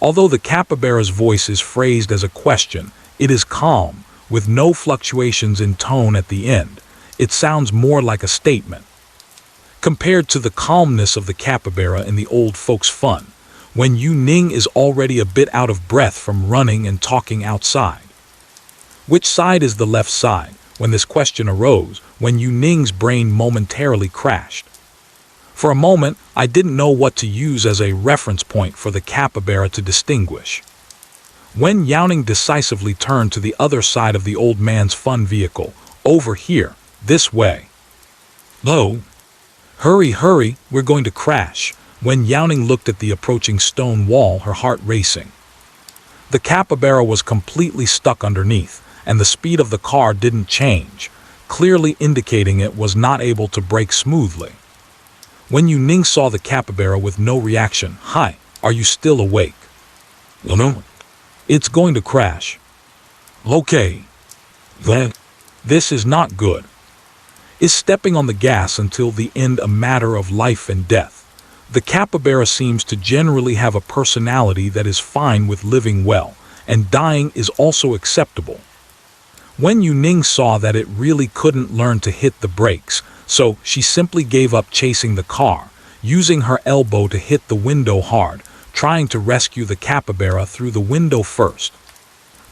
Although the capybara's voice is phrased as a question, it is calm, with no fluctuations in tone at the end. It sounds more like a statement. Compared to the calmness of the capybara in the old folks' fun, Wen Youning is already a bit out of breath from running and talking outside. Which side is the left side? When this question arose, Wen Youning's brain momentarily crashed. For a moment, I didn't know what to use as a reference point for the capybara to distinguish. Wen Youning decisively turned to the other side of the old man's fun vehicle. Over here, this way. Oh. Hurry, hurry, we're going to crash. Wen Youning looked at the approaching stone wall, her heart racing. The capybara was completely stuck underneath, and the speed of the car didn't change, clearly indicating it was not able to brake smoothly. Wen Youning saw the capybara with no reaction. Hi, are you still awake? No. It's going to crash. Okay. This is not good. Is stepping on the gas until the end a matter of life and death? The capybara seems to generally have a personality that is fine with living well, and dying is also acceptable. Wen Youning saw that it really couldn't learn to hit the brakes, so she simply gave up chasing the car, using her elbow to hit the window hard, trying to rescue the capybara through the window first.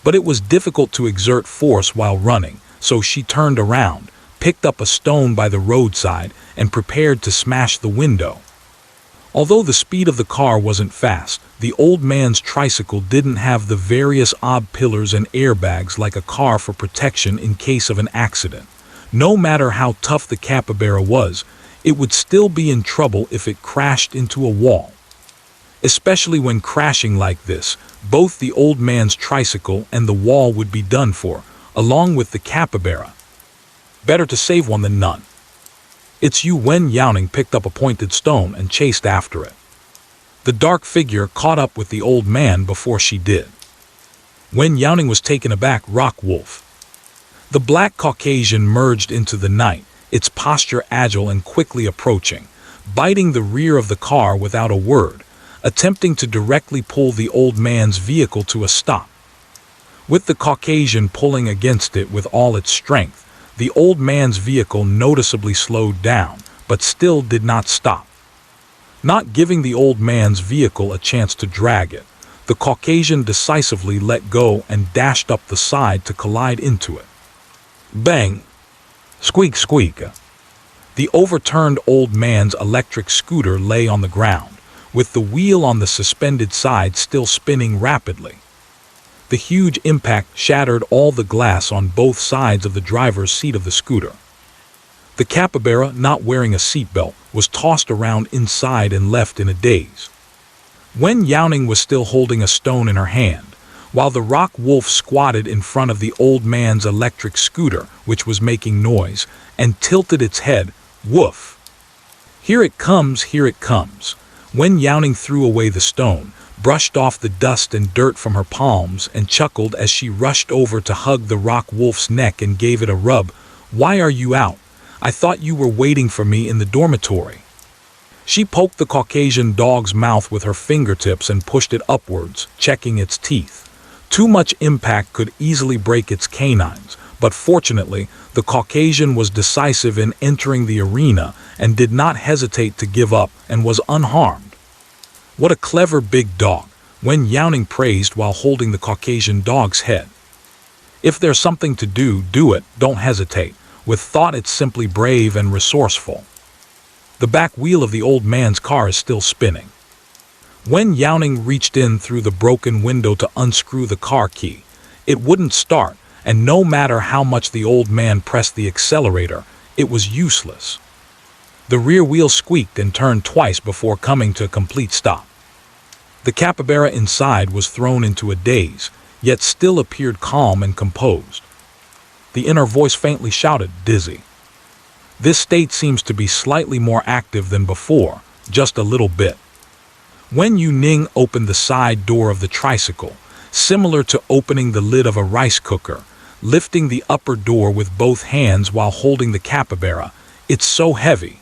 But it was difficult to exert force while running, so she turned around, picked up a stone by the roadside, and prepared to smash the window. Although the speed of the car wasn't fast, the old man's tricycle didn't have the various odd pillars and airbags like a car for protection in case of an accident. No matter how tough the capybara was, it would still be in trouble if it crashed into a wall. Especially when crashing like this, both the old man's tricycle and the wall would be done for, along with the capybara. Better to save one than none. It's you. Wen Youning picked up a pointed stone and chased after it. The dark figure caught up with the old man before she did. Wen Youning was taken aback. Rock wolf. The black Caucasian merged into the night, its posture agile and quickly approaching, biting the rear of the car without a word, attempting to directly pull the old man's vehicle to a stop. With the Caucasian pulling against it with all its strength, the old man's vehicle noticeably slowed down, but still did not stop. Not giving the old man's vehicle a chance to drag it, the Caucasian decisively let go and dashed up the side to collide into it. Bang! Squeak squeak! The overturned old man's electric scooter lay on the ground, with the wheel on the suspended side still spinning rapidly. The huge impact shattered all the glass on both sides of the driver's seat of the scooter. The capybara, not wearing a seatbelt, was tossed around inside and left in a daze. Wen Youning was still holding a stone in her hand, while the rock wolf squatted in front of the old man's electric scooter, which was making noise, and tilted its head. Woof! Here it comes, here it comes. Wen Youning threw away the stone, brushed off the dust and dirt from her palms, and chuckled as she rushed over to hug the rock wolf's neck and gave it a rub. Why are you out? I thought you were waiting for me in the dormitory. She poked the Caucasian dog's mouth with her fingertips and pushed it upwards, checking its teeth. Too much impact could easily break its canines, but fortunately, the Caucasian was decisive in entering the arena and did not hesitate to give up and was unharmed. What a clever big dog, Wen Youning praised while holding the Caucasian dog's head. If there's something to do, do it, don't hesitate. With thought, it's simply brave and resourceful. The back wheel of the old man's car is still spinning. Wen Youning reached in through the broken window to unscrew the car key. It wouldn't start, and no matter how much the old man pressed the accelerator, it was useless. The rear wheel squeaked and turned twice before coming to a complete stop. The capybara inside was thrown into a daze, yet still appeared calm and composed. The inner voice faintly shouted, "Dizzy." This state seems to be slightly more active than before, just a little bit. Wen Youning opened the side door of the tricycle, similar to opening the lid of a rice cooker, lifting the upper door with both hands while holding the capybara. It's so heavy.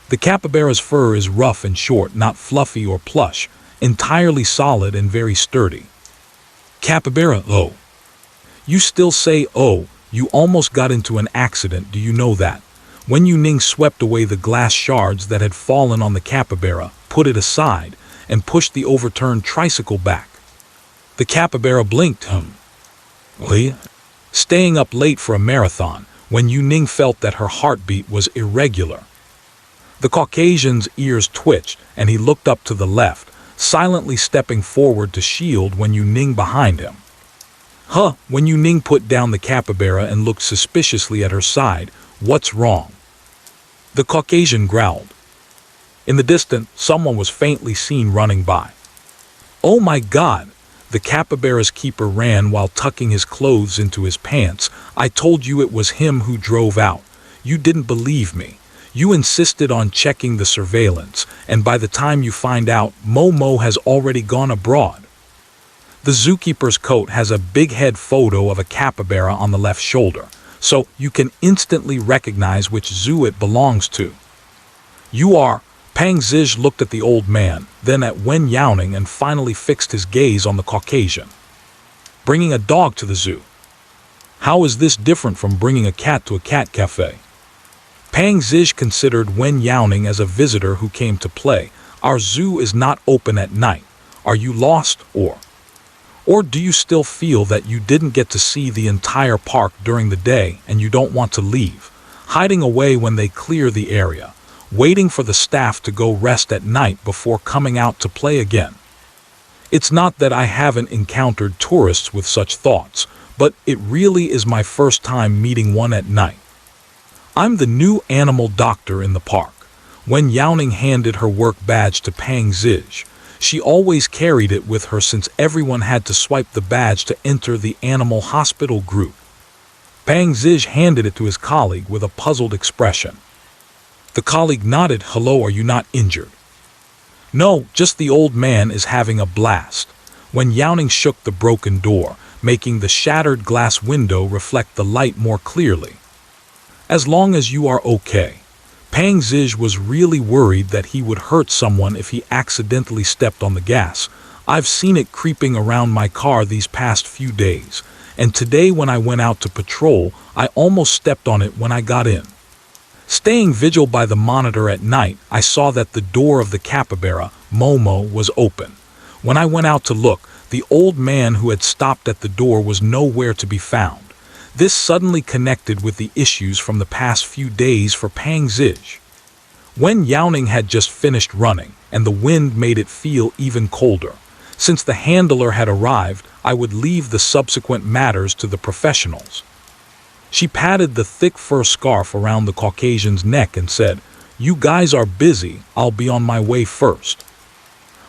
The capybara's fur is rough and short, not fluffy or plush, entirely solid and very sturdy. Capybara, oh. You still say oh, you almost got into an accident, do you know that? Wen Youning swept away the glass shards that had fallen on the capybara, put it aside, and pushed the overturned tricycle back. The capybara blinked. Staying up late for a marathon, Wen Youning felt that her heartbeat was irregular. The Caucasian's ears twitched, and he looked up to the left, silently stepping forward to shield Wen Youning behind him. Wen Youning put down the capybara and looked suspiciously at her side. What's wrong? The Caucasian growled. In the distance, someone was faintly seen running by. Oh my God! The capybara's keeper ran while tucking his clothes into his pants. I told you it was him who drove out. You didn't believe me. You insisted on checking the surveillance, and by the time you find out, Momo has already gone abroad. The zookeeper's coat has a big head photo of a capybara on the left shoulder, so you can instantly recognize which zoo it belongs to. You are. Pang Zij looked at the old man, then at Wen Youning, and finally fixed his gaze on the Caucasian. Bringing a dog to the zoo. How is this different from bringing a cat to a cat cafe? Pang Zij considered Wen Youning as a visitor who came to play. Our zoo is not open at night. Are you lost, or do you still feel that you didn't get to see the entire park during the day and you don't want to leave, hiding away when they clear the area? waiting for the staff to go rest at night before coming out to play again. It's not that I haven't encountered tourists with such thoughts, but it really is my first time meeting one at night. I'm the new animal doctor in the park. Wen Youning handed her work badge to Pang Zij. She always carried it with her since everyone had to swipe the badge to enter the animal hospital group. Pang Zij handed it to his colleague with a puzzled expression. The colleague nodded. "Hello, are you not injured?" "No, just the old man is having a blast." Wen Youning shook the broken door, making the shattered glass window reflect the light more clearly. "As long as you are okay." Pang Zij was really worried that he would hurt someone if he accidentally stepped on the gas. "I've seen it creeping around my car these past few days, and today when I went out to patrol, I almost stepped on it when I got in. Staying vigil by the monitor at night, I saw that the door of the capybara, Momo, was open. When I went out to look, the old man who had stopped at the door was nowhere to be found." This suddenly connected with the issues from the past few days for Pang Zij. Wen Youning had just finished running, and the wind made it feel even colder. Since the handler had arrived, I would leave the subsequent matters to the professionals. She patted the thick fur scarf around the Caucasian's neck and said, "You guys are busy, I'll be on my way first."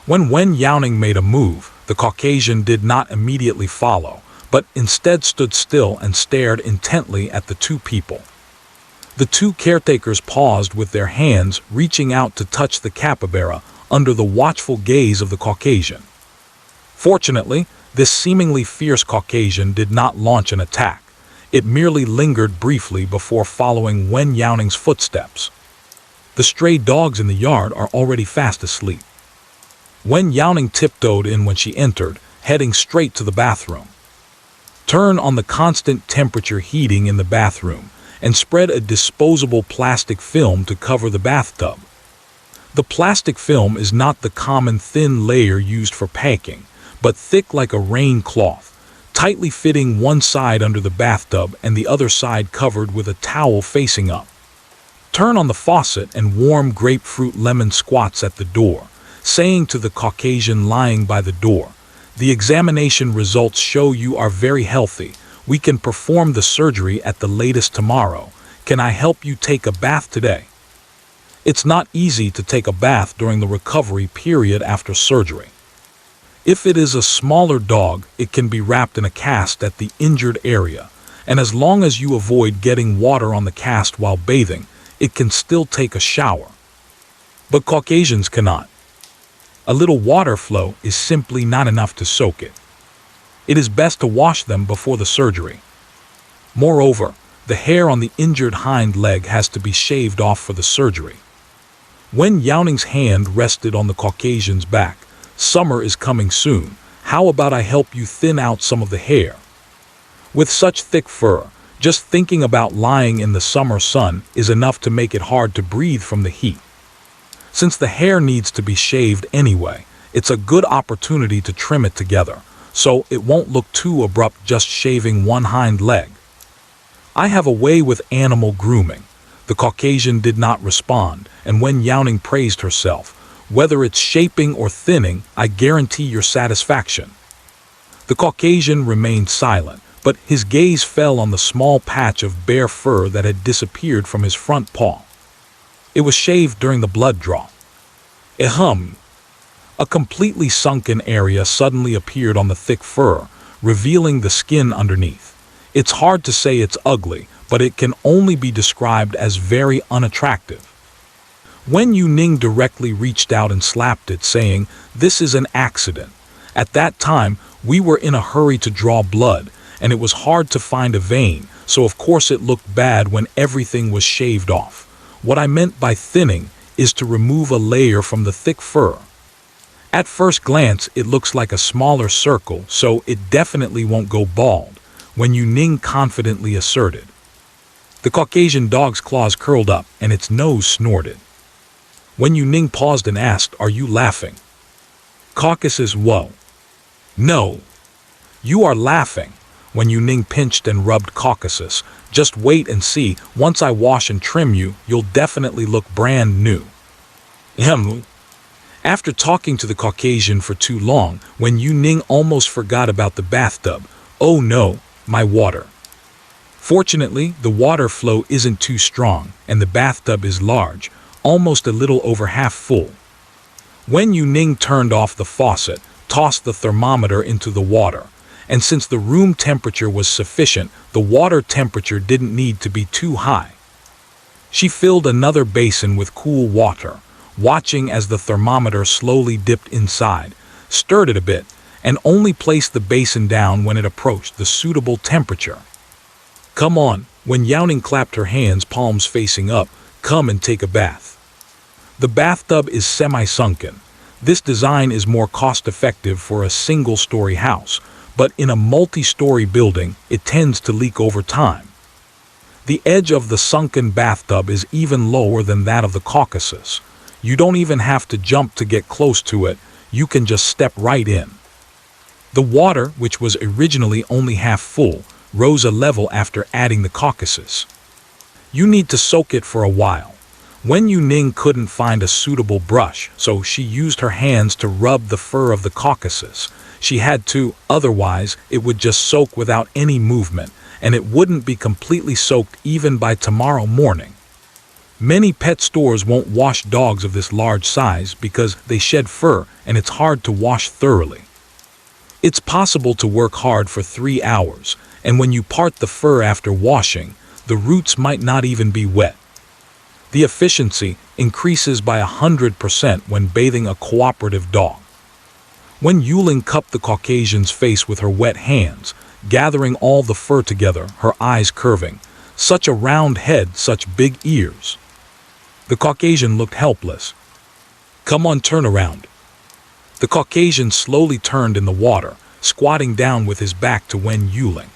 When Wen Youning made a move, the Caucasian did not immediately follow, but instead stood still and stared intently at the two people. The two caretakers paused with their hands reaching out to touch the capybara under the watchful gaze of the Caucasian. Fortunately, this seemingly fierce Caucasian did not launch an attack. It merely lingered briefly before following Wen Youning's footsteps. The stray dogs in the yard are already fast asleep. Wen Youning tiptoed in when she entered, heading straight to the bathroom. Turn on the constant temperature heating in the bathroom and spread a disposable plastic film to cover the bathtub. The plastic film is not the common thin layer used for packing, but thick like a rain cloth, tightly fitting one side under the bathtub and the other side covered with a towel facing up. Turn on the faucet and warm grapefruit lemon squats at the door, saying to the Caucasian lying by the door, "The examination results show you are very healthy. We can perform the surgery at the latest tomorrow. Can I help you take a bath today?" It's not easy to take a bath during the recovery period after surgery. If it is a smaller dog, it can be wrapped in a cast at the injured area, and as long as you avoid getting water on the cast while bathing, it can still take a shower. But Caucasians cannot. A little water flow is simply not enough to soak it. It is best to wash them before the surgery. Moreover, the hair on the injured hind leg has to be shaved off for the surgery. Wen Youning's hand rested on the Caucasian's back. "Summer is coming soon. How about I help you thin out some of the hair?" With such thick fur, just thinking about lying in the summer sun is enough to make it hard to breathe from the heat. Since the hair needs to be shaved anyway, it's a good opportunity to trim it together, so it won't look too abrupt just shaving one hind leg. "I have a way with animal grooming." The Caucasian did not respond, and when Youning praised herself, "Whether it's shaping or thinning, I guarantee your satisfaction." The Caucasian remained silent, but his gaze fell on the small patch of bare fur that had disappeared from his front paw. It was shaved during the blood draw. Ahem. A completely sunken area suddenly appeared on the thick fur, revealing the skin underneath. It's hard to say it's ugly, but it can only be described as very unattractive. Wen Youning directly reached out and slapped it, saying, "This is an accident. At that time, we were in a hurry to draw blood, and it was hard to find a vein, so of course it looked bad when everything was shaved off. What I meant by thinning is to remove a layer from the thick fur. At first glance, it looks like a smaller circle, so it definitely won't go bald," Wen Youning confidently asserted. The Caucasian dog's claws curled up and its nose snorted. Wen Youning paused and asked, "Are you laughing?" Caucasus, "Whoa. No. You are laughing." Wen Youning pinched and rubbed Caucasus, Just wait and see. Once I wash and trim you, you'll definitely look brand new. After talking to the Caucasian for too long, Wen Youning almost forgot about the bathtub. Oh no, my water. Fortunately, the water flow isn't too strong, and the bathtub is large, almost a little over half full. Wen Youning turned off the faucet, tossed the thermometer into the water, and since the room temperature was sufficient, the water temperature didn't need to be too high. She filled another basin with cool water, watching as the thermometer slowly dipped inside, stirred it a bit, and only placed the basin down when it approached the suitable temperature. Come on, Wen Youning clapped her hands, palms facing up, come and take a bath. The bathtub is semi-sunken. This design is more cost-effective for a single-story house, but in a multi-story building, it tends to leak over time. The edge of the sunken bathtub is even lower than that of the Caucasus. You don't even have to jump to get close to it, you can just step right in. The water, which was originally only half full, rose a level after adding the Caucasus. You need to soak it for a while. Wen Youning couldn't find a suitable brush, so she used her hands to rub the fur of the Caucasus. She had to, otherwise it would just soak without any movement, and it wouldn't be completely soaked even by tomorrow morning. Many pet stores won't wash dogs of this large size because they shed fur and it's hard to wash thoroughly. It's possible to work hard for 3 hours, and when you part the fur after washing, the roots might not even be wet. The efficiency increases by 100% when bathing a cooperative dog. Wen Youning cupped the Caucasian's face with her wet hands, gathering all the fur together, her eyes curving. Such a round head, such big ears. The Caucasian looked helpless. Come on, turn around. The Caucasian slowly turned in the water, squatting down with his back to Wen Youning.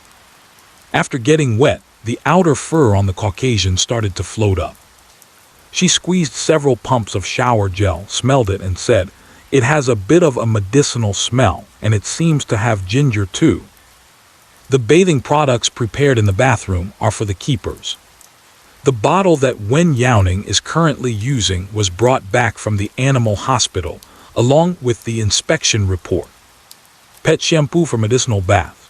After getting wet, the outer fur on the Caucasian started to float up. She squeezed several pumps of shower gel, smelled it, and said, "It has a bit of a medicinal smell, and it seems to have ginger too." The bathing products prepared in the bathroom are for the keepers. The bottle that Wen Youning is currently using was brought back from the animal hospital, along with the inspection report. Pet shampoo for medicinal bath.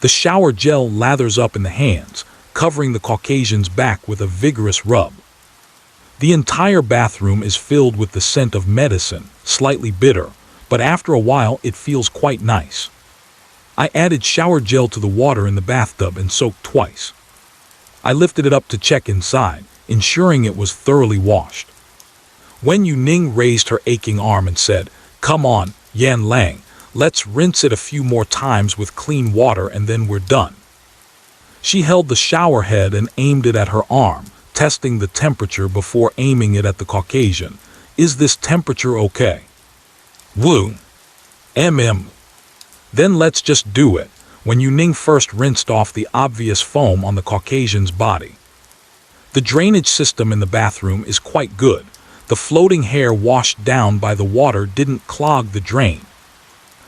The shower gel lathers up in the hands, covering the Caucasian's back with a vigorous rub. The entire bathroom is filled with the scent of medicine, slightly bitter, but after a while it feels quite nice. I added shower gel to the water in the bathtub and soaked twice. I lifted it up to check inside, ensuring it was thoroughly washed. Wen Youning raised her aching arm and said, "Come on, Yan Lang, let's rinse it a few more times with clean water and then we're done." She held the shower head and aimed it at her arm, testing the temperature before aiming it at the Caucasian. "Is this temperature okay?" "Woo. Then let's just do it." Wen Youning first rinsed off the obvious foam on the Caucasian's body. The drainage system in the bathroom is quite good. The floating hair washed down by the water didn't clog the drain.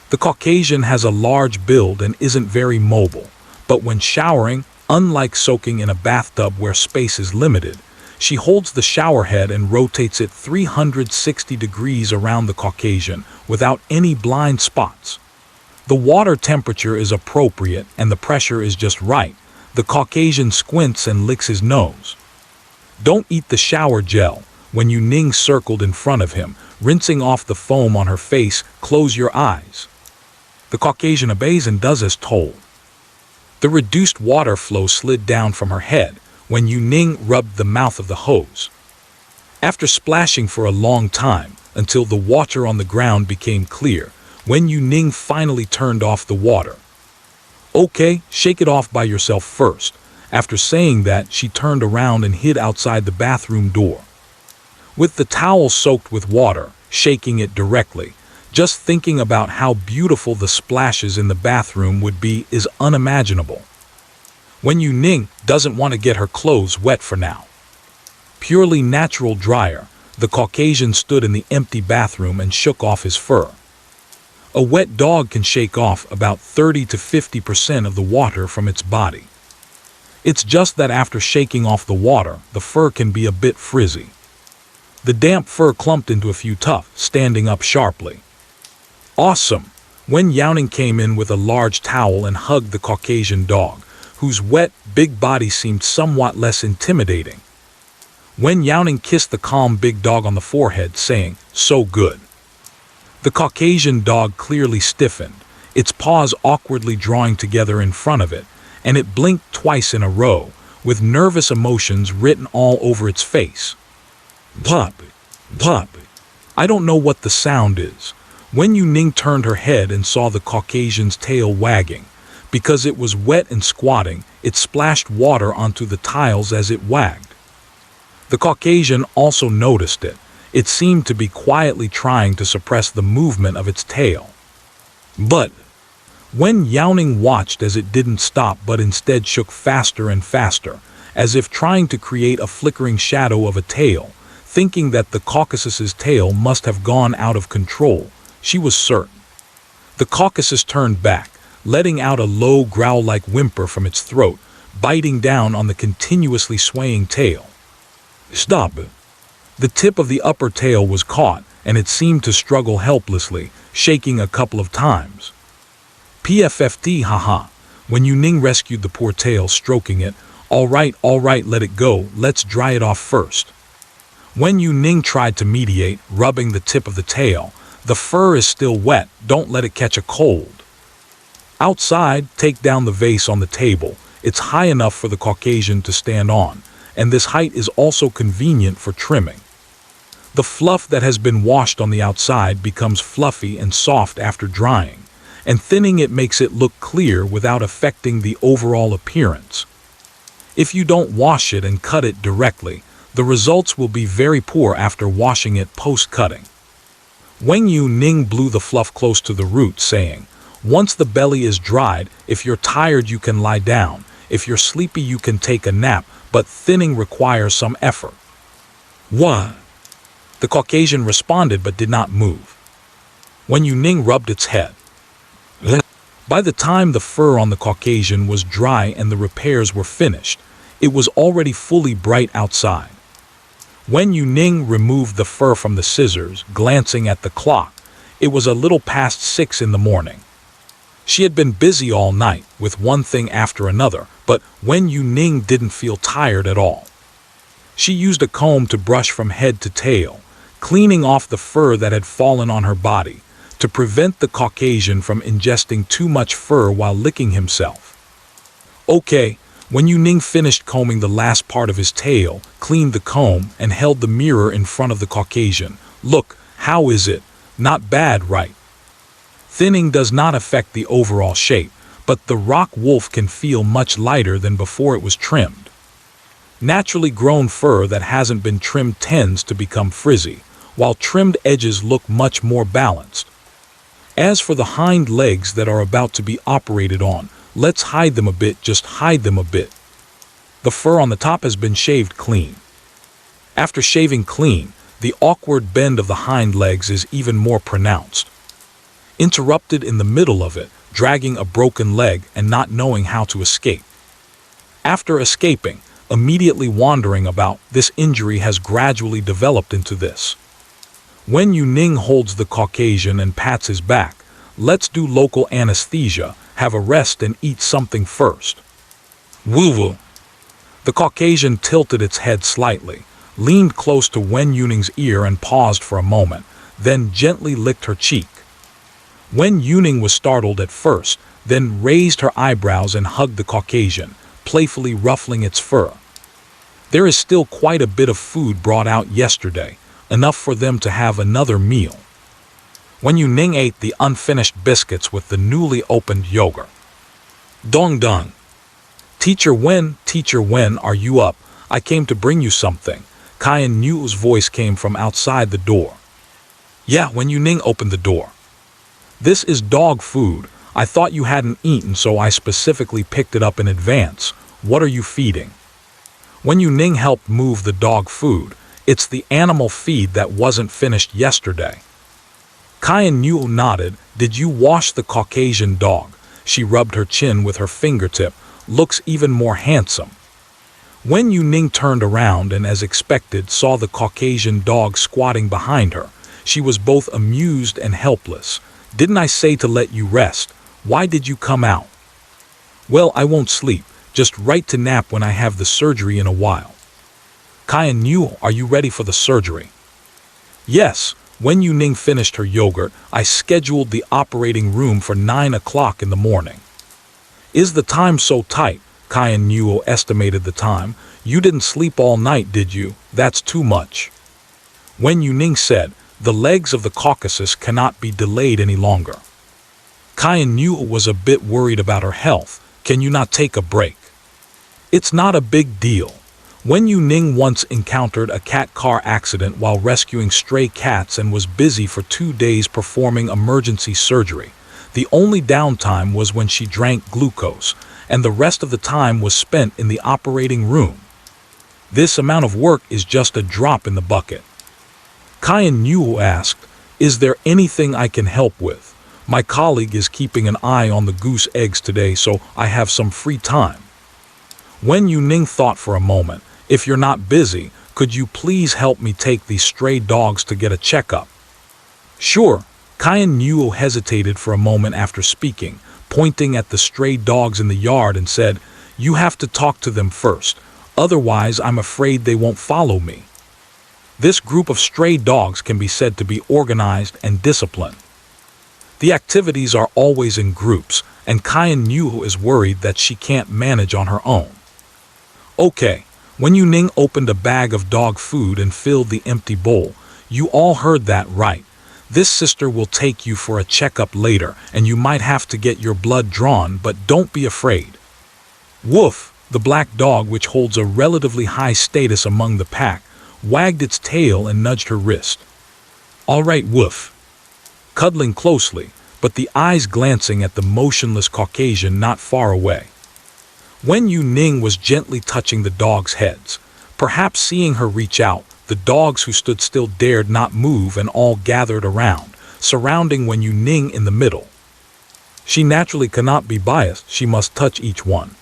The Caucasian has a large build and isn't very mobile, but when showering, unlike soaking in a bathtub where space is limited, she holds the shower head and rotates it 360 degrees around the Caucasian without any blind spots. The water temperature is appropriate and the pressure is just right. The Caucasian squints and licks his nose. "Don't eat the shower gel." Wen Youning circled in front of him, rinsing off the foam on her face. "Close your eyes." The Caucasian obeys and does as told. The reduced water flow slid down from her head when Youning rubbed the mouth of the hose. After splashing for a long time, until the water on the ground became clear, Wen Youning finally turned off the water. "Okay, shake it off by yourself first." After saying that, she turned around and hid outside the bathroom door. With the towel soaked with water, shaking it directly, just thinking about how beautiful the splashes in the bathroom would be is unimaginable. Wen Youning doesn't want to get her clothes wet for now. Purely natural dryer, the Caucasian stood in the empty bathroom and shook off his fur. A wet dog can shake off about 30 to 50% of the water from its body. It's just that after shaking off the water, the fur can be a bit frizzy. The damp fur clumped into a few tufts, standing up sharply. Awesome! Wen Youning came in with a large towel and hugged the Caucasian dog, whose wet, big body seemed somewhat less intimidating. Wen Youning kissed the calm big dog on the forehead, saying, "So good." The Caucasian dog clearly stiffened, its paws awkwardly drawing together in front of it, and it blinked twice in a row, with nervous emotions written all over its face. Pop, pop. I don't know what the sound is. Wen Youning turned her head and saw the Caucasian's tail wagging. Because it was wet and squatting, it splashed water onto the tiles as it wagged. The Caucasian also noticed it. It seemed to be quietly trying to suppress the movement of its tail. But Wen Youning watched as it didn't stop but instead shook faster and faster, as if trying to create a flickering shadow of a tail. Thinking that the Caucasus's tail must have gone out of control, she was certain. The Caucasus turned back, letting out a low growl-like whimper from its throat, biting down on the continuously swaying tail. Stop it! The tip of the upper tail was caught, and it seemed to struggle helplessly, shaking a couple of times. PFFT, haha. Wen Youning rescued the poor tail, stroking it. All right, let it go, let's dry it off first. Wen Youning tried to mediate, rubbing the tip of the tail. The fur is still wet, don't let it catch a cold. Outside, take down the vase on the table. It's high enough for the Caucasian to stand on, and this height is also convenient for trimming. The fluff that has been washed on the outside becomes fluffy and soft after drying, and thinning it makes it look clear without affecting the overall appearance. If you don't wash it and cut it directly, the results will be very poor after washing it post-cutting. Wen Youning blew the fluff close to the root, saying, "Once the belly is dried, if you're tired you can lie down, if you're sleepy you can take a nap, but thinning requires some effort." What? The Caucasian responded but did not move. Wen Youning rubbed its head. By the time the fur on the Caucasian was dry and the repairs were finished, it was already fully bright outside. Wen Youning removed the fur from the scissors, glancing at the clock. It was a little past 6 in the morning. She had been busy all night, with one thing after another, but Wen Youning didn't feel tired at all. She used a comb to brush from head to tail, cleaning off the fur that had fallen on her body, to prevent the Caucasian from ingesting too much fur while licking himself. Okay, Wen Youning finished combing the last part of his tail, cleaned the comb, and held the mirror in front of the Caucasian. Look, how is it? Not bad, right? Thinning does not affect the overall shape, but the rock wolf can feel much lighter than before it was trimmed. Naturally grown fur that hasn't been trimmed tends to become frizzy, while trimmed edges look much more balanced. As for the hind legs that are about to be operated on, let's hide them a bit, just hide them a bit. The fur on the top has been shaved clean. After shaving clean, the awkward bend of the hind legs is even more pronounced. Interrupted in the middle of it, dragging a broken leg and not knowing how to escape. After escaping, immediately wandering about, this injury has gradually developed into this. Wen Youning holds the Caucasian and pats his back. Let's do local anesthesia, have a rest and eat something first. Woo-woo. The Caucasian tilted its head slightly, leaned close to Wen Youning's ear and paused for a moment, then gently licked her cheek. Wen Youning was startled at first, then raised her eyebrows and hugged the Caucasian, playfully ruffling its fur. There is still quite a bit of food brought out yesterday, enough for them to have another meal. Wen Youning ate the unfinished biscuits with the newly opened yogurt. Dong dong. Teacher Wen, are you up? I came to bring you something. Cai Nu's voice came from outside the door. Yeah, Wen Youning opened the door. This is dog food. I thought you hadn't eaten, so I specifically picked it up in advance. What are you feeding? Wen Youning helped move the dog food. It's the animal feed that wasn't finished yesterday. Cai Nu nodded. Did you wash the Caucasian dog? She rubbed her chin with her fingertip. looks even more handsome. Wen Youning turned around and, as expected, saw the Caucasian dog squatting behind her. She was both amused and helpless. "Didn't I say to let you rest? Why did you come out?" "Well, I won't sleep, just right to nap when I have the surgery in a while." "Kai Newell, are you ready for the surgery?" "Yes." When Youning finished her yogurt, I scheduled the operating room for 9 o'clock in the morning. "Is the time so tight?" Kai Newell estimated the time. "You didn't sleep all night, did you? That's too much." Wen Youning said, "The legs of the Caucasus cannot be delayed any longer." Kai Newell was a bit worried about her health. "Can you not take a break?" "It's not a big deal." Wen Youning once encountered a cat car accident while rescuing stray cats and was busy for 2 days performing emergency surgery. The only downtime was when she drank glucose, and the rest of the time was spent in the operating room. This amount of work is just a drop in the bucket. Kai Newell asked, "Is there anything I can help with? My colleague is keeping an eye on the goose eggs today, so I have some free time." Wen Youning thought for a moment. "If you're not busy, could you please help me take these stray dogs to get a checkup?" "Sure." Kai Newell hesitated for a moment after speaking, pointing at the stray dogs in the yard, and said, "You have to talk to them first, otherwise I'm afraid they won't follow me." This group of stray dogs can be said to be organized and disciplined. The activities are always in groups, and Kai Newell is worried that she can't manage on her own. "Okay." When Youning opened a bag of dog food and filled the empty bowl, "You all heard that right. This sister will take you for a checkup later, and you might have to get your blood drawn, but don't be afraid." Woof, the black dog, which holds a relatively high status among the pack, wagged its tail and nudged her wrist. "All right, Woof." Cuddling closely, but the eyes glancing at the motionless Caucasian not far away. Wen Youning was gently touching the dogs' heads. Perhaps seeing her reach out, the dogs who stood still dared not move and all gathered around, surrounding Wen Youning in the middle. She naturally cannot be biased, she must touch each one.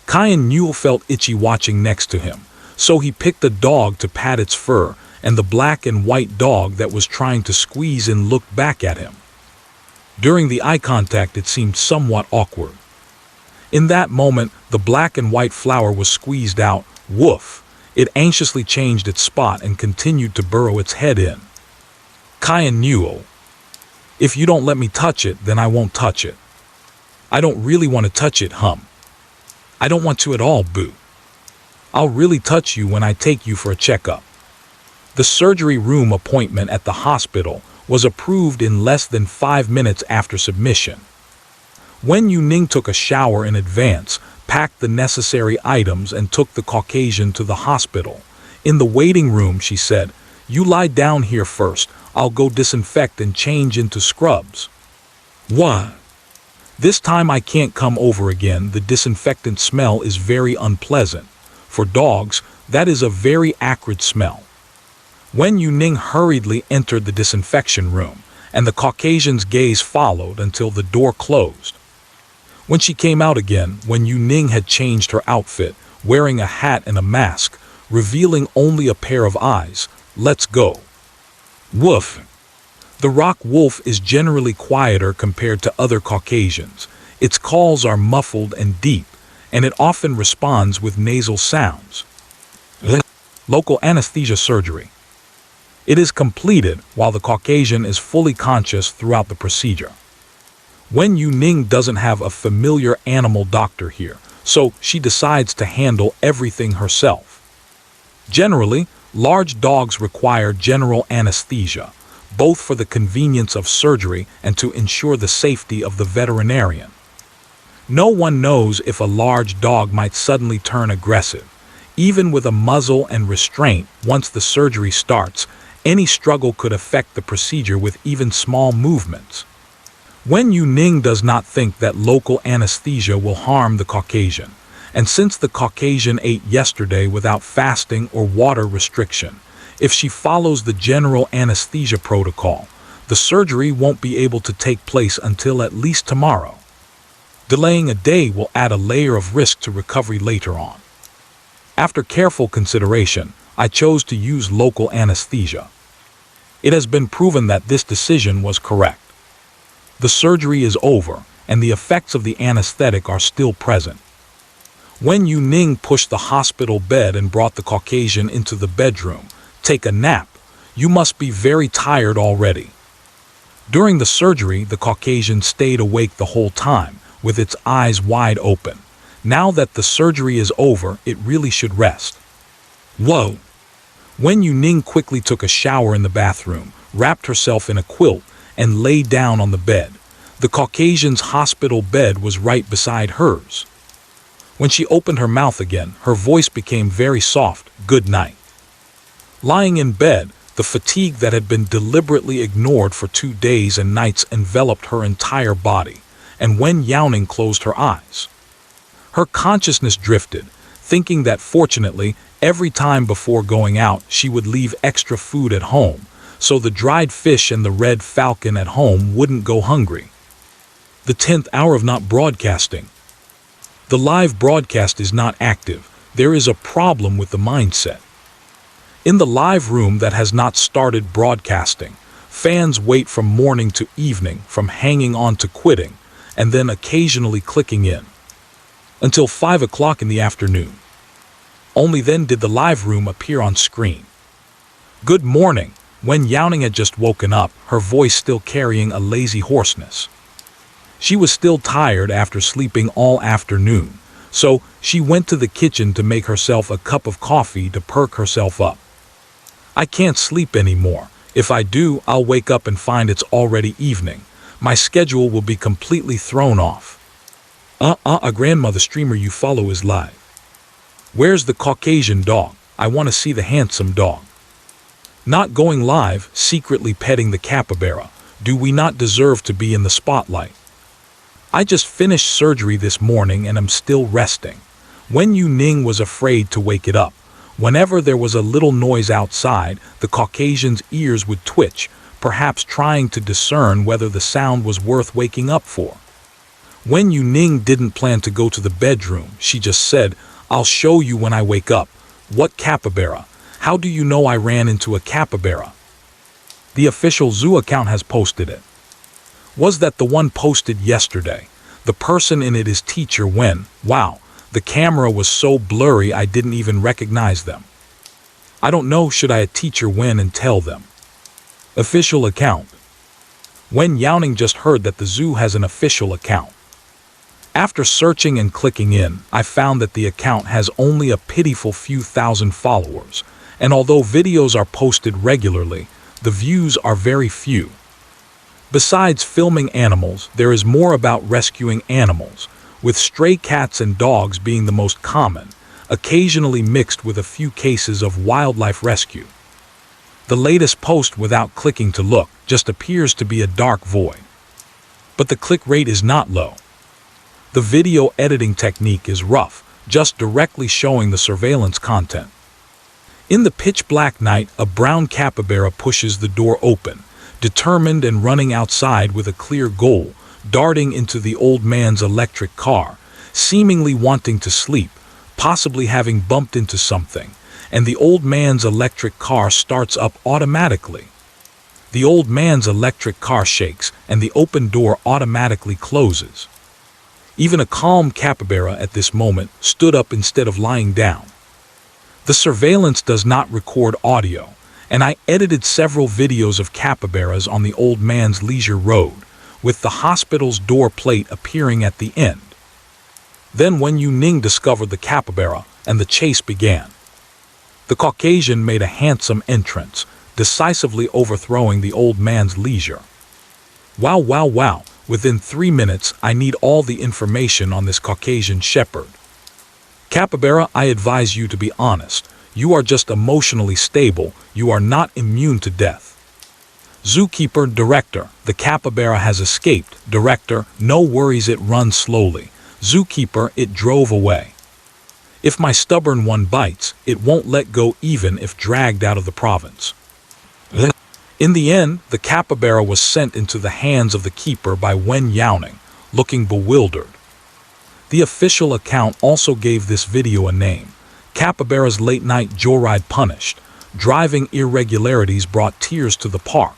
Kai Newell felt itchy watching next to him, so he picked a dog to pat its fur, and the black and white dog that was trying to squeeze in looked back at him. During the eye contact, it seemed somewhat awkward. In that moment, the black and white flower was squeezed out. Woof! It anxiously changed its spot and continued to burrow its head in. Kai Newell, "If you don't let me touch it, then I won't touch it." "I don't really want to touch it, hum." "I don't want to at all, boo." "I'll really touch you when I take you for a checkup." The surgery room appointment at the hospital was approved in less than 5 minutes after submission. Wen Youning took a shower in advance, packed the necessary items, and took the Caucasian to the hospital. In the waiting room, she said, "You lie down here first. I'll go disinfect and change into scrubs." "What?" "This time I can't come over again. The disinfectant smell is very unpleasant. For dogs, that is a very acrid smell." Wen Youning hurriedly entered the disinfection room, and the Caucasian's gaze followed until the door closed. When she came out again, Wen Youning had changed her outfit, wearing a hat and a mask, revealing only a pair of eyes. "Let's go." Woof. The rock wolf is generally quieter compared to other Caucasians. Its calls are muffled and deep, and it often responds with nasal sounds. Local anesthesia surgery. It is completed while the Caucasian is fully conscious throughout the procedure. Wen Youning doesn't have a familiar animal doctor here, so she decides to handle everything herself. Generally, large dogs require general anesthesia, both for the convenience of surgery and to ensure the safety of the veterinarian. No one knows if a large dog might suddenly turn aggressive. Even with a muzzle and restraint, once the surgery starts, any struggle could affect the procedure with even small movements. Wen Youning does not think that local anesthesia will harm the Caucasian, and since the Caucasian ate yesterday without fasting or water restriction, if she follows the general anesthesia protocol, the surgery won't be able to take place until at least tomorrow. Delaying a day will add a layer of risk to recovery later on. After careful consideration, I chose to use local anesthesia. It has been proven that this decision was correct. The surgery is over, and the effects of the anesthetic are still present. Wen Youning pushed the hospital bed and brought the Caucasian into the bedroom. Take a nap. You must be very tired already. During the surgery, the Caucasian stayed awake the whole time, with its eyes wide open. Now that the surgery is over, it really should rest. Whoa! Wen Youning quickly took a shower in the bathroom, wrapped herself in a quilt, and lay down on the bed. The Caucasian's hospital bed was right beside hers. When she opened her mouth again, her voice became very soft. Good night. Lying in bed, the fatigue that had been deliberately ignored for 2 days and nights enveloped her entire body, and Wen Youning closed her eyes. Her consciousness drifted, thinking that fortunately, every time before going out, she would leave extra food at home, so the dried fish and the red falcon at home wouldn't go hungry. The 10th hour of not broadcasting. The live broadcast is not active. There is a problem with the mindset. In the live room that has not started broadcasting, fans wait from morning to evening, from hanging on to quitting, and then occasionally clicking in, until 5 o'clock in the afternoon. Only then did the live room appear on screen. Good morning. Wen Youning had just woken up, her voice still carrying a lazy hoarseness. She was still tired after sleeping all afternoon, so she went to the kitchen to make herself a cup of coffee to perk herself up. I can't sleep anymore. If I do, I'll wake up and find it's already evening. My schedule will be completely thrown off. A grandmother streamer you follow is live. Where's the Caucasian dog? I want to see the handsome dog. Not going live, secretly petting the capybara. Do we not deserve to be in the spotlight? I just finished surgery this morning and am still resting. Wen Youning was afraid to wake it up. Whenever there was a little noise outside, the Caucasian's ears would twitch, perhaps trying to discern whether the sound was worth waking up for. Wen Youning didn't plan to go to the bedroom. She just said, I'll show you when I wake up. What capybara? How do you know I ran into a capybara? The official zoo account has posted it. Was that the one posted yesterday? The person in it is Teacher Wen. Wow, the camera was so blurry I didn't even recognize them. I don't know, should I Teacher Wen and tell them? Official account. Wen Youning just heard that the zoo has an official account. After searching and clicking in, I found that the account has only a pitiful few thousand followers, and although videos are posted regularly, the views are very few. Besides filming animals, there is more about rescuing animals, with stray cats and dogs being the most common, occasionally mixed with a few cases of wildlife rescue. The latest post, without clicking to look, just appears to be a dark void. But the click rate is not low. The video editing technique is rough, just directly showing the surveillance content. In the pitch-black night, a brown capybara pushes the door open, determined and running outside with a clear goal, darting into the old man's electric car, seemingly wanting to sleep, possibly having bumped into something, and the old man's electric car starts up automatically. The old man's electric car shakes, and the open door automatically closes. Even a calm capybara at this moment stood up instead of lying down. The surveillance does not record audio, and I edited several videos of capybaras on the old man's leisure road, with the hospital's door plate appearing at the end. Then Wen Youning discovered the capybara, and the chase began. The Caucasian made a handsome entrance, decisively overthrowing the old man's leisure. Wow, wow, wow. Within 3 minutes, I need all the information on this Caucasian shepherd. Capybara, I advise you to be honest. You are just emotionally stable. You are not immune to death. Zookeeper, director, the capybara has escaped. Director, no worries, it runs slowly. Zookeeper, it drove away. If my stubborn one bites, it won't let go even if dragged out of the province. In the end, the capybara was sent into the hands of the keeper by Wen Youning, looking bewildered. The official account also gave this video a name: Capybara's Late Night Joyride Punished. Driving irregularities brought tears to the park.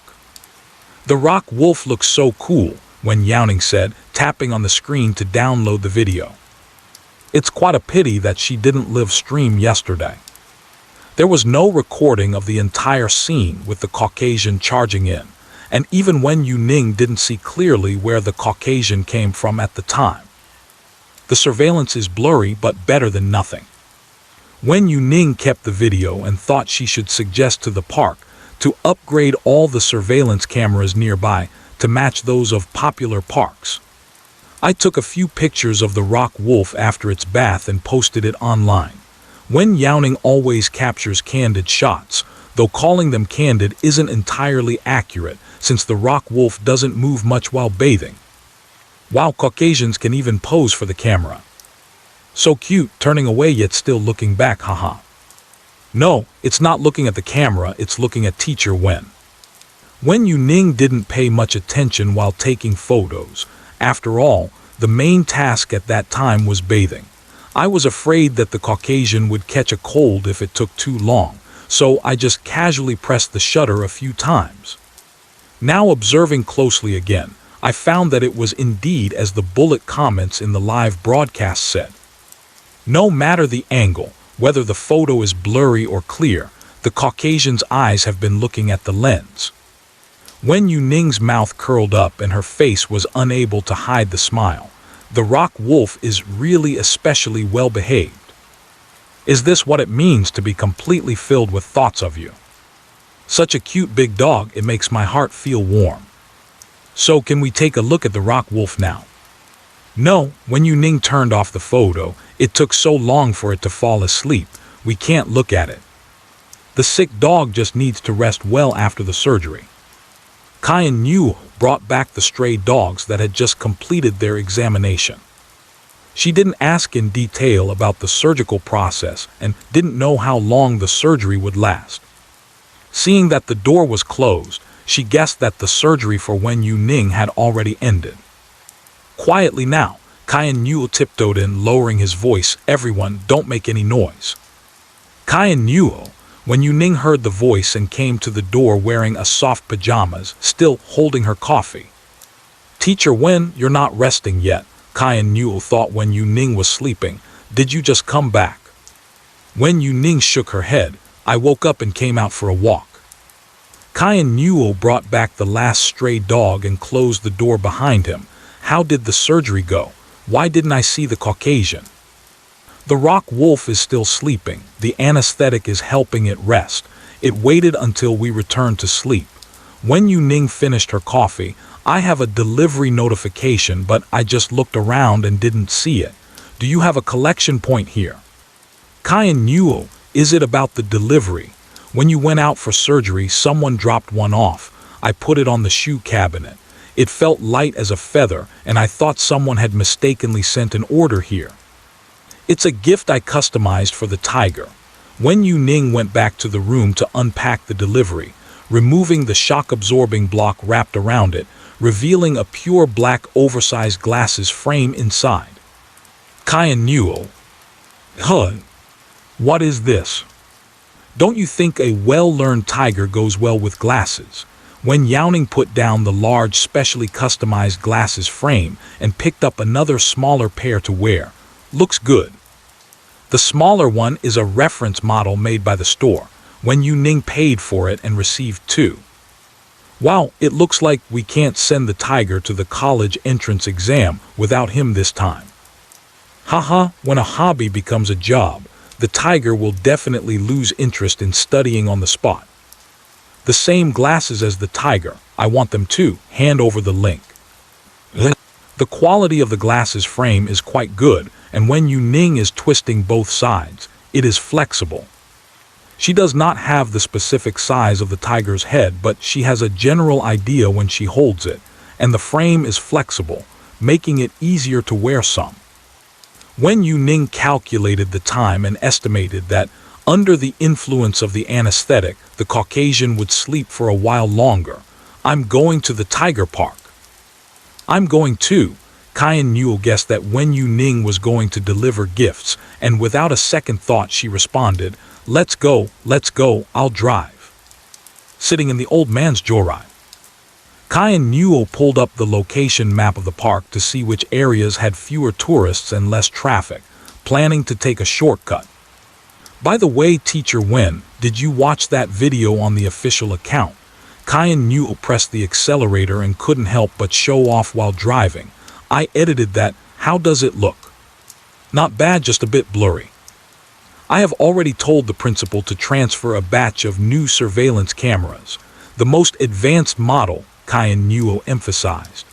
The rock wolf looks so cool, Wen Youning said, tapping on the screen to download the video. It's quite a pity that she didn't live stream yesterday. There was no recording of the entire scene with the Caucasian charging in, and even Wen Youning didn't see clearly where the Caucasian came from at the time. The surveillance is blurry but better than nothing. Wen Youning kept the video and thought she should suggest to the park to upgrade all the surveillance cameras nearby to match those of popular parks. I took a few pictures of the rock wolf after its bath and posted it online. Wen Youning always captures candid shots, though calling them candid isn't entirely accurate since the rock wolf doesn't move much while bathing. While Caucasians can even pose for the camera. So cute, turning away yet still looking back, haha. No, it's not looking at the camera, it's looking at teacher Wen. Wen Youning didn't pay much attention while taking photos. After all, the main task at that time was bathing. I was afraid that the Caucasian would catch a cold if it took too long, so I just casually pressed the shutter a few times. Now observing closely again, I found that it was indeed as the bullet comments in the live broadcast said. No matter the angle, whether the photo is blurry or clear, the Caucasian's eyes have been looking at the lens. Wen Youning's mouth curled up and her face was unable to hide the smile. The rock wolf is really especially well behaved. Is this what it means to be completely filled with thoughts of you? Such a cute big dog, it makes my heart feel warm. So can we take a look at the rock wolf now? No, Wen Youning turned off the photo. It took so long for it to fall asleep, we can't look at it. The sick dog just needs to rest well after the surgery. Wen Youning brought back the stray dogs that had just completed their examination. She didn't ask in detail about the surgical process and didn't know how long the surgery would last. Seeing that the door was closed, she guessed that the surgery for Wen Youning had already ended. Quietly now, Wen Youning tiptoed in, lowering his voice. Everyone, don't make any noise. Wen Youning, Wen Youning heard the voice and came to the door wearing a soft pajamas, still holding her coffee. Teacher Wen, you're not resting yet. Wen Youning thought Wen Youning was sleeping. Did you just come back? Wen Youning shook her head. I woke up and came out for a walk. Wen Youning brought back the last stray dog and closed the door behind him. How did the surgery go? Why didn't I see the Caucasian? The rock wolf is still sleeping. The anesthetic is helping it rest. It waited until we returned to sleep. Wen Youning finished her coffee. I have a delivery notification, but I just looked around and didn't see it. Do you have a collection point here? Wen Youning, is it about the delivery? When you went out for surgery, someone dropped one off. I put it on the shoe cabinet. It felt light as a feather, and I thought someone had mistakenly sent an order here. It's a gift I customized for the tiger. Wen Youning went back to the room to unpack the delivery, removing the shock-absorbing block wrapped around it, revealing a pure black oversized glasses frame inside. Wen Youning. What is this? Don't you think a well-learned tiger goes well with glasses? Wen Youning put down the large, specially customized glasses frame and picked up another smaller pair to wear. Looks good. The smaller one is a reference model made by the store. Wen Youning paid for it and received two. Wow, it looks like we can't send the tiger to the college entrance exam without him this time. Haha, when a hobby becomes a job, the tiger will definitely lose interest in studying on the spot. The same glasses as the tiger, I want them too, hand over the link. The quality of the glasses frame is quite good, and Wen Youning is twisting both sides. It is flexible. She does not have the specific size of the tiger's head, but she has a general idea when she holds it, and the frame is flexible, making it easier to wear some. Wen Youning calculated the time and estimated that, under the influence of the anesthetic, the Caucasian would sleep for a while longer. I'm going to the tiger park. I'm going too. Kyan Newell guessed that Wen Youning was going to deliver gifts, and without a second thought she responded, let's go, I'll drive. Sitting in the old man's joyride. Kyan Newell pulled up the location map of the park to see which areas had fewer tourists and less traffic, planning to take a shortcut. By the way, Teacher Wen, did you watch that video on the official account? Kyan Newell pressed the accelerator and couldn't help but show off while driving. I edited that. How does it look? Not bad, just a bit blurry. I have already told the principal to transfer a batch of new surveillance cameras, the most advanced model, Kyan Newell emphasized.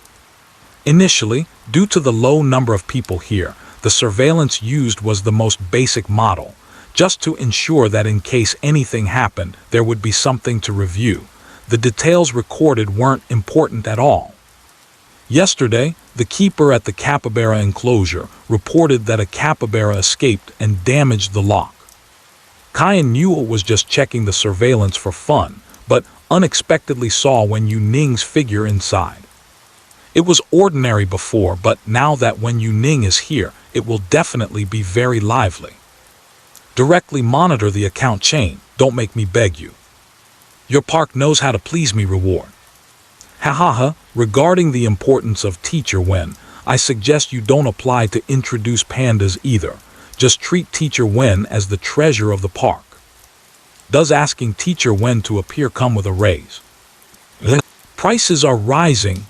Initially, due to the low number of people here, the surveillance used was the most basic model, just to ensure that in case anything happened, there would be something to review. The details recorded weren't important at all. Yesterday, the keeper at the capybara enclosure reported that a capybara escaped and damaged the lock. Kyan Newell was just checking the surveillance for fun, but unexpectedly saw Wen Youning's figure inside. It was ordinary before, but now that Wen Youning is here, it will definitely be very lively. Directly monitor the account chain, don't make me beg you. Your park knows how to please me reward. Ha. Regarding the importance of Teacher Wen, I suggest you don't apply to introduce pandas either. Just treat Teacher Wen as the treasure of the park. Does asking Teacher Wen to appear come with a raise? Prices are rising.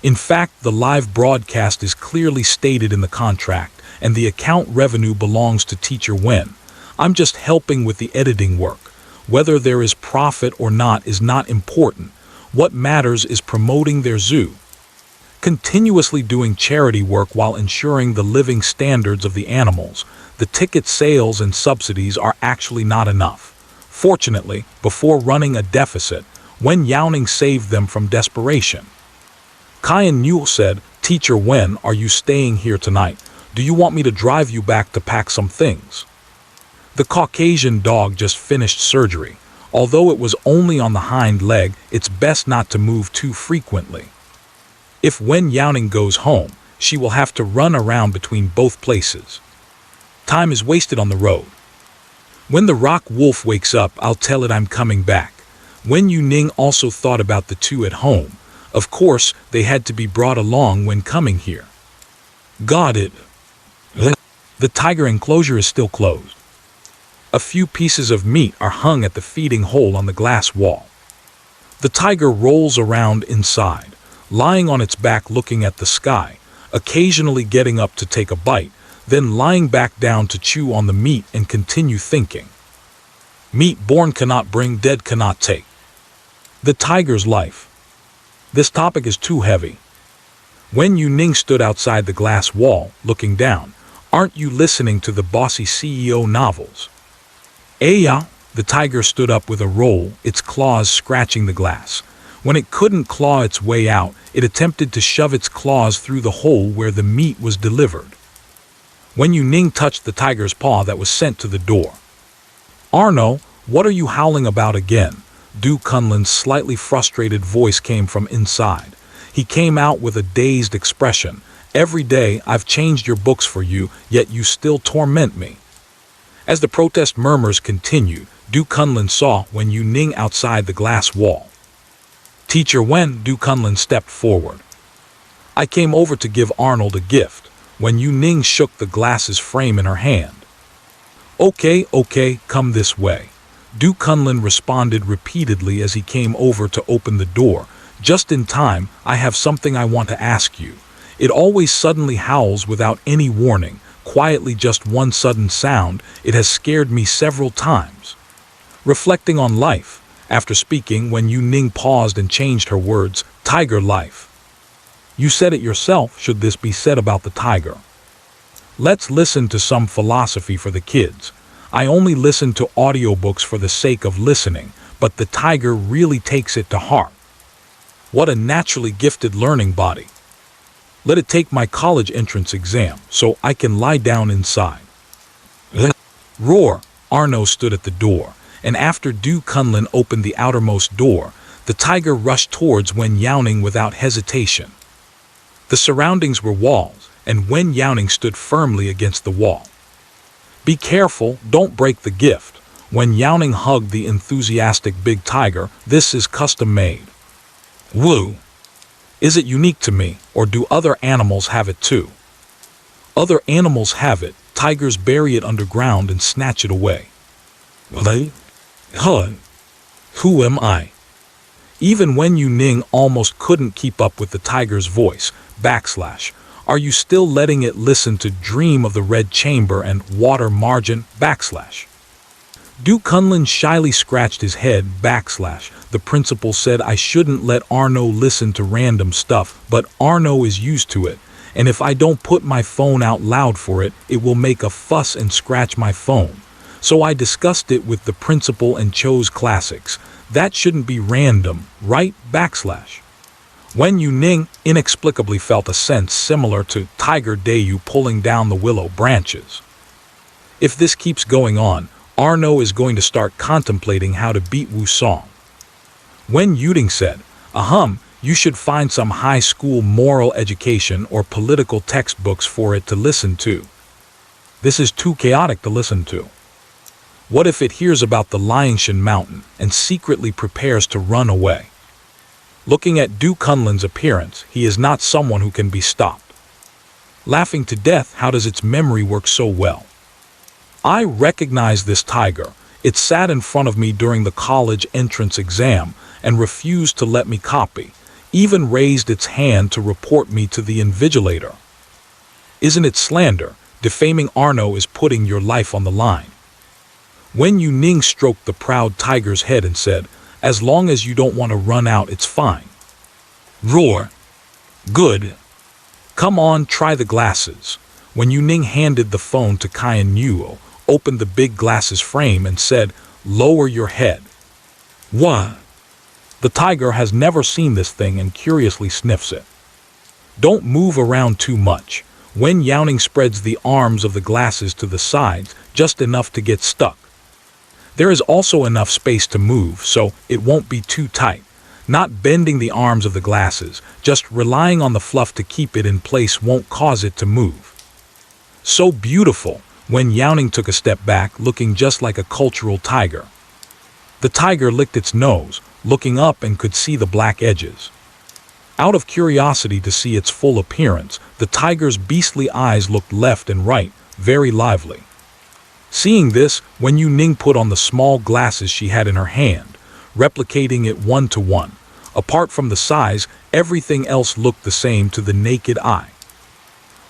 In fact, the live broadcast is clearly stated in the contract, and the account revenue belongs to Teacher Wen. I'm just helping with the editing work. Whether there is profit or not is not important. What matters is promoting their zoo. Continuously doing charity work while ensuring the living standards of the animals, the ticket sales and subsidies are actually not enough. Fortunately, before running a deficit, Wen Youning saved them from desperation. Kyan Newell said, Teacher Wen, are you staying here tonight? Do you want me to drive you back to pack some things? The Caucasian dog just finished surgery. Although it was only on the hind leg, it's best not to move too frequently. If Wen Youning goes home, she will have to run around between both places. Time is wasted on the road. When the rock wolf wakes up, I'll tell it I'm coming back. Wen Youning also thought about the two at home. Of course, they had to be brought along when coming here. Got it. The tiger enclosure is still closed. A few pieces of meat are hung at the feeding hole on the glass wall. The tiger rolls around inside, lying on its back looking at the sky, occasionally getting up to take a bite, then lying back down to chew on the meat and continue thinking. Meat born cannot bring, dead cannot take. The tiger's life. This topic is too heavy. Wen Youning stood outside the glass wall, looking down. Aren't you listening to the bossy CEO novels? Yeah, the tiger stood up with a roll, its claws scratching the glass. When it couldn't claw its way out, it attempted to shove its claws through the hole where the meat was delivered. Wen Youning touched the tiger's paw that was sent to the door. Arno, what are you howling about again? Du Kunlin's slightly frustrated voice came from inside. He came out with a dazed expression. Every day I've changed your books for you, yet you still torment me. As the protest murmurs continued, Du Kunlin saw Wen Youning outside the glass wall. Teacher Wen, Du Kunlin stepped forward. I came over to give Arnold a gift. Wen Youning shook the glass's frame in her hand. Okay, come this way. Du Kunlin responded repeatedly as he came over to open the door. Just in time, I have something I want to ask you. It always suddenly howls without any warning. Quietly, just one sudden sound, it has scared me several times. Reflecting on life, after speaking, Wen Youning paused and changed her words, tiger life. You said it yourself, should this be said about the tiger? Let's listen to some philosophy for the kids. I only listen to audiobooks for the sake of listening, but the tiger really takes it to heart. What a naturally gifted learning body. Let it take my college entrance exam, so I can lie down inside. Roar! Arno stood at the door, and after Du Kunlin opened the outermost door, the tiger rushed towards Wen Youning without hesitation. The surroundings were walls, and Wen Youning stood firmly against the wall. "Be careful, don't break the gift." Wen Youning hugged the enthusiastic big tiger. "This is custom made." "Woo! Is it unique to me, or do other animals have it too?" "Other animals have it. Tigers bury it underground and snatch it away." Who am I?" Even Wen Youning almost couldn't keep up with the tiger's voice. / Are you still letting it listen to Dream of the Red Chamber and Water Margin? / Du Kunlun shyly scratched his head. / The principal said I shouldn't let Arno listen to random stuff, but Arno is used to it, and if I don't put my phone out loud for it, it will make a fuss and scratch my phone. So I discussed it with the principal and chose classics. That shouldn't be random, right? / Wen Youning inexplicably felt a sense similar to Tiger Dayu pulling down the willow branches. If this keeps going on, Arno is going to start contemplating how to beat Wu Song. Wen Youning said, You should find some high school moral education or political textbooks for it to listen to. This is too chaotic to listen to. What if it hears about the Liangshan Mountain and secretly prepares to run away? Looking at Du Kunlun's appearance, he is not someone who can be stopped. Laughing to death, how does its memory work so well? I recognize this tiger. It sat in front of me during the college entrance exam and refused to let me copy, even raised its hand to report me to the invigilator. Isn't it slander? Defaming Arno is putting your life on the line. Wen Youning stroked the proud tiger's head and said, As long as you don't want to run out, it's fine. Roar. Good. Come on, try the glasses. Wen Youning handed the phone to Kyan Nuo, opened the big glasses frame and said, Lower your head. What? The tiger has never seen this thing and curiously sniffs it. Don't move around too much. Wen Youning spreads the arms of the glasses to the sides, just enough to get stuck. There is also enough space to move, so it won't be too tight. Not bending the arms of the glasses, just relying on the fluff to keep it in place won't cause it to move. So beautiful. Wen Youning took a step back, looking just like a cultural tiger. The tiger licked its nose, looking up and could see the black edges. Out of curiosity to see its full appearance, the tiger's beastly eyes looked left and right, very lively. Seeing this, Wen Youning put on the small glasses she had in her hand, replicating it 1-to-1. Apart from the size, everything else looked the same to the naked eye.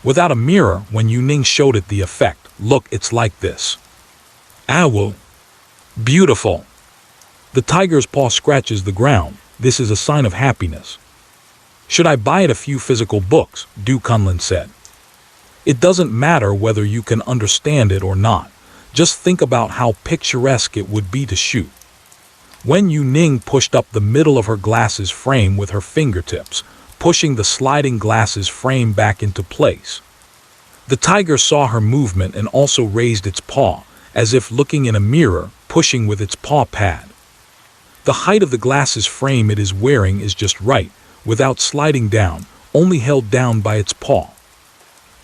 Without a mirror, Wen Youning showed it the effect. Look, it's like this. Ow! Beautiful! The tiger's paw scratches the ground. This is a sign of happiness. Should I buy it a few physical books? Du Kunlun said. It doesn't matter whether you can understand it or not. Just think about how picturesque it would be to shoot. Wen Youning pushed up the middle of her glasses frame with her fingertips, pushing the sliding glasses frame back into place. The tiger saw her movement and also raised its paw, as if looking in a mirror, pushing with its paw pad. The height of the glasses frame it is wearing is just right, without sliding down, only held down by its paw.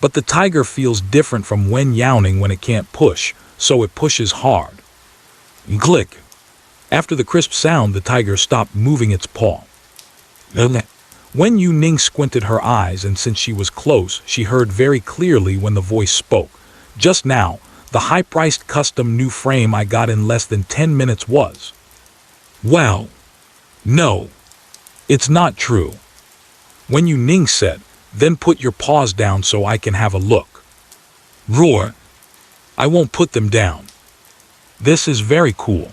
But the tiger feels different from Wen Youning when it can't push, so it pushes hard. Click. After the crisp sound, the tiger stopped moving its paw. Wen Youning squinted her eyes, and since she was close, she heard very clearly when the voice spoke. Just now, the high-priced custom new frame I got in less than 10 minutes was. Wow. No. It's not true. Wen Youning said, Then put your paws down so I can have a look. Roar. I won't put them down. This is very cool.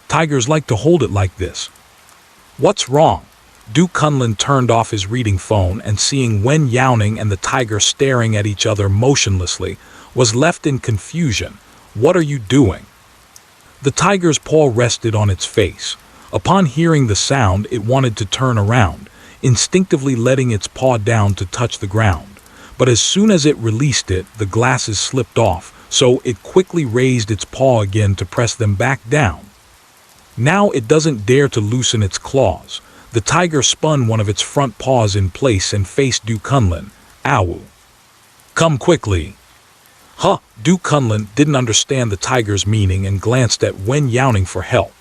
Tigers like to hold it like this. What's wrong? Du Kunlun turned off his reading phone and seeing Wen Youning and the tiger staring at each other motionlessly, was left in confusion. What are you doing? The tiger's paw rested on its face. Upon hearing the sound, it wanted to turn around, instinctively letting its paw down to touch the ground. But as soon as it released it, the glasses slipped off, so it quickly raised its paw again to press them back down. Now it doesn't dare to loosen its claws. The tiger spun one of its front paws in place and faced Du Kunlun. Ow. Come quickly. Huh, Du Kunlun didn't understand the tiger's meaning and glanced at Wen Youning for help.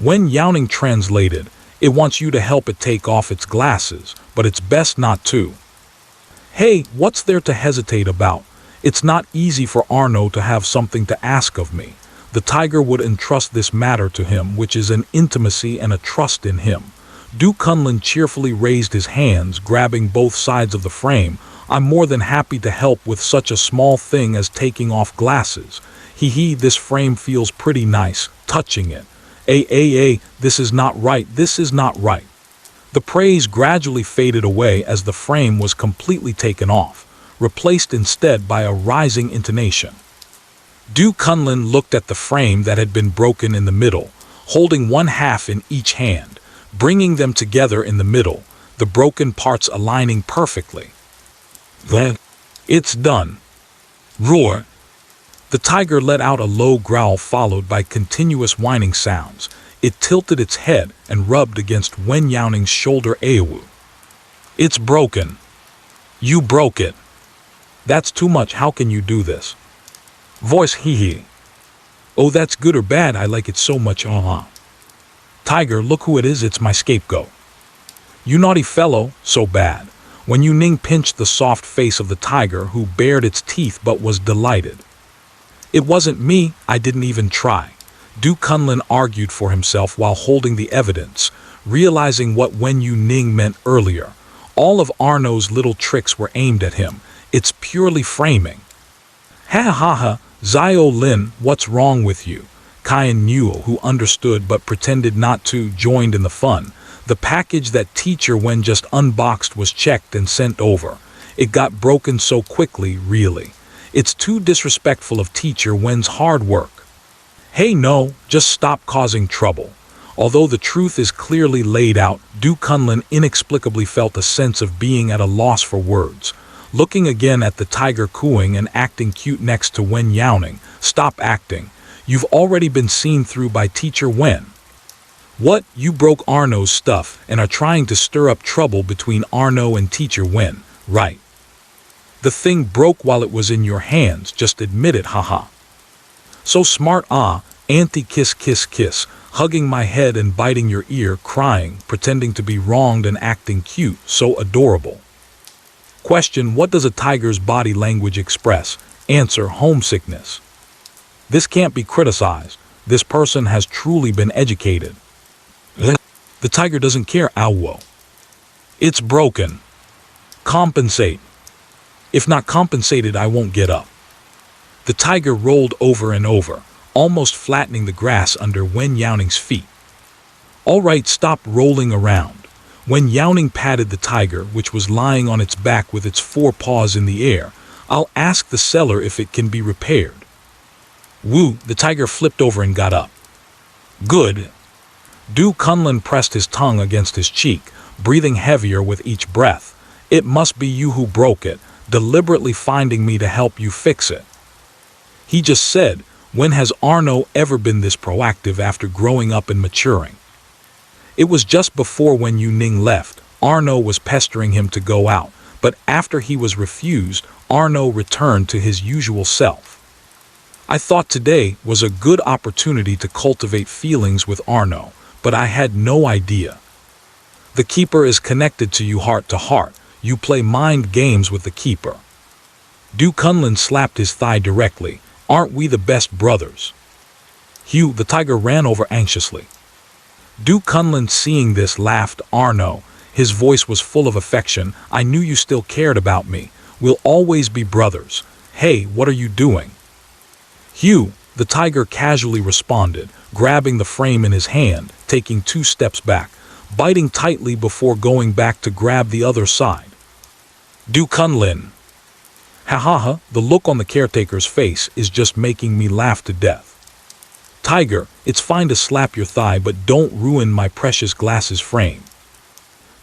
Wen Youning translated, it wants you to help it take off its glasses, but it's best not to. Hey, what's there to hesitate about? It's not easy for Arno to have something to ask of me. The tiger would entrust this matter to him, which is an intimacy and a trust in him. Du Kunlun cheerfully raised his hands, grabbing both sides of the frame. I'm more than happy to help with such a small thing as taking off glasses. This frame feels pretty nice, touching it. This is not right, this is not right. The praise gradually faded away as the frame was completely taken off, replaced instead by a rising intonation. Du Kunlun looked at the frame that had been broken in the middle, holding one half in each hand, bringing them together in the middle, the broken parts aligning perfectly. Then, it's done. Roar. The tiger let out a low growl followed by continuous whining sounds. It tilted its head and rubbed against Wen Youning's shoulder. Awu. It's broken. You broke it. That's too much, how can you do this? Voice hee. Oh, that's good or bad, I like it so much. Tiger, look who it is, it's my scapegoat. You naughty fellow, so bad. Wen Youning pinched the soft face of the tiger, who bared its teeth but was delighted. It wasn't me, I didn't even try. Du Kunlun argued for himself while holding the evidence, realizing what Wen Youning meant earlier. All of Arno's little tricks were aimed at him. It's purely framing. Ha ha ha, Zio Lin, what's wrong with you? Kyan Newell, who understood but pretended not to, joined in the fun. The package that Teacher Wen just unboxed was checked and sent over. It got broken so quickly, really. It's too disrespectful of Teacher Wen's hard work. Hey no, just stop causing trouble. Although the truth is clearly laid out, Du Kunlun inexplicably felt a sense of being at a loss for words. Looking again at the tiger cooing and acting cute next to Wen Youning. Stop acting. You've already been seen through by Teacher Wen. What, you broke Arno's stuff and are trying to stir up trouble between Arno and Teacher Wen, right? The thing broke while it was in your hands, just admit it, haha. So smart, auntie kiss kiss kiss, hugging my head and biting your ear, crying, pretending to be wronged and acting cute, so adorable. Question, what does a tiger's body language express? Answer, homesickness. This can't be criticized. This person has truly been educated. The tiger doesn't care, ow. It's broken. Compensate. If not compensated, I won't get up. The tiger rolled over and over, almost flattening the grass under Wen Youning's feet. All right, stop rolling around. Wen Youning patted the tiger, which was lying on its back with its 4 paws in the air. I'll ask the seller if it can be repaired. Woo, the tiger flipped over and got up. Good. Du Kunlun pressed his tongue against his cheek, breathing heavier with each breath. It must be you who broke it, deliberately finding me to help you fix it. He just said, when has Arno ever been this proactive after growing up and maturing? It was just before Wen Youning left. Arno was pestering him to go out, but after he was refused, Arno returned to his usual self. I thought today was a good opportunity to cultivate feelings with Arno, but I had no idea. The keeper is connected to you heart to heart. You play mind games with the keeper. Du Kunlun slapped his thigh directly. Aren't we the best brothers? Hugh, the tiger, ran over anxiously. Du Kunlun, seeing this, laughed. Arno, his voice was full of affection. I knew you still cared about me. We'll always be brothers. Hey, what are you doing? Hugh, the tiger casually responded, grabbing the frame in his hand, taking 2 steps back, biting tightly before going back to grab the other side. Du Kunlun. Ha ha ha, the look on the caretaker's face is just making me laugh to death. Tiger, it's fine to slap your thigh, but don't ruin my precious glasses frame.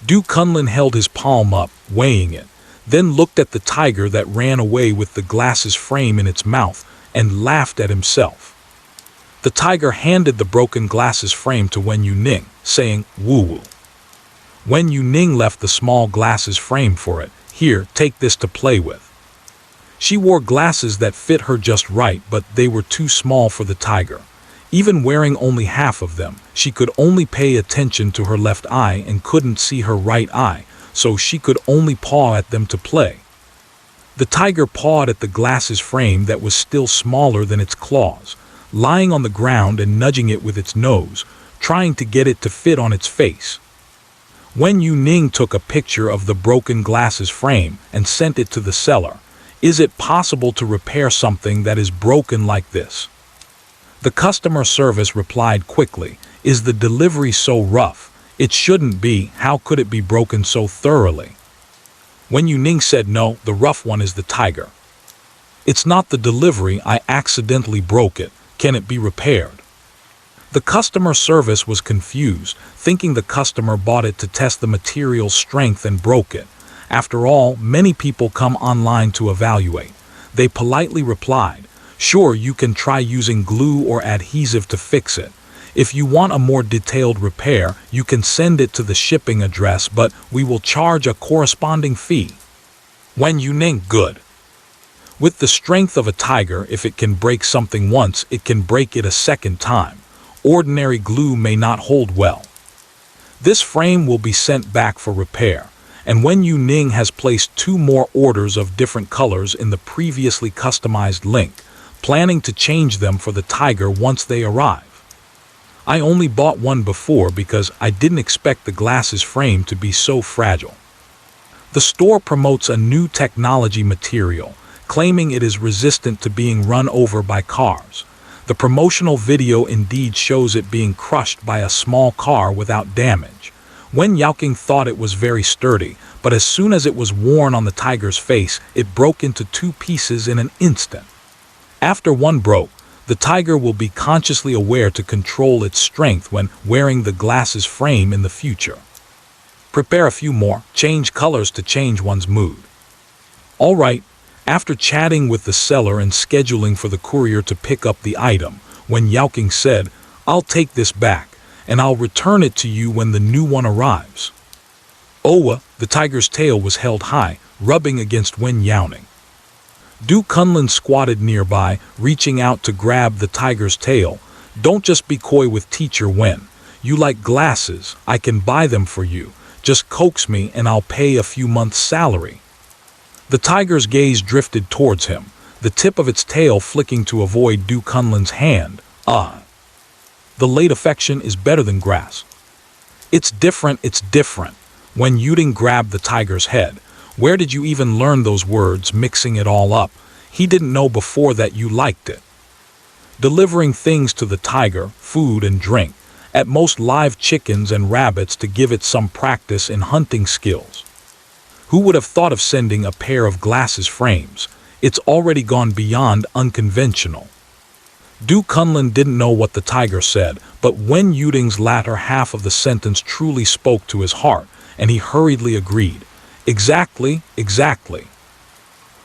Du Kunlun held his palm up, weighing it, then looked at the tiger that ran away with the glasses frame in its mouth and laughed at himself. The tiger handed the broken glasses frame to Wen Youning, saying, woo-woo. Wen Youning left the small glasses frame for it. Here, take this to play with. She wore glasses that fit her just right, but they were too small for the tiger. Even wearing only half of them, she could only pay attention to her left eye and couldn't see her right eye, so she could only paw at them to play. The tiger pawed at the glasses frame that was still smaller than its claws, lying on the ground and nudging it with its nose, trying to get it to fit on its face. Wen Youning took a picture of the broken glasses frame and sent it to the seller. Is it possible to repair something that is broken like this? The customer service replied quickly, is the delivery so rough? It shouldn't be. How could it be broken so thoroughly? Wen Youning said, no, the rough one is the tiger. It's not the delivery, I accidentally broke it. Can it be repaired? The customer service was confused, thinking the customer bought it to test the material's strength and broke it. After all, many people come online to evaluate. They politely replied, sure, you can try using glue or adhesive to fix it. If you want a more detailed repair, you can send it to the shipping address, but we will charge a corresponding fee. Wen Youning, good. With the strength of a tiger, if it can break something once, it can break it a second time. Ordinary glue may not hold well. This frame will be sent back for repair, and Wen Youning has placed 2 more orders of different colors in the previously customized link, planning to change them for the tiger once they arrive. I only bought one before because I didn't expect the glasses frame to be so fragile. The store promotes a new technology material, claiming it is resistant to being run over by cars. The promotional video indeed shows it being crushed by a small car without damage. Wen Youning thought it was very sturdy, but as soon as it was worn on the tiger's face, it broke into 2 pieces in an instant. After one broke, the tiger will be consciously aware to control its strength when wearing the glasses frame in the future. Prepare a few more, change colors to change one's mood. All right, after chatting with the seller and scheduling for the courier to pick up the item, Wen Youning said, I'll take this back, and I'll return it to you when the new one arrives. Owa, the tiger's tail was held high, rubbing against Wen Youning. Du Kunlun squatted nearby, reaching out to grab the tiger's tail. Don't just be coy with Teacher Wen. You like glasses, I can buy them for you. Just coax me and I'll pay a few months' salary. The tiger's gaze drifted towards him, the tip of its tail flicking to avoid Du Kunlun's hand. The late affection is better than grass. It's different. Wen Youning grabbed the tiger's head. Where did you even learn those words, mixing it all up? He didn't know before that you liked it. Delivering things to the tiger, food and drink, at most live chickens and rabbits to give it some practice in hunting skills. Who would have thought of sending a pair of glasses frames? It's already gone beyond unconventional. Du Kunlun didn't know what the tiger said, but Wen Yuning's latter half of the sentence truly spoke to his heart, and he hurriedly agreed. Exactly.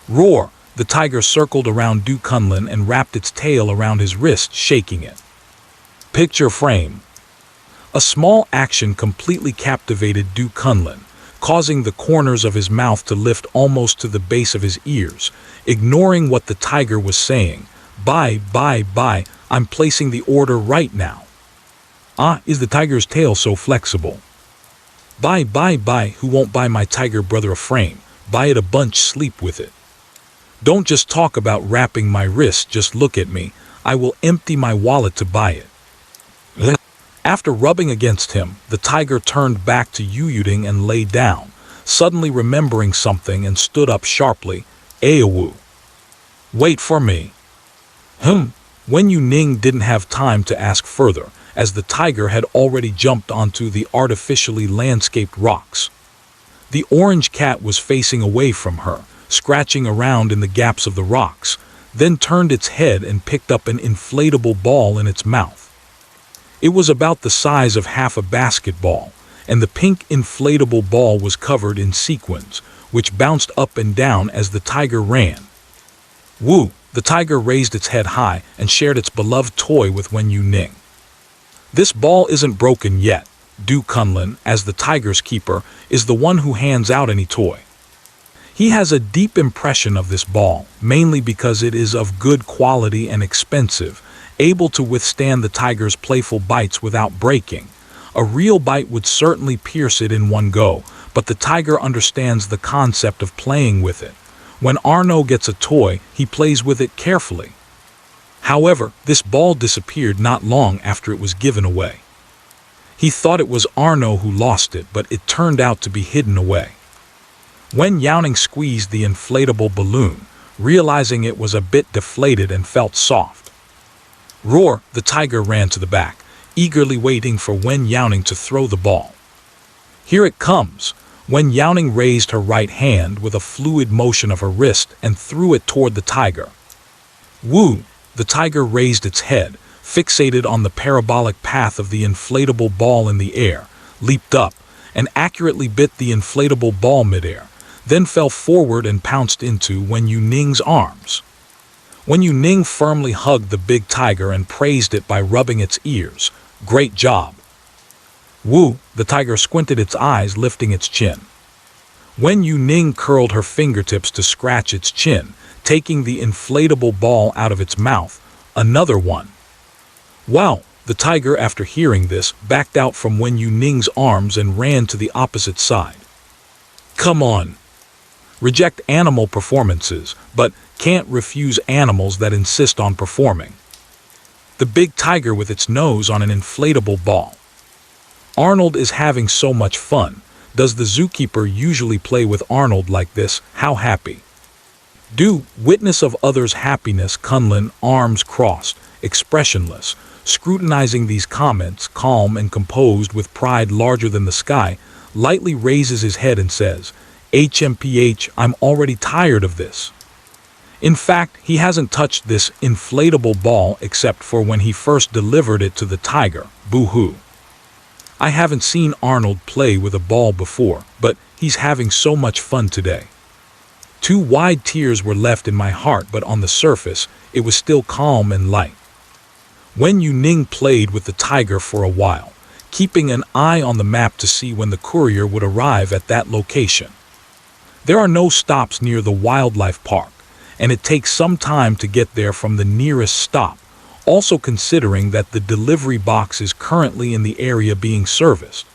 Roar! The tiger circled around Du Kunlun and wrapped its tail around his wrist, shaking it. Picture frame. A small action completely captivated Du Kunlun, causing the corners of his mouth to lift almost to the base of his ears, ignoring what the tiger was saying. Buy, I'm placing the order right now. Is the tiger's tail so flexible? Buy, who won't buy my tiger brother a frame? Buy it a bunch, sleep with it. Don't just talk about wrapping my wrist, just look at me. I will empty my wallet to buy it. After rubbing against him, the tiger turned back to Youning and lay down, suddenly remembering something and stood up sharply. Aowu. Wait for me. Wen Youning didn't have time to ask further, as the tiger had already jumped onto the artificially landscaped rocks. The orange cat was facing away from her, scratching around in the gaps of the rocks, then turned its head and picked up an inflatable ball in its mouth. It was about the size of half a basketball, and the pink inflatable ball was covered in sequins, which bounced up and down as the tiger ran. Woo! The tiger raised its head high and shared its beloved toy with Wen Youning. This ball isn't broken yet. Du Kunlun, as the tiger's keeper, is the one who hands out any toy. He has a deep impression of this ball, mainly because it is of good quality and expensive, able to withstand the tiger's playful bites without breaking. A real bite would certainly pierce it in one go, but the tiger understands the concept of playing with it. When Arno gets a toy, he plays with it carefully. However, this ball disappeared not long after it was given away. He thought it was Arno who lost it, but it turned out to be hidden away. Wen Youning squeezed the inflatable balloon, realizing it was a bit deflated and felt soft. Roar, the tiger ran to the back, eagerly waiting for Wen Youning to throw the ball. Here it comes. Wen Youning raised her right hand with a fluid motion of her wrist and threw it toward the tiger. Woo! The tiger raised its head, fixated on the parabolic path of the inflatable ball in the air, leaped up, and accurately bit the inflatable ball midair, then fell forward and pounced into Wen Youning's arms. Wen Youning firmly hugged the big tiger and praised it by rubbing its ears. Great job. Woo! The tiger squinted its eyes, lifting its chin. Wen Youning curled her fingertips to scratch its chin, taking the inflatable ball out of its mouth. Another one. Wow! The tiger, after hearing this, backed out from Wen Youning's arms and ran to the opposite side. Come on! Reject animal performances, but can't refuse animals that insist on performing. The big tiger with its nose on an inflatable ball. Arnold is having so much fun. Does the zookeeper usually play with Arnold like this? How happy. Du, witness of others' happiness, Kunlun, arms crossed, expressionless, scrutinizing these comments, calm and composed with pride larger than the sky, lightly raises his head and says, HMPH, I'm already tired of this. In fact, he hasn't touched this inflatable ball except for when he first delivered it to the tiger. Boo-hoo. I haven't seen Arnold play with a ball before, but he's having so much fun today. 2 wide tears were left in my heart, but on the surface, it was still calm and light. Wen Youning played with the tiger for a while, keeping an eye on the map to see when the courier would arrive at that location. There are no stops near the wildlife park, and it takes some time to get there from the nearest stop, also considering that the delivery box is currently in the area being serviced.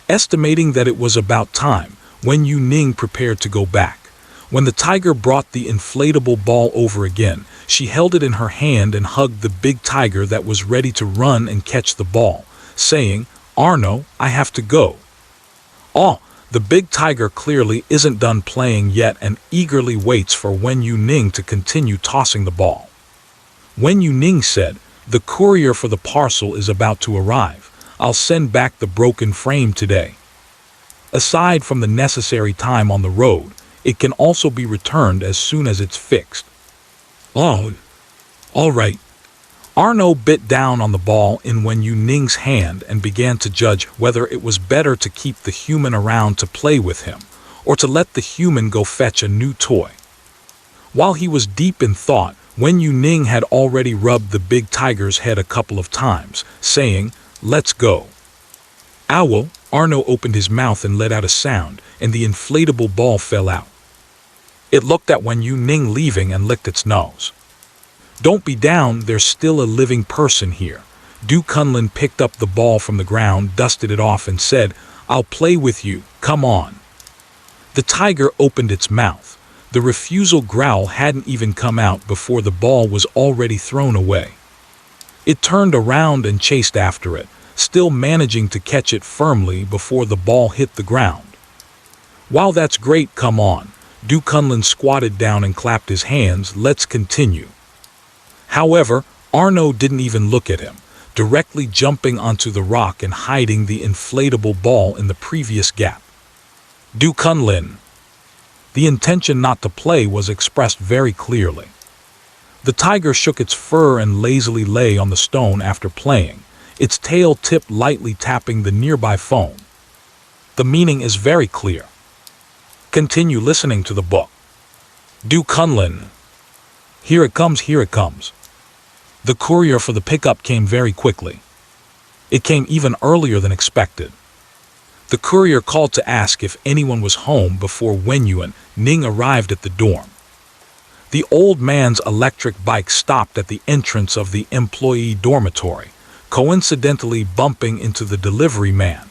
Estimating that it was about time, Wen Youning prepared to go back. When the tiger brought the inflatable ball over again, she held it in her hand and hugged the big tiger that was ready to run and catch the ball, saying, Arno, I have to go. Oh, the big tiger clearly isn't done playing yet and eagerly waits for Wen Youning to continue tossing the ball. Wen Youning said, the courier for the parcel is about to arrive. I'll send back the broken frame today. Aside from the necessary time on the road, it can also be returned as soon as it's fixed. Oh, all right. Arno bit down on the ball in Wen Youning's hand and began to judge whether it was better to keep the human around to play with him, or to let the human go fetch a new toy. While he was deep in thought, Wen Youning had already rubbed the big tiger's head a couple of times, saying, let's go. Owl, Arno opened his mouth and let out a sound, and the inflatable ball fell out. It looked at Wen Youning leaving and licked its nose. Don't be down, there's still a living person here. Du Kunlun picked up the ball from the ground, dusted it off and said, I'll play with you, come on. The tiger opened its mouth. The refusal growl hadn't even come out before the ball was already thrown away. It turned around and chased after it, still managing to catch it firmly before the ball hit the ground. While that's great, come on. Du Kunlun squatted down and clapped his hands, let's continue. However, Arno didn't even look at him, directly jumping onto the rock and hiding the inflatable ball in the previous gap. Du Kunlun. The intention not to play was expressed very clearly. The tiger shook its fur and lazily lay on the stone after playing, its tail tip lightly tapping the nearby foam. The meaning is very clear. Continue listening to the book. Du Kunlun. Here it comes, here it comes. The courier for the pickup came very quickly. It came even earlier than expected. The courier called to ask if anyone was home before Wen Youning arrived at the dorm. The old man's electric bike stopped at the entrance of the employee dormitory, coincidentally bumping into the delivery man.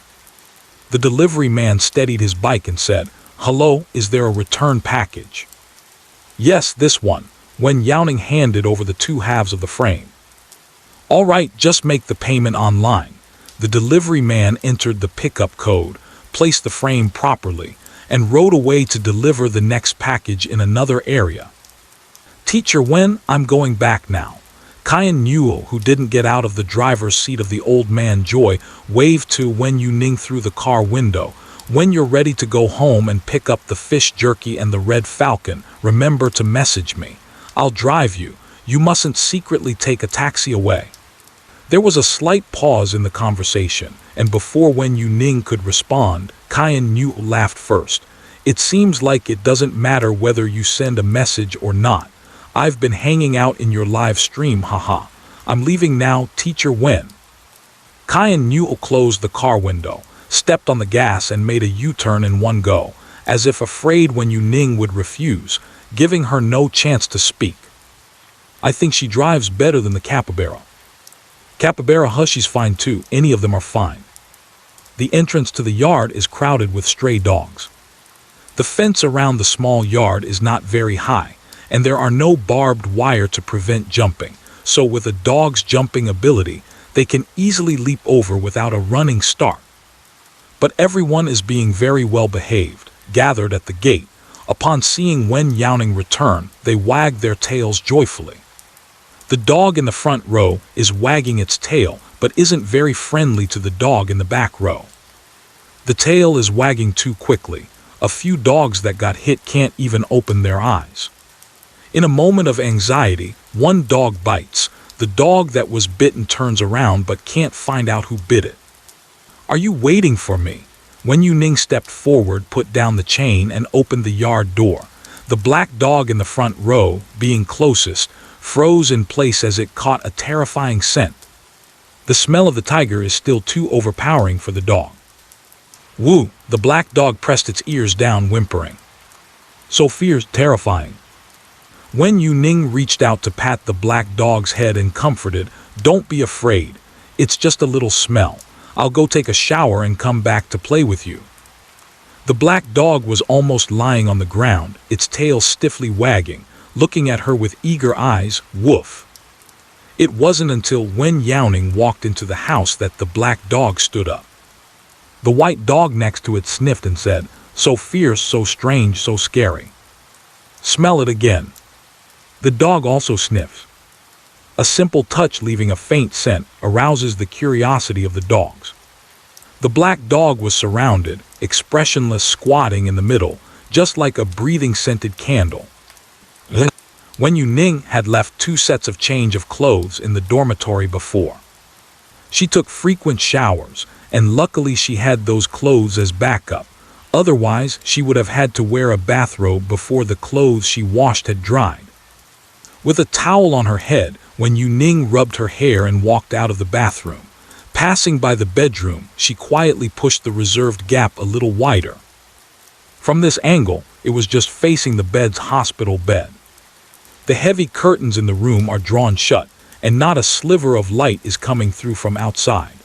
The delivery man steadied his bike and said, "Hello, is there a return package?" "Yes, this one," Wen Youning handed over the two halves of the frame. "All right, just make the payment online." The delivery man entered the pickup code, placed the frame properly, and rode away to deliver the next package in another area. "Teacher Wen, I'm going back now." Kyan Newell, who didn't get out of the driver's seat of the old man Joy, waved to Wen Youning through the car window. "When you're ready to go home and pick up the fish jerky and the red falcon, remember to message me. I'll drive you. You mustn't secretly take a taxi away." There was a slight pause in the conversation, and before Wen Youning could respond, Kyan Newell laughed first. "It seems like it doesn't matter whether you send a message or not. I've been hanging out in your live stream, haha. I'm leaving now, Teacher Wen." Kyan Newell closed the car window, stepped on the gas and made a U-turn in one go, as if afraid Wen Youning would refuse, giving her no chance to speak. "I think she drives better than the capybara." "Capybara, huh, she's fine too. Any of them are fine." The entrance to the yard is crowded with stray dogs. The fence around the small yard is not very high, and there are no barbed wire to prevent jumping, so with a dog's jumping ability, they can easily leap over without a running start. But everyone is being very well behaved, gathered at the gate. Upon seeing Wen Youning return, they wag their tails joyfully. The dog in the front row is wagging its tail, but isn't very friendly to the dog in the back row. The tail is wagging too quickly. A few dogs that got hit can't even open their eyes. In a moment of anxiety, one dog bites. The dog that was bitten turns around but can't find out who bit it. "Are you waiting for me?" Wen Youning stepped forward, put down the chain, and opened the yard door. The black dog in the front row, being closest, froze in place as it caught a terrifying scent. The smell of the tiger is still too overpowering for the dog. "Woo!" The black dog pressed its ears down, whimpering. "So fierce, terrifying." Wen Youning reached out to pat the black dog's head and comforted, "Don't be afraid. It's just a little smell. I'll go take a shower and come back to play with you." The black dog was almost lying on the ground, its tail stiffly wagging, looking at her with eager eyes. Woof. It wasn't until Wen Youning walked into the house that the black dog stood up. The white dog next to it sniffed and said, "So fierce, so strange, so scary." "Smell it again." The dog also sniffs. A simple touch leaving a faint scent arouses the curiosity of the dogs. The black dog was surrounded, expressionless, squatting in the middle, just like a breathing scented candle. Wen Youning had left 2 sets of change of clothes in the dormitory before. She took frequent showers, and luckily she had those clothes as backup. Otherwise, she would have had to wear a bathrobe before the clothes she washed had dried. With a towel on her head, Wen Youning rubbed her hair and walked out of the bathroom. Passing by the bedroom, she quietly pushed the reserved gap a little wider. From this angle, it was just facing the bed's hospital bed. The heavy curtains in the room are drawn shut, and not a sliver of light is coming through from outside.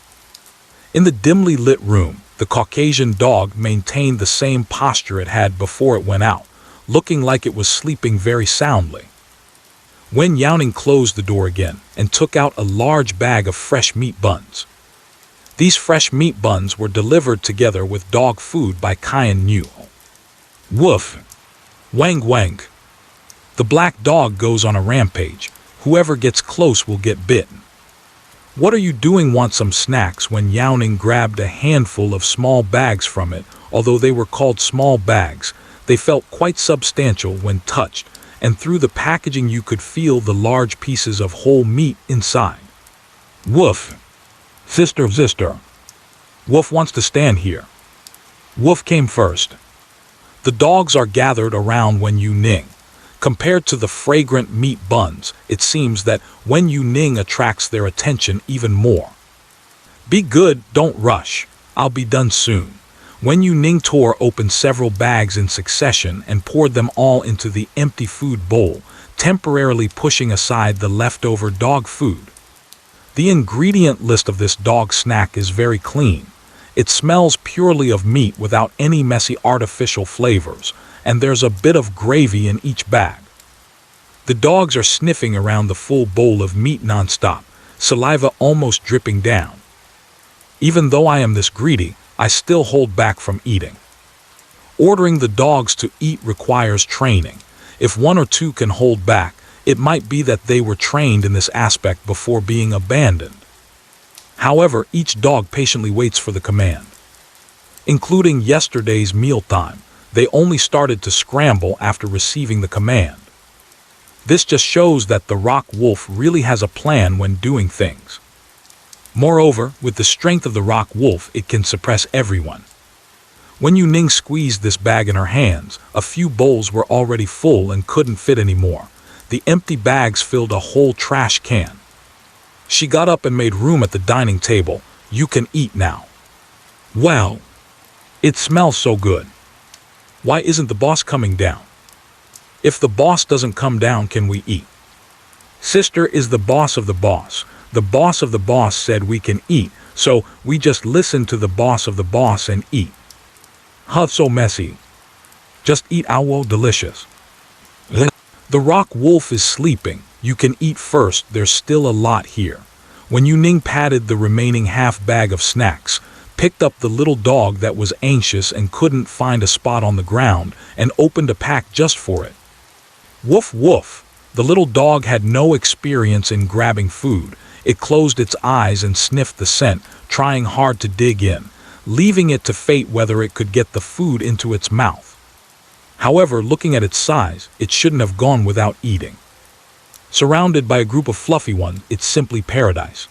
In the dimly lit room, the Caucasian dog maintained the same posture it had before it went out, looking like it was sleeping very soundly. Wen Youning closed the door again and took out a large bag of fresh meat buns. These fresh meat buns were delivered together with dog food by Kyan Newell. Woof! Wang wang! The black dog goes on a rampage. Whoever gets close will get bitten. "What are you doing? Want some snacks?" Wen Youning grabbed a handful of small bags from it. Although they were called small bags, they felt quite substantial when touched, and through the packaging you could feel the large pieces of whole meat inside. "Woof! Sister. Woof wants to stand here." Woof came first. The dogs are gathered around Wen Youning. Compared to the fragrant meat buns, it seems that Wen Youning attracts their attention even more. Be good, don't rush. I'll be done soon. Wen Youning tore open several bags in succession and poured them all into the empty food bowl, temporarily pushing aside the leftover dog food. The ingredient list of this dog snack is very clean. It smells purely of meat without any messy artificial flavors, and there's a bit of gravy in each bag. The dogs are sniffing around the full bowl of meat nonstop, saliva almost dripping down. Even though I am this greedy, I still hold back from eating. Ordering the dogs to eat requires training. If one or two can hold back, it might be that they were trained in this aspect before being abandoned. However, each dog patiently waits for the command. Including yesterday's mealtime, they only started to scramble after receiving the command. This just shows that the rock wolf really has a plan when doing things. Moreover, with the strength of the rock wolf, it can suppress everyone. When Youning squeezed this bag in her hands, a few bowls were already full and couldn't fit anymore. The empty bags filled a whole trash can. She got up and made room at the dining table. You can eat now. Wow! It smells so good. Why isn't the boss coming down? If the boss doesn't come down, can we eat? Sister is the boss of the boss. The boss of the boss said we can eat, so we just listen to the boss of the boss and eat. Huh, so messy. Just eat ow, delicious. The rock wolf is sleeping. You can eat first, there's still a lot here. When Youning patted the remaining half bag of snacks, picked up the little dog that was anxious and couldn't find a spot on the ground, and opened a pack just for it. Woof woof. The little dog had no experience in grabbing food. It closed its eyes and sniffed the scent, trying hard to dig in, leaving it to fate whether it could get the food into its mouth. However, looking at its size, it shouldn't have gone without eating. Surrounded by a group of fluffy ones, it's simply paradise.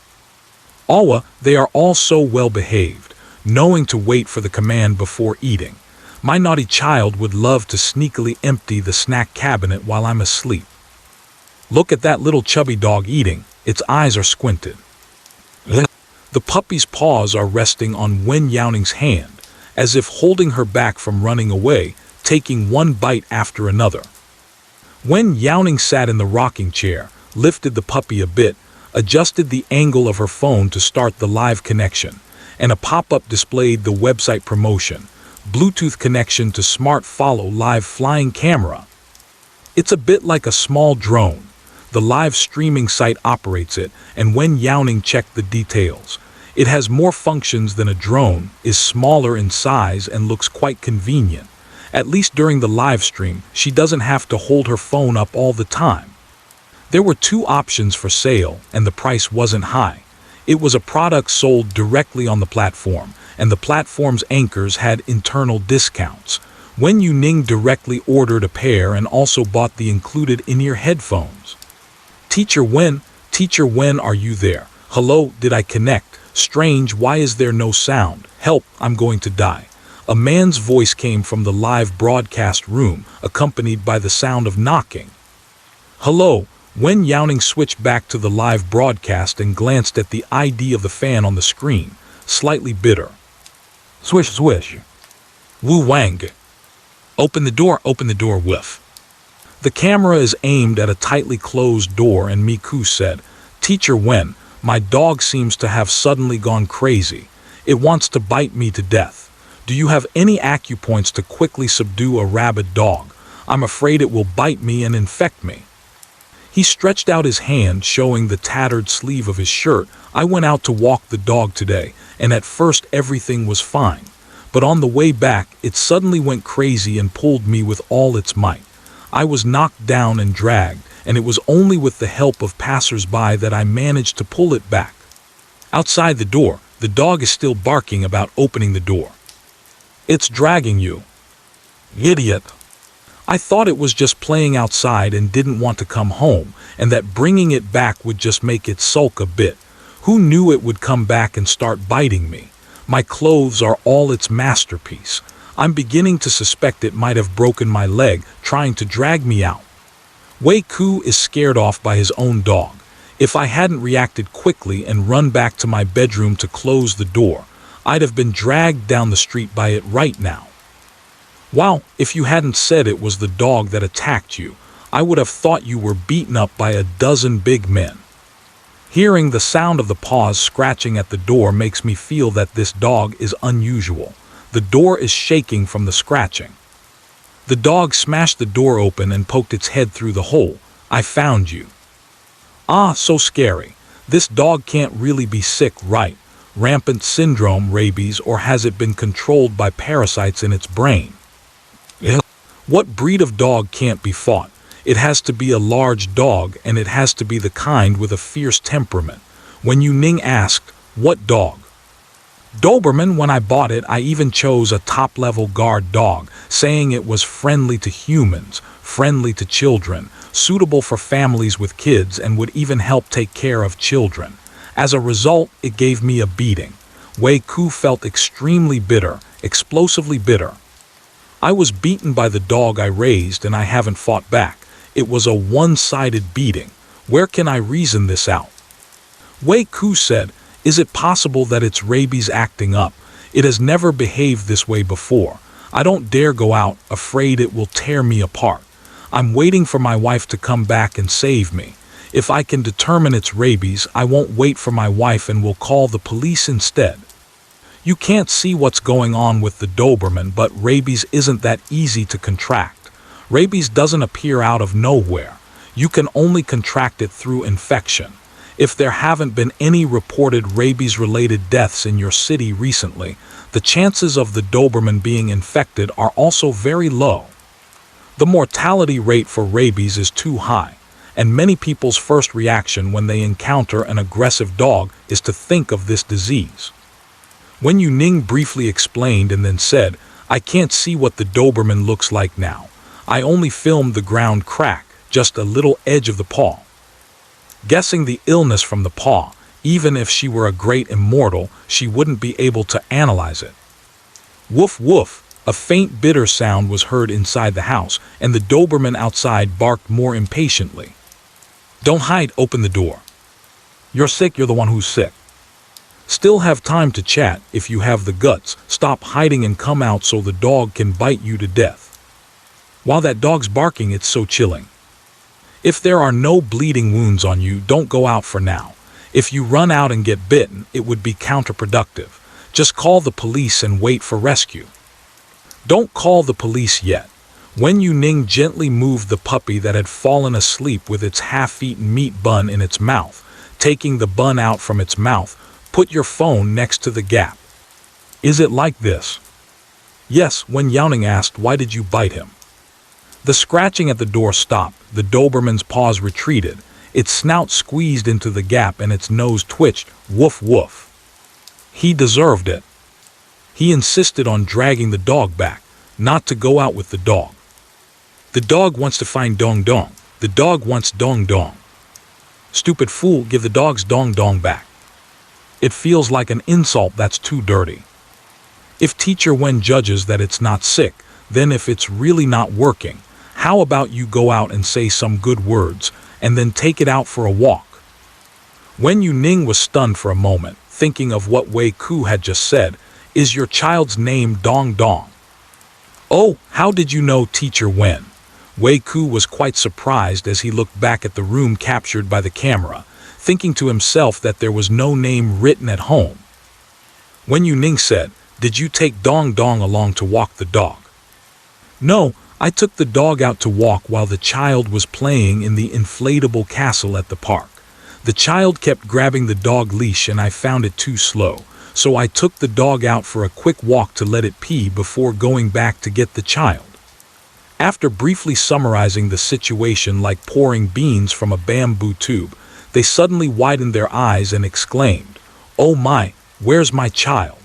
Awa, they are all so well behaved, knowing to wait for the command before eating. My naughty child would love to sneakily empty the snack cabinet while I'm asleep. Look at that little chubby dog eating. Its eyes are squinted. The puppy's paws are resting on Wen Youning's hand, as if holding her back from running away, taking one bite after another. Wen Youning sat in the rocking chair, lifted the puppy a bit, adjusted the angle of her phone to start the live connection, and a pop-up displayed the website promotion, Bluetooth connection to Smart Follow live flying camera. It's a bit like a small drone. The live streaming site operates it, and Wen Youning checked the details. It has more functions than a drone, is smaller in size, and looks quite convenient. At least during the live stream, she doesn't have to hold her phone up all the time. There were 2 options for sale, and the price wasn't high. It was a product sold directly on the platform, and the platform's anchors had internal discounts. Wen Youning directly ordered a pair and also bought the included in-ear headphones. Teacher Wen, are you there? Hello, did I connect? Strange, why is there no sound? Help, I'm going to die. A man's voice came from the live broadcast room, accompanied by the sound of knocking. Hello, Wen Youning switched back to the live broadcast and glanced at the ID of the fan on the screen, slightly bitter. Swish, swish. Wu Wang. Open the door, whiff. The camera is aimed at a tightly closed door, and Miku said, Teacher Wen, my dog seems to have suddenly gone crazy. It wants to bite me to death. Do you have any acupoints to quickly subdue a rabid dog? I'm afraid it will bite me and infect me. He stretched out his hand, showing the tattered sleeve of his shirt. I went out to walk the dog today, and at first everything was fine. But on the way back, it suddenly went crazy and pulled me with all its might. I was knocked down and dragged, and it was only with the help of passers-by that I managed to pull it back. Outside the door, the dog is still barking about opening the door. It's dragging you. Idiot. I thought it was just playing outside and didn't want to come home, and that bringing it back would just make it sulk a bit. Who knew it would come back and start biting me? My clothes are all its masterpiece. I'm beginning to suspect it might have broken my leg trying to drag me out. Wei Ku is scared off by his own dog. If I hadn't reacted quickly and run back to my bedroom to close the door, I'd have been dragged down the street by it right now. Wow, if you hadn't said it was the dog that attacked you, I would have thought you were beaten up by a dozen big men. Hearing the sound of the paws scratching at the door makes me feel that this dog is unusual. The door is shaking from the scratching. The dog smashed the door open and poked its head through the hole. I found you. Ah, so scary. This dog can't really be sick, right? Rampant syndrome, rabies, or has it been controlled by parasites in its brain? What breed of dog can't be fought? It has to be a large dog, and it has to be the kind with a fierce temperament. Wen Youning asked, "What dog?" Doberman. When I bought it, I even chose a top-level guard dog, saying it was friendly to humans, friendly to children, suitable for families with kids, and would even help take care of children. As a result, it gave me a beating. Wei Ku felt extremely bitter, explosively bitter. I was beaten by the dog I raised, and I haven't fought back. It was a one-sided beating. Where can I reason this out? Wei Ku said, "Is it possible that it's rabies acting up? It has never behaved this way before. I don't dare go out, afraid it will tear me apart. I'm waiting for my wife to come back and save me. If I can determine it's rabies, I won't wait for my wife and will call the police instead." You can't see what's going on with the Doberman, but rabies isn't that easy to contract. Rabies doesn't appear out of nowhere. You can only contract it through infection. If there haven't been any reported rabies-related deaths in your city recently, the chances of the Doberman being infected are also very low. The mortality rate for rabies is too high, and many people's first reaction when they encounter an aggressive dog is to think of this disease. Wen Youning briefly explained and then said, "I can't see what the Doberman looks like now. I only filmed the ground crack, just a little edge of the paw." Guessing the illness from the paw, even if she were a great immortal, she wouldn't be able to analyze it. Woof woof, a faint bitter sound was heard inside the house, and the Doberman outside barked more impatiently. "Don't hide, open the door. You're sick, you're the one who's sick. Still have time to chat if you have the guts. Stop hiding and come out so the dog can bite you to death. While that dog's barking, it's so chilling. If there are no bleeding wounds on you, don't go out for now. If you run out and get bitten, it would be counterproductive. Just call the police and wait for rescue." "Don't call the police yet." Wen Youning gently moved the puppy that had fallen asleep with its half-eaten meat bun in its mouth. Taking the bun out from its mouth, "Put your phone next to the gap." "Is it like this?" "Yes," Wen Youning asked, "Why did you bite him?" The scratching at the door stopped, the Doberman's paws retreated, its snout squeezed into the gap and its nose twitched. Woof woof. He deserved it. He insisted on dragging the dog back, not to go out with the dog. The dog wants to find Dong Dong. The dog wants Dong Dong. Stupid fool, give the dog's Dong Dong back. It feels like an insult that's too dirty. If Teacher Wen judges that it's not sick, then if it's really not working, how about you go out and say some good words, and then take it out for a walk? Wen Youning was stunned for a moment, thinking of what Wei Ku had just said. "Is your child's name Dong Dong?" "Oh, how did you know, Teacher Wen?" Wei Ku was quite surprised as he looked back at the room captured by the camera, thinking to himself that there was no name written at home. Wen Youning said, "Did you take Dong Dong along to walk the dog?" "No, I took the dog out to walk while the child was playing in the inflatable castle at the park. The child kept grabbing the dog leash and I found it too slow, so I took the dog out for a quick walk to let it pee before going back to get the child." After briefly summarizing the situation like pouring beans from a bamboo tube, they suddenly widened their eyes and exclaimed, "Oh my, where's my child?"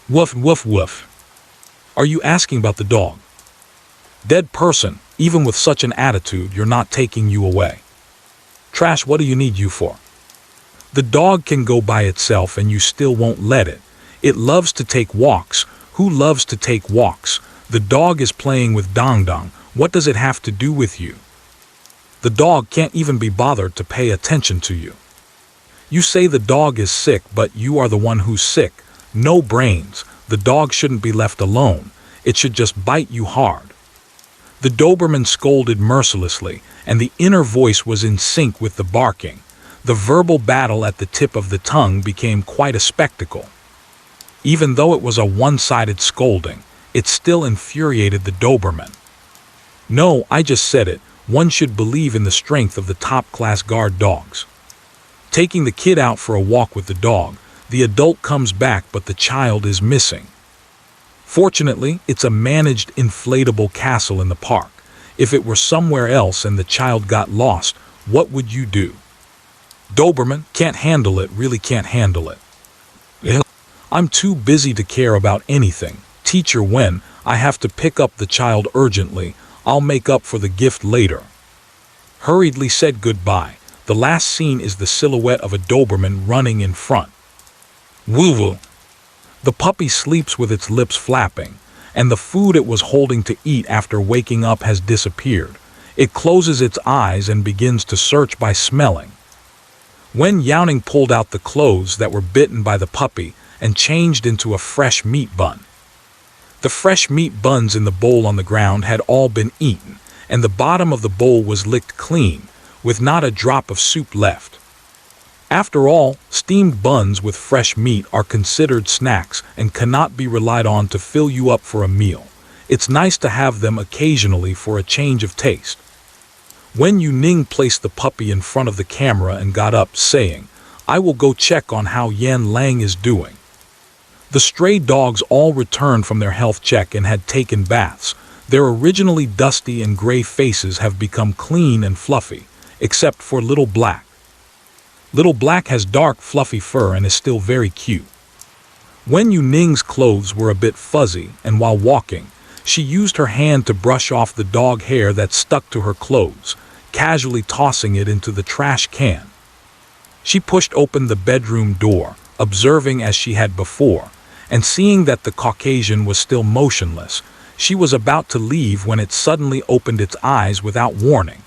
"Woof, woof, woof. Are you asking about the dog?" "Dead person, even with such an attitude, you're not taking you away." "Trash, what do you need you for?" "The dog can go by itself and you still won't let it. It loves to take walks." "Who loves to take walks? The dog is playing with Dong Dong. What does it have to do with you?" The dog can't even be bothered to pay attention to you. You say the dog is sick, but you are the one who's sick. No brains. The dog shouldn't be left alone. It should just bite you hard. The Doberman scolded mercilessly, and the inner voice was in sync with the barking. The verbal battle at the tip of the tongue became quite a spectacle. Even though it was a one-sided scolding, it still infuriated the Doberman. No, I just said it. One should believe in the strength of the top-class guard dogs. Taking the kid out for a walk with the dog, the adult comes back but the child is missing. Fortunately, it's a managed inflatable castle in the park. If it were somewhere else and the child got lost, what would you do? Doberman, can't handle it, really can't handle it. I'm too busy to care about anything. Teacher Wen, I have to pick up the child urgently. I'll make up for the gift later. Hurriedly said goodbye. The last scene is the silhouette of a Doberman running in front. Woo-woo. The puppy sleeps with its lips flapping, and the food it was holding to eat after waking up has disappeared. It closes its eyes and begins to search by smelling. Wen Youning pulled out the clothes that were bitten by the puppy and changed into a fresh meat bun. The fresh meat buns in the bowl on the ground had all been eaten, and the bottom of the bowl was licked clean, with not a drop of soup left. After all, steamed buns with fresh meat are considered snacks and cannot be relied on to fill you up for a meal. It's nice to have them occasionally for a change of taste. Wen Youning placed the puppy in front of the camera and got up, saying, I will go check on how Yan Lang is doing. The stray dogs all returned from their health check and had taken baths. Their originally dusty and gray faces have become clean and fluffy, except for Little Black. Little Black has dark, fluffy fur and is still very cute. Wen Youning's clothes were a bit fuzzy, and while walking, she used her hand to brush off the dog hair that stuck to her clothes, casually tossing it into the trash can. She pushed open the bedroom door, observing as she had before, and seeing that the Caucasian was still motionless. She was about to leave when it suddenly opened its eyes without warning.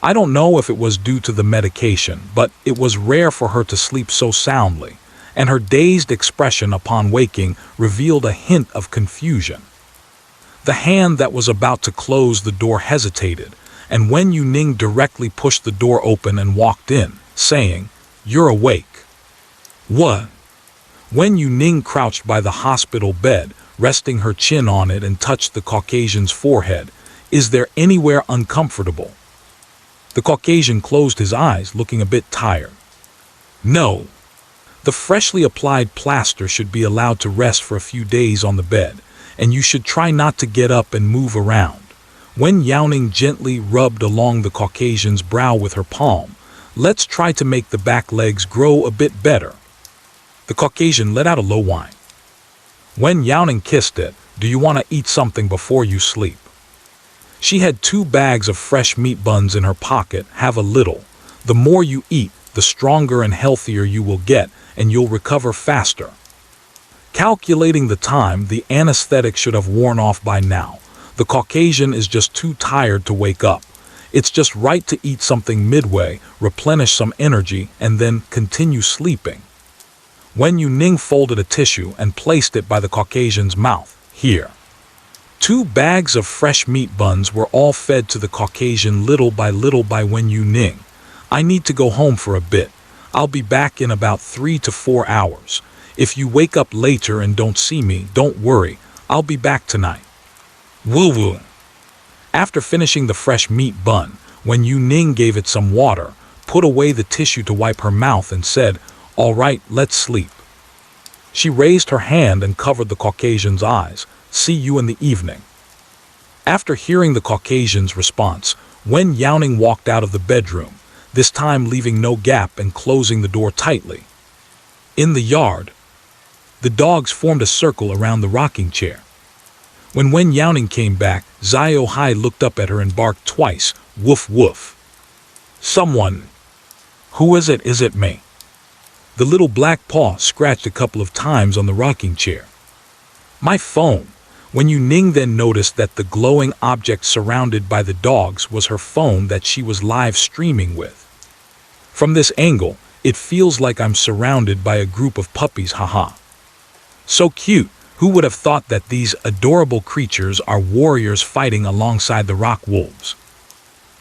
I don't know if it was due to the medication, but it was rare for her to sleep so soundly, and her dazed expression upon waking revealed a hint of confusion. The hand that was about to close the door hesitated, and Wen Youning directly pushed the door open and walked in, saying, You're awake. What? Wen Youning crouched by the hospital bed, resting her chin on it, and touched the Caucasian's forehead. Is there anywhere uncomfortable? The Caucasian closed his eyes, looking a bit tired. No. The freshly applied plaster should be allowed to rest for a few days on the bed, and you should try not to get up and move around. Wen Youning gently rubbed along the Caucasian's brow with her palm. Let's try to make the back legs grow a bit better. The Caucasian let out a low whine. Wen Youning kissed it. Do you want to eat something before you sleep? She had 2 bags of fresh meat buns in her pocket. Have a little. The more you eat, the stronger and healthier you will get, and you'll recover faster. Calculating the time, the anesthetic should have worn off by now. The Caucasian is just too tired to wake up. It's just right to eat something midway, replenish some energy, and then continue sleeping. Wen Youning folded a tissue and placed it by the Caucasian's mouth. Here. 2 bags of fresh meat buns were all fed to the Caucasian little by Wen Youning. I need to go home for a bit. I'll be back in about 3 to 4 hours. If you wake up later and don't see me, don't worry. I'll be back tonight. Woo-woo. After finishing the fresh meat bun, Wen Youning gave it some water, put away the tissue to wipe her mouth, and said, All right, let's sleep. She raised her hand and covered the Caucasian's eyes. See you in the evening. After hearing the Caucasian's response, Wen Youning walked out of the bedroom, this time leaving no gap and closing the door tightly. In the yard, the dogs formed a circle around the rocking chair. When Wen Youning came back, Xiao Hai looked up at her and barked twice, woof woof. Someone. Who is it? Is it me? The little black paw scratched a couple of times on the rocking chair. My phone. Wen Youning then noticed that the glowing object surrounded by the dogs was her phone that she was live streaming with. From this angle, it feels like I'm surrounded by a group of puppies, haha. So cute. Who would have thought that these adorable creatures are warriors fighting alongside the rock wolves?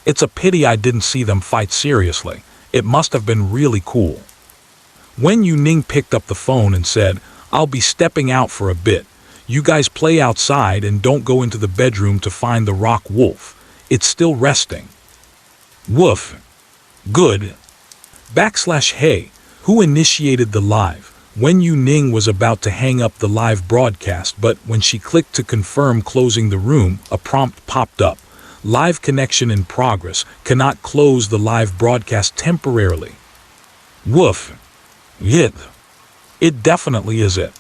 It's a pity I didn't see them fight seriously. It must have been really cool. Wen Youning picked up the phone and said, "I'll be stepping out for a bit. You guys play outside and don't go into the bedroom to find the rock wolf. It's still resting." Woof. Good. Hey, who initiated the live? Wen Youning was about to hang up the live broadcast, but when she clicked to confirm closing the room, a prompt popped up. Live connection in progress. Cannot close the live broadcast temporarily. Woof. It. It definitely is it.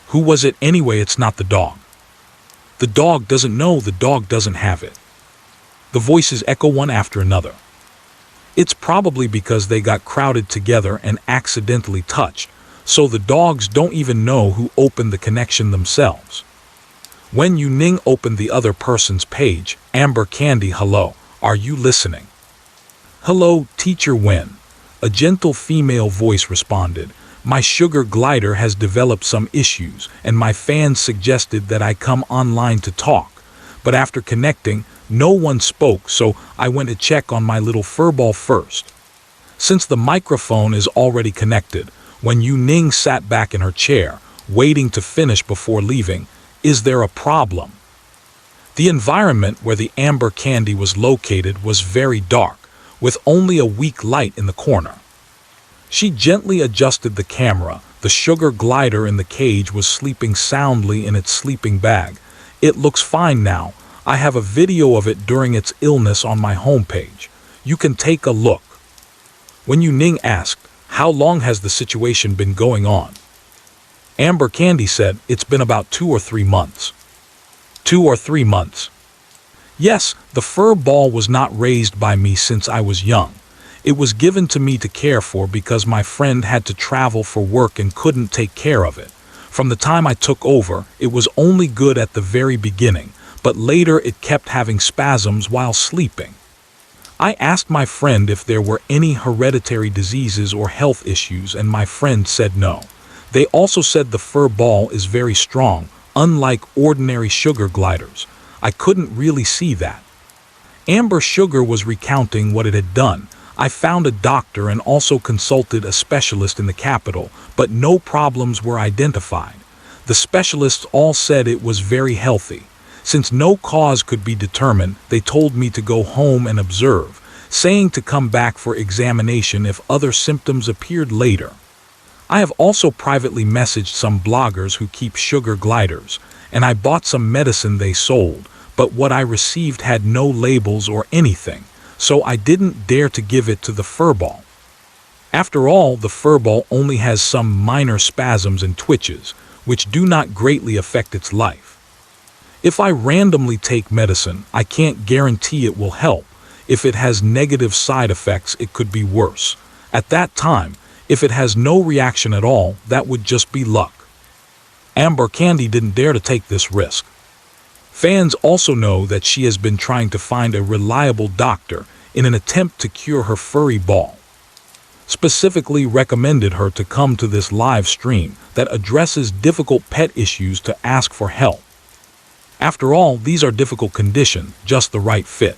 Who was it anyway? It's not the dog. The dog doesn't know, the dog doesn't have it. The voices echo one after another. It's probably because they got crowded together and accidentally touched, so the dogs don't even know who opened the connection themselves. Wen Youning opened the other person's page. Amber Candy, hello, are you listening? Hello, Teacher Wen. A gentle female voice responded. My sugar glider has developed some issues, and my fans suggested that I come online to talk. But after connecting, no one spoke, so I went to check on my little furball first. Since the microphone is already connected, Wen Youning sat back in her chair, waiting to finish before leaving. Is there a problem? The environment where the Amber Candy was located was very dark, with only a weak light in the corner. She gently adjusted the camera. The sugar glider in the cage was sleeping soundly in its sleeping bag. It looks fine now. I have a video of it during its illness on my homepage. You can take a look. Wen Youning asked, how long has the situation been going on? Amber Candy said, it's been about 2 or 3 months. 2 or 3 months. Yes, the fur ball was not raised by me since I was young. It was given to me to care for because my friend had to travel for work and couldn't take care of it. From the time I took over, it was only good at the very beginning, but later it kept having spasms while sleeping. I asked my friend if there were any hereditary diseases or health issues, and my friend said no. They also said the fur ball is very strong, unlike ordinary sugar gliders. I couldn't really see that. Amber Sugar was recounting what it had done. I found a doctor and also consulted a specialist in the capital, but no problems were identified. The specialists all said it was very healthy. Since no cause could be determined, they told me to go home and observe, saying to come back for examination if other symptoms appeared later. I have also privately messaged some bloggers who keep sugar gliders, and I bought some medicine they sold, but what I received had no labels or anything, so I didn't dare to give it to the furball. After all, the furball only has some minor spasms and twitches, which do not greatly affect its life. If I randomly take medicine, I can't guarantee it will help. If it has negative side effects, it could be worse. At that time, if it has no reaction at all, that would just be luck. Amber Candy didn't dare to take this risk. Fans also know that she has been trying to find a reliable doctor in an attempt to cure her furry ball. Specifically recommended her to come to this live stream that addresses difficult pet issues to ask for help. After all, these are difficult conditions, just the right fit.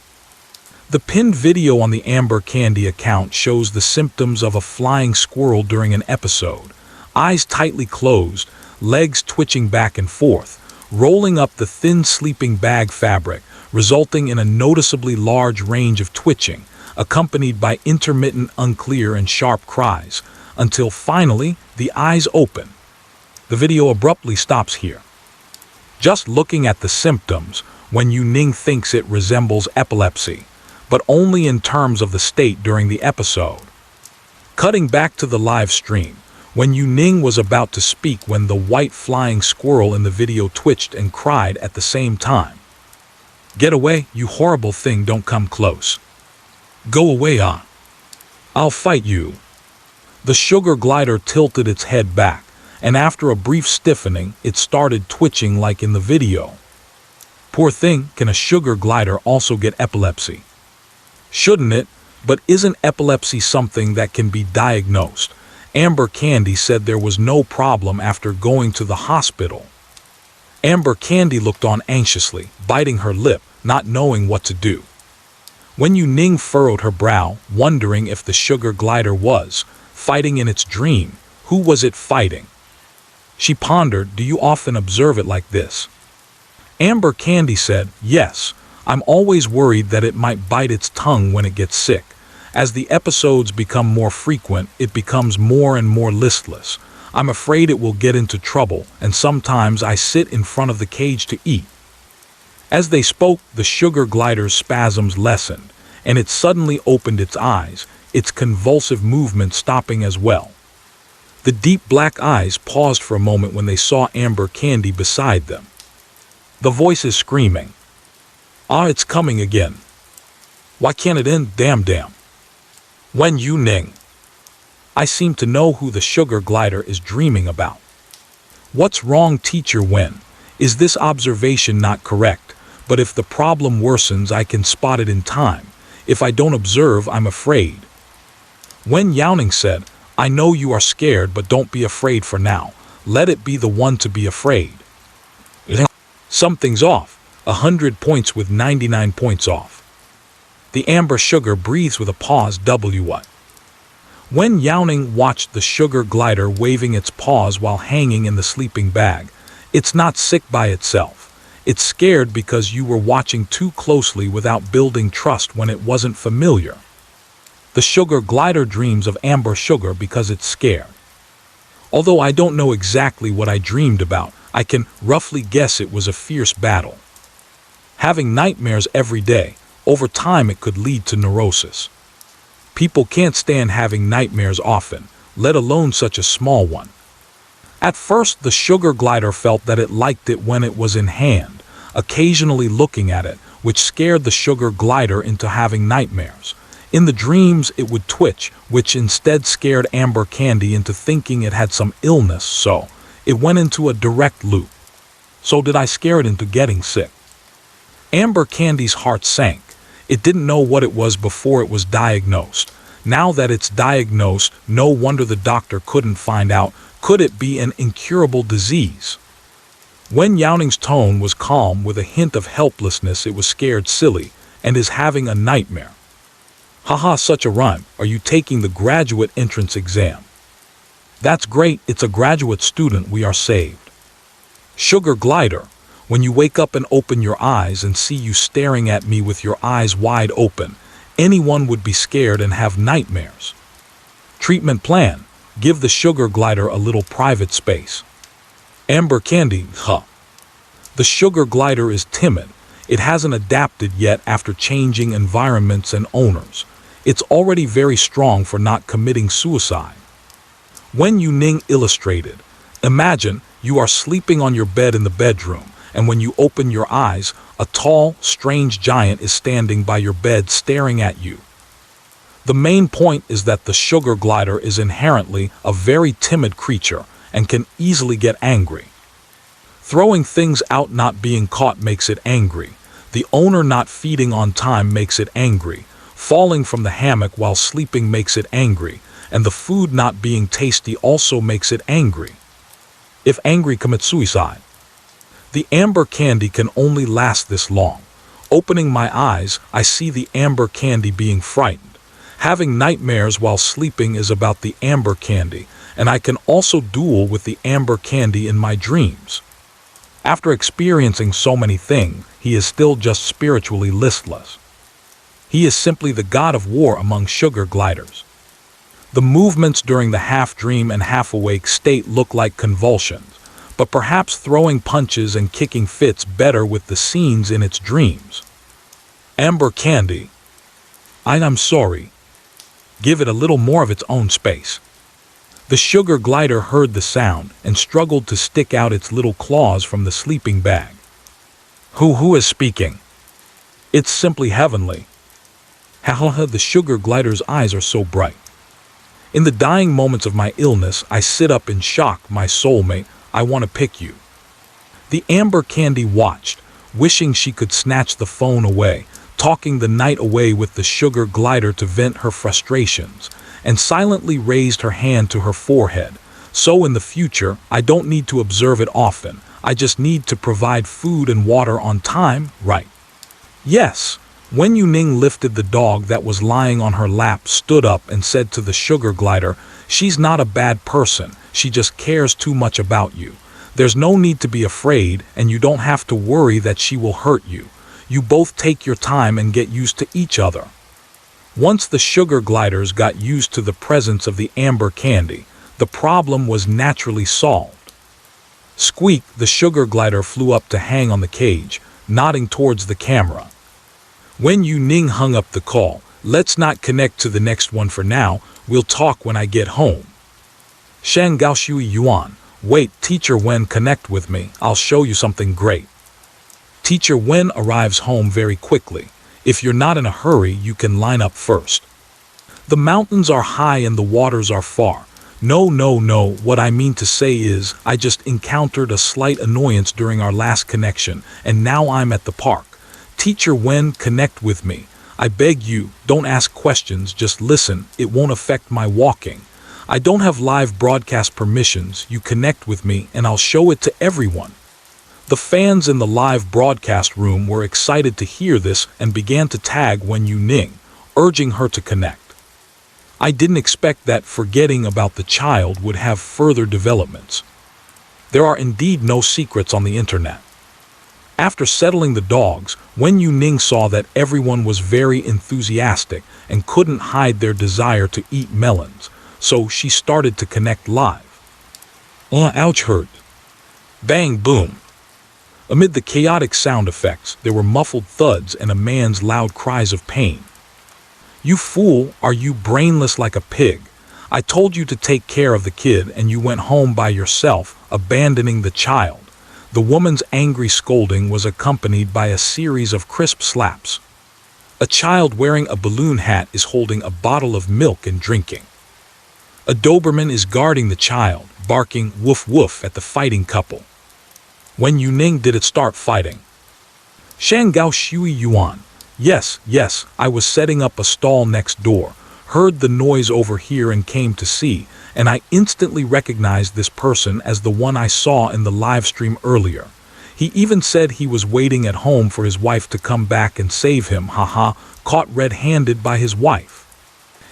The pinned video on the Amber Candy account shows the symptoms of a flying squirrel during an episode. Eyes tightly closed, legs twitching back and forth, rolling up the thin sleeping bag fabric, resulting in a noticeably large range of twitching, accompanied by intermittent, unclear, and sharp cries, until finally the eyes open. The video abruptly stops here. Just looking at the symptoms, Wen Youning thinks it resembles epilepsy, but only in terms of the state during the episode. Cutting back to the live stream, Wen Youning was about to speak when the white flying squirrel in the video twitched and cried at the same time. Get away, you horrible thing, don't come close. Go away, I'll fight you. The sugar glider tilted its head back. and after a brief stiffening, it started twitching like in the video. Poor thing, can a sugar glider also get epilepsy? Shouldn't it? But isn't epilepsy something that can be diagnosed? Amber Candy said there was no problem after going to the hospital. Amber Candy looked on anxiously, biting her lip, not knowing what to do. Wen Youning furrowed her brow, wondering if the sugar glider was fighting in its dream. Who was it fighting? She pondered, do you often observe it like this? Amber Candy said, yes, I'm always worried that it might bite its tongue when it gets sick. As the episodes become more frequent, it becomes more and more listless. I'm afraid it will get into trouble, and sometimes I sit in front of the cage to eat. As they spoke, the sugar glider's spasms lessened, and it suddenly opened its eyes, its convulsive movement stopping as well. The deep black eyes paused for a moment when they saw Amber Candy beside them. The voice is screaming. Ah, it's coming again. Why can't it end? Damn. Wen Youning. I seem to know who the sugar glider is dreaming about. What's wrong, Teacher Wen? Is this observation not correct? But if the problem worsens, I can spot it in time. If I don't observe, I'm afraid. Wen Youning said, I know you are scared, but don't be afraid for now. Let it be the one to be afraid. Something's off. 100 points with 99 points off. The amber sugar breathes with a pause. What? Wen Youning watched the sugar glider waving its paws while hanging in the sleeping bag. It's not sick by itself. It's scared because you were watching too closely without building trust when it wasn't familiar. The sugar glider dreams of amber sugar because it's scared. Although I don't know exactly what I dreamed about, I can roughly guess it was a fierce battle. Having nightmares every day, over time it could lead to neurosis. People can't stand having nightmares often, let alone such a small one. At first, the sugar glider felt that it liked it when it was in hand, occasionally looking at it, which scared the sugar glider into having nightmares. In the dreams, it would twitch, which instead scared Amber Candy into thinking it had some illness, so it went into a direct loop. So did I scare it into getting sick? Amber Candy's heart sank. It didn't know what it was before it was diagnosed. Now that it's diagnosed, no wonder the doctor couldn't find out. Could it be an incurable disease? Wen Youning's tone was calm with a hint of helplessness. It was scared silly and is having a nightmare. Haha, such a rhyme. Are you taking the graduate entrance exam? That's great, it's a graduate student, we are saved. Sugar glider, when you wake up and open your eyes and see you staring at me with your eyes wide open, anyone would be scared and have nightmares. Treatment plan. Give the sugar glider a little private space. Amber Candy, The sugar glider is timid. It hasn't adapted yet after changing environments and owners. It's already very strong for not committing suicide. Wen Youning illustrated. Imagine you are sleeping on your bed in the bedroom, and when you open your eyes, a tall, strange giant is standing by your bed staring at you. The main point is that the sugar glider is inherently a very timid creature and can easily get angry. Throwing things out not being caught makes it angry. The owner not feeding on time makes it angry. Falling from the hammock while sleeping makes it angry. And the food not being tasty also makes it angry. If angry, commit suicide. The amber candy can only last this long. Opening my eyes, I see the amber candy being frightened. Having nightmares while sleeping is about the amber candy, and I can also duel with the amber candy in my dreams. After experiencing so many things, he is still just spiritually listless. He is simply the god of war among sugar gliders. The movements during the half-dream and half-awake state look like convulsions, but perhaps throwing punches and kicking fits better with the scenes in its dreams. Amber Candy. I'm sorry. Give it a little more of its own space. The sugar glider heard the sound and struggled to stick out its little claws from the sleeping bag. Who is speaking? It's simply heavenly. The sugar glider's eyes are so bright. In the dying moments of my illness, I sit up in shock, my soulmate, I want to pick you. The amber candy watched, wishing she could snatch the phone away, talking the night away with the sugar glider to vent her frustrations, and silently raised her hand to her forehead. So in the future, I don't need to observe it often. I just need to provide food and water on time, right? Yes. Wen Youning lifted the dog that was lying on her lap, stood up, and said to the sugar glider, "She's not a bad person, she just cares too much about you. There's no need to be afraid, and you don't have to worry that she will hurt you. You both take your time and get used to each other." Once the sugar gliders got used to the presence of the amber candy, the problem was naturally solved. Squeak, the sugar glider, flew up to hang on the cage, nodding towards the camera. Wen Youning hung up the call. "Let's not connect to the next one for now, we'll talk when I get home." Shan Gaoshui Yuan, "Wait, Teacher Wen, connect with me, I'll show you something great." Teacher Wen arrives home very quickly. If you're not in a hurry, you can line up first. The mountains are high and the waters are far. No, what I mean to say is, I just encountered a slight annoyance during our last connection, and now I'm at the park. Teacher Wen, connect with me. I beg you, don't ask questions, just listen, it won't affect my walking. I don't have live broadcast permissions, you connect with me and I'll show it to everyone. The fans in the live broadcast room were excited to hear this and began to tag Wen Youning, urging her to connect. I didn't expect that forgetting about the child would have further developments. There are indeed no secrets on the internet. After settling the dogs, Wen Youning saw that everyone was very enthusiastic and couldn't hide their desire to eat melons, so she started to connect live. Ouch, hurt. Bang, boom. Amid the chaotic sound effects, there were muffled thuds and a man's loud cries of pain. "You fool, are you brainless like a pig? I told you to take care of the kid and you went home by yourself, abandoning the child." The woman's angry scolding was accompanied by a series of crisp slaps. A child wearing a balloon hat is holding a bottle of milk and drinking. A Doberman is guarding the child, barking woof woof at the fighting couple. Wen Youning, did it start fighting? Shan Gaoshui Yuan, yes, I was setting up a stall next door, heard the noise over here and came to see, and I instantly recognized this person as the one I saw in the live stream earlier. He even said he was waiting at home for his wife to come back and save him, haha, caught red-handed by his wife.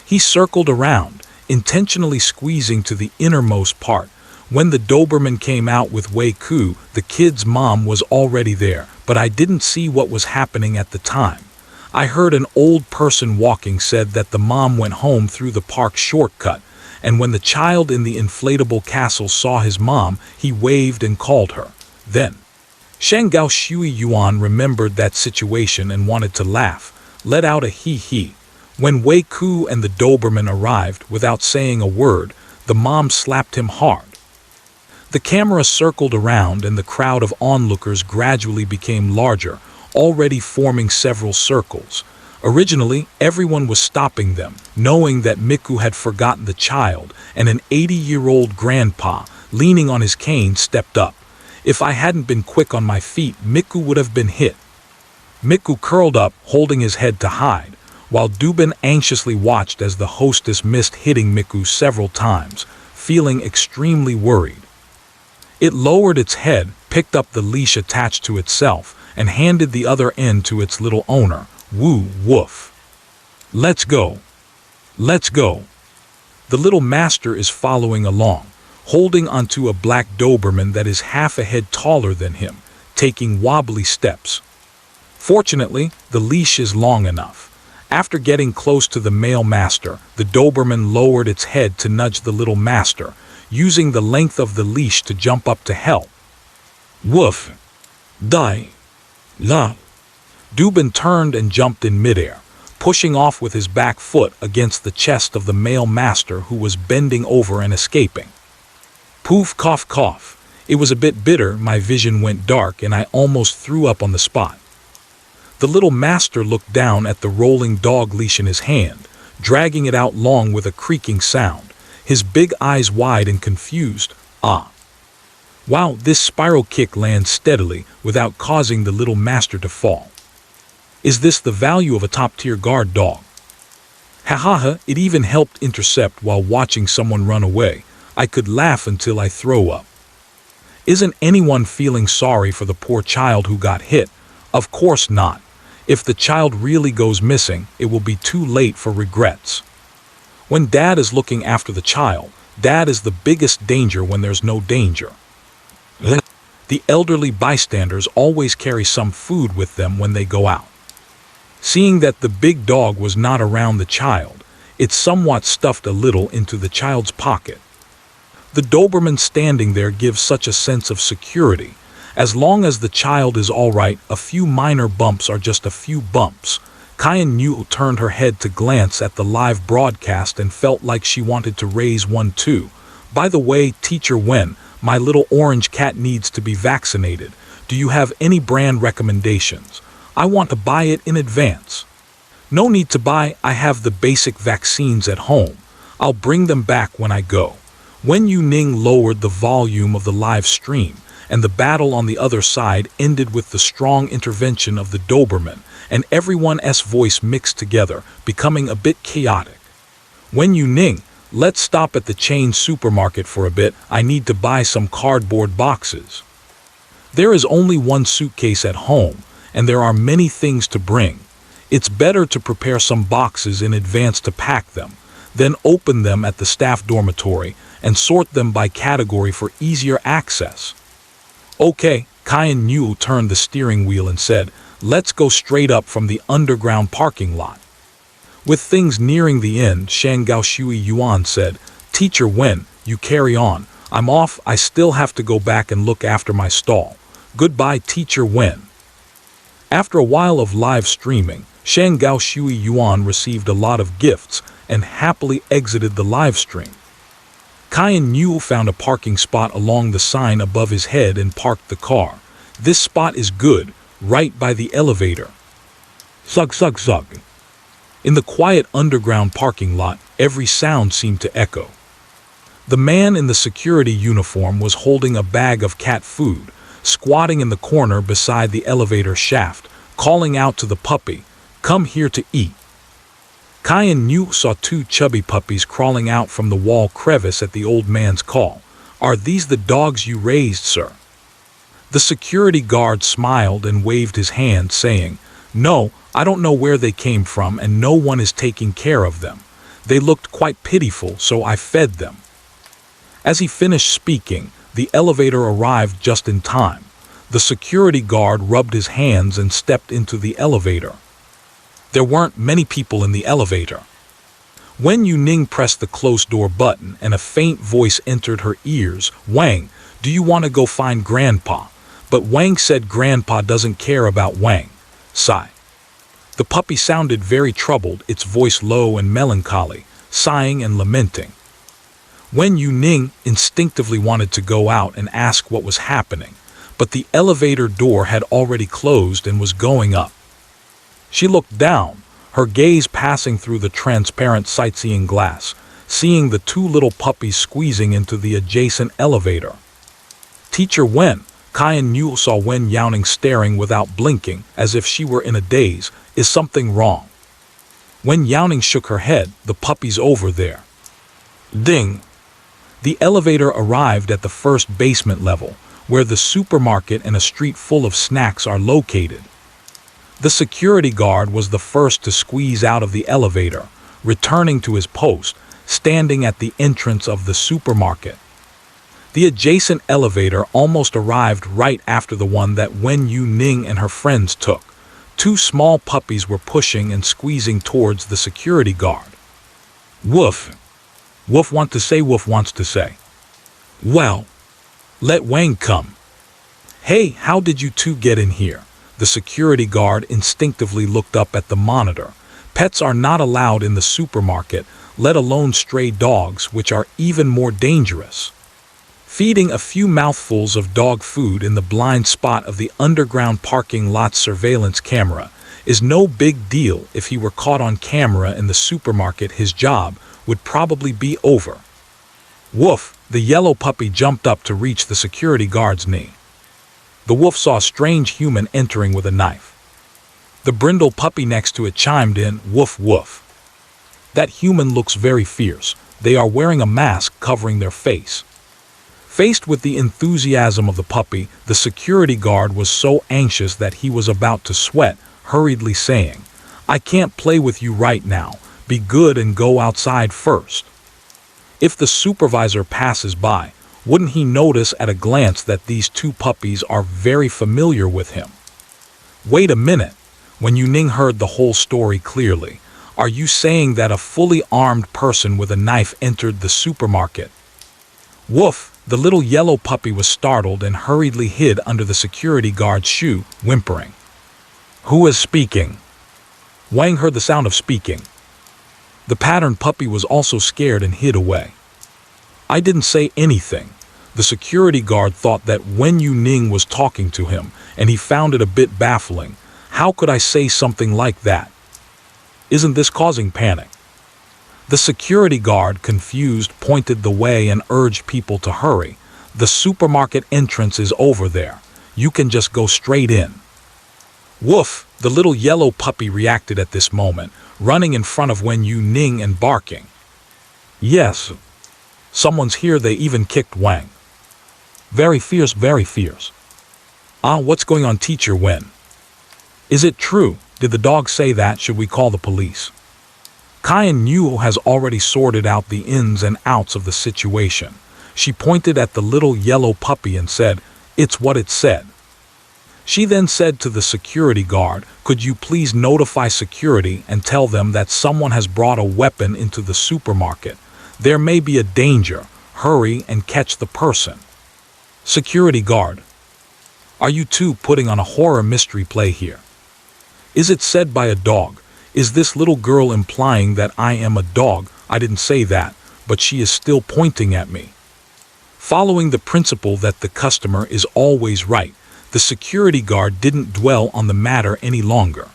He circled around, intentionally squeezing to the innermost part. When the Doberman came out with Wei Ku, the kid's mom was already there, but I didn't see what was happening at the time. I heard an old person walking said that the mom went home through the park shortcut, and when the child in the inflatable castle saw his mom, he waved and called her. Then, Shan Gaoshui Yuan remembered that situation and wanted to laugh, let out a hee-hee. When Wei Ku and the Doberman arrived, without saying a word, the mom slapped him hard. The camera circled around and the crowd of onlookers gradually became larger, already forming several circles. Originally, everyone was stopping them, knowing that Miku had forgotten the child, and an 80-year-old grandpa, leaning on his cane, stepped up. If I hadn't been quick on my feet, Miku would have been hit. Miku curled up, holding his head to hide, while Dubin anxiously watched as the hostess missed hitting Miku several times, feeling extremely worried. It lowered its head, picked up the leash attached to itself, and handed the other end to its little owner, Woo Woof. Let's go. Let's go. The little master is following along, holding onto a black Doberman that is half a head taller than him, taking wobbly steps. Fortunately, the leash is long enough. After getting close to the male master, the Doberman lowered its head to nudge the little master, using the length of the leash to jump up to help. Woof. Die. La. Dubin turned and jumped in midair, pushing off with his back foot against the chest of the male master who was bending over and escaping. Poof, cough, cough. It was a bit bitter, my vision went dark and I almost threw up on the spot. The little master looked down at the rolling dog leash in his hand, dragging it out long with a creaking sound. his big eyes wide and confused. Ah. Wow, this spiral kick lands steadily without causing the little master to fall. Is this the value of a top-tier guard dog? Ha, it even helped intercept while watching someone run away. I could laugh until I throw up. Isn't anyone feeling sorry for the poor child who got hit? Of course not. If the child really goes missing, it will be too late for regrets. When dad is looking after the child, dad is the biggest danger when there's no danger. The elderly bystanders always carry some food with them when they go out. Seeing that the big dog was not around the child, it somewhat stuffed a little into the child's pocket. The Doberman standing there gives such a sense of security. As long as the child is all right, a few minor bumps are just a few bumps. Cayenne New turned her head to glance at the live broadcast and felt like she wanted to raise one too. By the way, Teacher Wen, my little orange cat needs to be vaccinated. Do you have any brand recommendations? I want to buy it in advance. No need to buy, I have the basic vaccines at home. I'll bring them back when I go. Wen Youning lowered the volume of the live stream, and the battle on the other side ended with the strong intervention of the Doberman, and everyone's voice mixed together, becoming a bit chaotic. Wen Youning, let's stop at the chain supermarket for a bit. I need to buy some cardboard boxes. There is only one suitcase at home, and there are many things to bring. It's better to prepare some boxes in advance to pack them, then open them at the staff dormitory and sort them by category for easier access. Okay, Cayenne New turned the steering wheel and said, let's go straight up from the underground parking lot. With things nearing the end, Shangao Shui Yuan said, Teacher Wen, you carry on. I'm off, I still have to go back and look after my stall. Goodbye, Teacher Wen. After a while of live streaming, Shangao Shui Yuan received a lot of gifts and happily exited the live stream. Cayenne New found a parking spot along the sign above his head and parked the car. This spot is good, right by the elevator. Zug, zug, zug. In the quiet underground parking lot, every sound seemed to echo. The man in the security uniform was holding a bag of cat food, squatting in the corner beside the elevator shaft, calling out to the puppy, come here to eat. Cayenne New saw two chubby puppies crawling out from the wall crevice at the old man's call. Are these the dogs you raised, sir? The security guard smiled and waved his hand, saying, no, I don't know where they came from and no one is taking care of them. They looked quite pitiful, so I fed them. As he finished speaking, the elevator arrived just in time. The security guard rubbed his hands and stepped into the elevator. There weren't many people in the elevator. Wen Youning pressed the closed door button and a faint voice entered her ears. Wang, do you want to go find Grandpa? But Wang said Grandpa doesn't care about Wang. Sigh. The puppy sounded very troubled, its voice low and melancholy, sighing and lamenting. Wen Youning instinctively wanted to go out and ask what was happening, but the elevator door had already closed and was going up. She looked down, her gaze passing through the transparent sightseeing glass, seeing the two little puppies squeezing into the adjacent elevator. Teacher Wen, Cayenne New saw Wen Youning staring without blinking, as if she were in a daze. Is something wrong? Wen Youning shook her head. The puppy's over there. Ding! The elevator arrived at the first basement level, where the supermarket and a street full of snacks are located. The security guard was the first to squeeze out of the elevator, returning to his post, standing at the entrance of the supermarket. The adjacent elevator almost arrived right after the one that Wen Youning and her friends took. Two small puppies were pushing and squeezing towards the security guard. Woof. Woof wants to say, Woof wants to say. Well, let Wang come. Hey, how did you two get in here? The security guard instinctively looked up at the monitor. Pets are not allowed in the supermarket, let alone stray dogs, which are even more dangerous. Feeding a few mouthfuls of dog food in the blind spot of the underground parking lot surveillance camera is no big deal. If he were caught on camera in the supermarket, his job would probably be over. Woof! The yellow puppy jumped up to reach the security guard's knee. The wolf saw a strange human entering with a knife. The brindle puppy next to it chimed in, "Woof woof. That human looks very fierce. They are wearing a mask covering their face." Faced with the enthusiasm of the puppy, the security guard was so anxious that he was about to sweat, hurriedly saying, "I can't play with you right now. Be good and go outside first." If the supervisor passes by, wouldn't he notice at a glance that these two puppies are very familiar with him? Wait a minute. Wen Youning heard the whole story clearly. Are you saying that a fully armed person with a knife entered the supermarket? Woof! The little yellow puppy was startled and hurriedly hid under the security guard's shoe, whimpering. "Who is speaking?" Wang heard the sound of speaking. The patterned puppy was also scared and hid away. "I didn't say anything." The security guard thought that Wen Youning was talking to him, and he found it a bit baffling. How could I say something like that? Isn't this causing panic? The security guard, confused, pointed the way and urged people to hurry. "The supermarket entrance is over there. You can just go straight in." Woof! The little yellow puppy reacted at this moment, running in front of Wen Youning and barking. "Yes, someone's here." They even kicked Wang. "Very fierce, very fierce." "Ah, what's going on, Teacher Wen? Is it true? Did the dog say that? Should we call the police?" Cayenne Yu has already sorted out the ins and outs of the situation. She pointed at the little yellow puppy and said, "It's what it said." She then said to the security guard, "Could you please notify security and tell them that someone has brought a weapon into the supermarket? There may be a danger. Hurry and catch the person." Security guard: "Are you two putting on a horror mystery play here? Is it said by a dog? Is this little girl implying that I am a dog? I didn't say that, but she is still pointing at me." Following the principle that the customer is always right, the security guard didn't dwell on the matter any longer.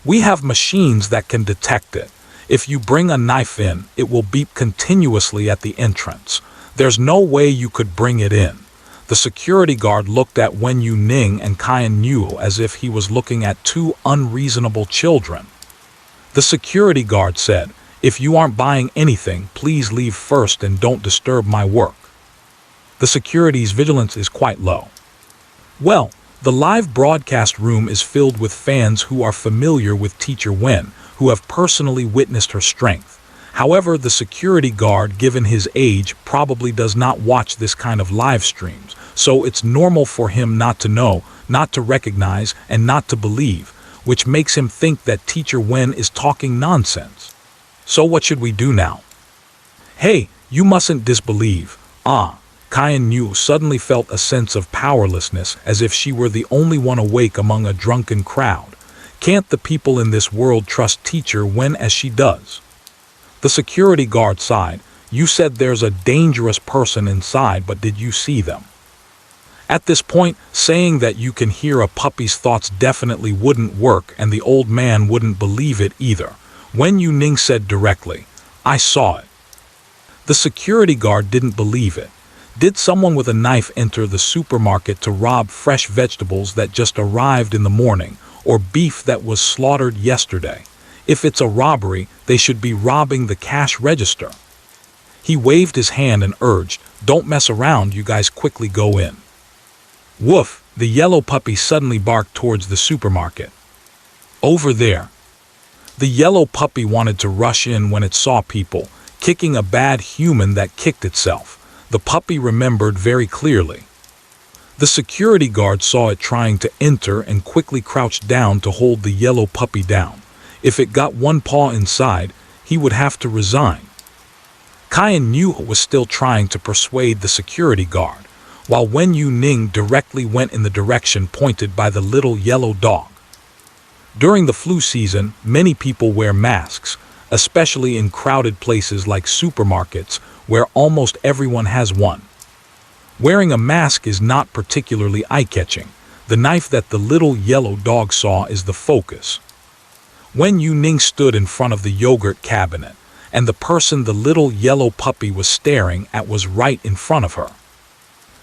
"We have machines that can detect it. If you bring a knife in, it will beep continuously at the entrance. There's no way you could bring it in." The security guard looked at Wen Youning and Cayenne Yu as if he was looking at two unreasonable children. The security guard said, "If you aren't buying anything, please leave first and don't disturb my work." The security's vigilance is quite low. Well, the live broadcast room is filled with fans who are familiar with Teacher Wen, who have personally witnessed her strength. However, the security guard, given his age, probably does not watch this kind of live streams, so it's normal for him not to know, not to recognize, and not to believe, which makes him think that Teacher Wen is talking nonsense. So what should we do now? "Hey, you mustn't disbelieve." Cayenne Yu suddenly felt a sense of powerlessness, as if she were the only one awake among a drunken crowd. Can't the people in this world trust Teacher Wen as she does? The security guard sighed. "You said there's a dangerous person inside, but did you see them?" At this point, saying that you can hear a puppy's thoughts definitely wouldn't work, and the old man wouldn't believe it either. Wen Youning said directly, "I saw it." The security guard didn't believe it. Did someone with a knife enter the supermarket to rob fresh vegetables that just arrived in the morning, or beef that was slaughtered yesterday? If it's a robbery, they should be robbing the cash register. He waved his hand and urged, "Don't mess around, you guys, quickly go in." Woof! The yellow puppy suddenly barked towards the supermarket. "Over there." The yellow puppy wanted to rush in when it saw people, kicking a bad human that kicked itself. The puppy remembered very clearly. The security guard saw it trying to enter and quickly crouched down to hold the yellow puppy down. If it got one paw inside, he would have to resign. Cayenne Yu was still trying to persuade the security guard, while Wen Youning directly went in the direction pointed by the little yellow dog. During the flu season, many people wear masks, especially in crowded places like supermarkets, where almost everyone has one. Wearing a mask is not particularly eye-catching. The knife that the little yellow dog saw is the focus. Wen Youning stood in front of the yogurt cabinet, and the person the little yellow puppy was staring at was right in front of her.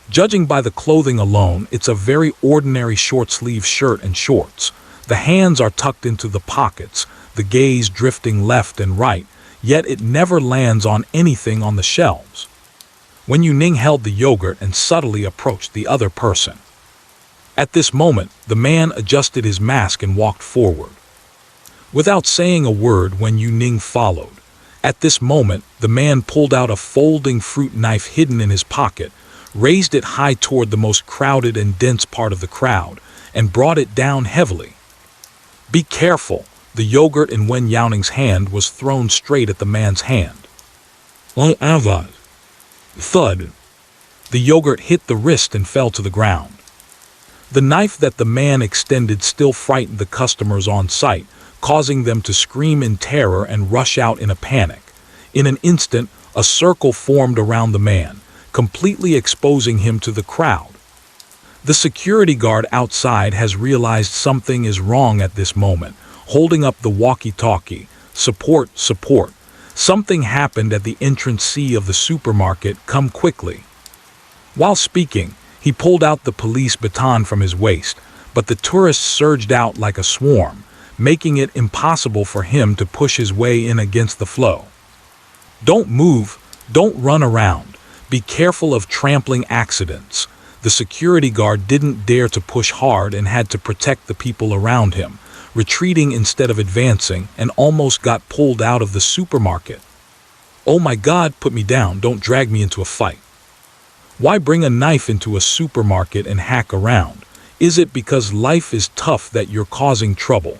Judging by the clothing alone, it's a very ordinary short-sleeve shirt and shorts. The hands are tucked into the pockets, the gaze drifting left and right, yet it never lands on anything on the shelves. Wen Youning held the yogurt and subtly approached the other person. At this moment, the man adjusted his mask and walked forward. Without saying a word, Wen Youning followed. At this moment, the man pulled out a folding fruit knife hidden in his pocket, raised it high toward the most crowded and dense part of the crowd, and brought it down heavily. "Be careful!" The yogurt in Wen Youning's hand was thrown straight at the man's hand. Thud! The yogurt hit the wrist and fell to the ground. The knife that the man extended still frightened the customers on site, causing them to scream in terror and rush out in a panic. In an instant, a circle formed around the man, completely exposing him to the crowd. The security guard outside has realized something is wrong at this moment, holding up the walkie-talkie. "Support, support. Something happened at the entrance C of the supermarket, come quickly." While speaking, he pulled out the police baton from his waist, but the tourists surged out like a swarm, making it impossible for him to push his way in against the flow. "Don't move, don't run around. Be careful of trampling accidents." The security guard didn't dare to push hard and had to protect the people around him, retreating instead of advancing, and almost got pulled out of the supermarket. "Oh my God, put me down, don't drag me into a fight." Why bring a knife into a supermarket and hack around? Is it because life is tough that you're causing trouble?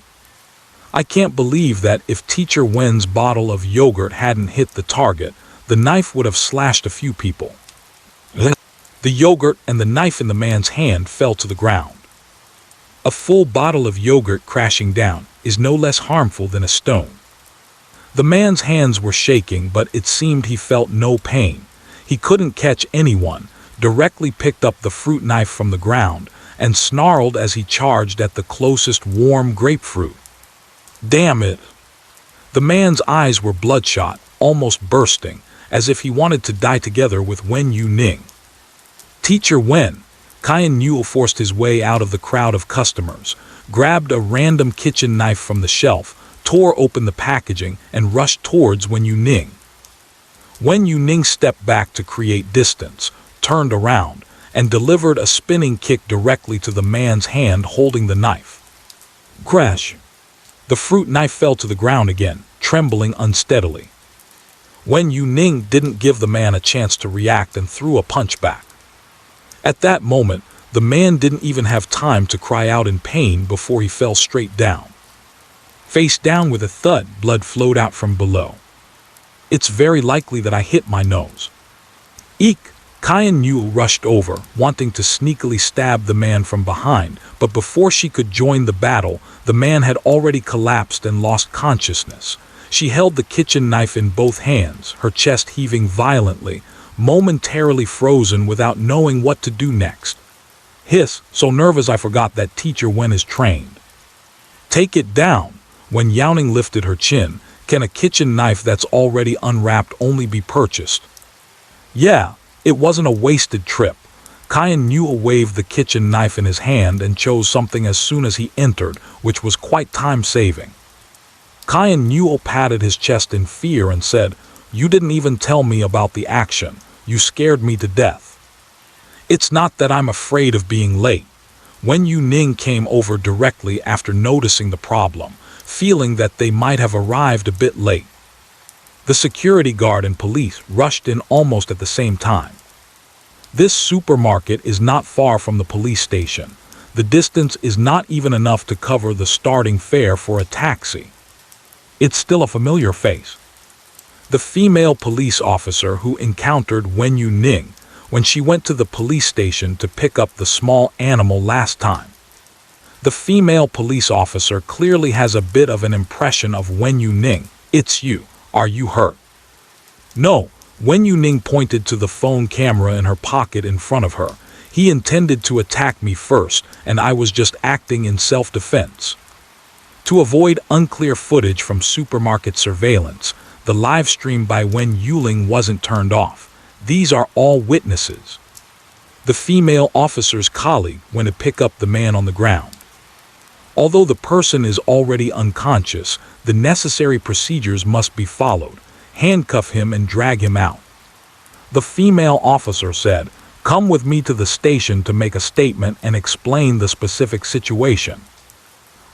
I can't believe that if Teacher Wen's bottle of yogurt hadn't hit the target, the knife would have slashed a few people. The yogurt and the knife in the man's hand fell to the ground. A full bottle of yogurt crashing down is no less harmful than a stone. The man's hands were shaking, but it seemed he felt no pain. He couldn't catch anyone, directly picked up the fruit knife from the ground, and snarled as he charged at the closest warm grapefruit. "Damn it!" The man's eyes were bloodshot, almost bursting, as if he wanted to die together with Wen Youning. "Teacher Wen!" Wen Youning forced his way out of the crowd of customers, grabbed a random kitchen knife from the shelf, tore open the packaging, and rushed towards Wen Youning. Wen Youning stepped back to create distance, turned around, and delivered a spinning kick directly to the man's hand holding the knife. Crash! The fruit knife fell to the ground again, trembling unsteadily. Wen Youning didn't give the man a chance to react and threw a punch back. At that moment, the man didn't even have time to cry out in pain before he fell straight down. Face down with a thud, blood flowed out from below. "It's very likely that I hit my nose." "Eek!" Wen Youning rushed over, wanting to sneakily stab the man from behind, but before she could join the battle, the man had already collapsed and lost consciousness. She held the kitchen knife in both hands, her chest heaving violently, momentarily frozen without knowing what to do next. "Hiss, so nervous I forgot that Teacher Wen is trained." "Take it down." Wen Youning lifted her chin. "Can a kitchen knife that's already unwrapped only be purchased?" "Yeah, it wasn't a wasted trip." Wen Youning waved the kitchen knife in his hand and chose something as soon as he entered, which was quite time-saving. Wen Youning patted his chest in fear and said, "You didn't even tell me about the action. You scared me to death." "It's not that I'm afraid of being late." Wen Youning came over directly after noticing the problem, feeling that they might have arrived a bit late. The security guard and police rushed in almost at the same time. This supermarket is not far from the police station. The distance is not even enough to cover the starting fare for a taxi. It's still a familiar face. The female police officer who encountered Wen Youning when she went to the police station to pick up the small animal last time. The female police officer clearly has a bit of an impression of Wen Youning. "It's you. Are you hurt?" "No." Wen Youning pointed to the phone camera in her pocket in front of her. "He intended to attack me first, and I was just acting in self-defense." To avoid unclear footage from supermarket surveillance, the live stream by Wen Youning wasn't turned off. These are all witnesses. The female officer's colleague went to pick up the man on the ground. Although the person is already unconscious, the necessary procedures must be followed. Handcuff him and drag him out. The female officer said, "Come with me to the station to make a statement and explain the specific situation."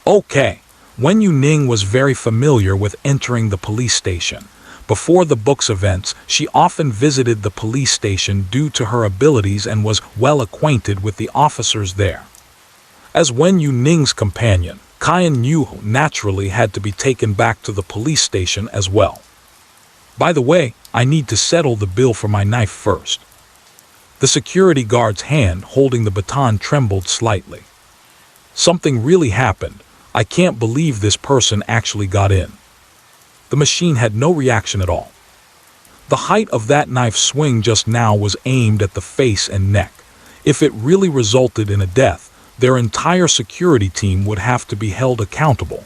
Okay, Wen Youning was very familiar with entering the police station. Before the book's events, she often visited the police station due to her abilities and was well acquainted with the officers there. As Wen Youning's companion, Qian Yu naturally had to be taken back to the police station as well. "By the way, I need to settle the bill for my knife first." The security guard's hand holding the baton trembled slightly. "Something really happened. I can't believe this person actually got in." The machine had no reaction at all. The height of that knife swing just now was aimed at the face and neck. If it really resulted in a death, their entire security team would have to be held accountable.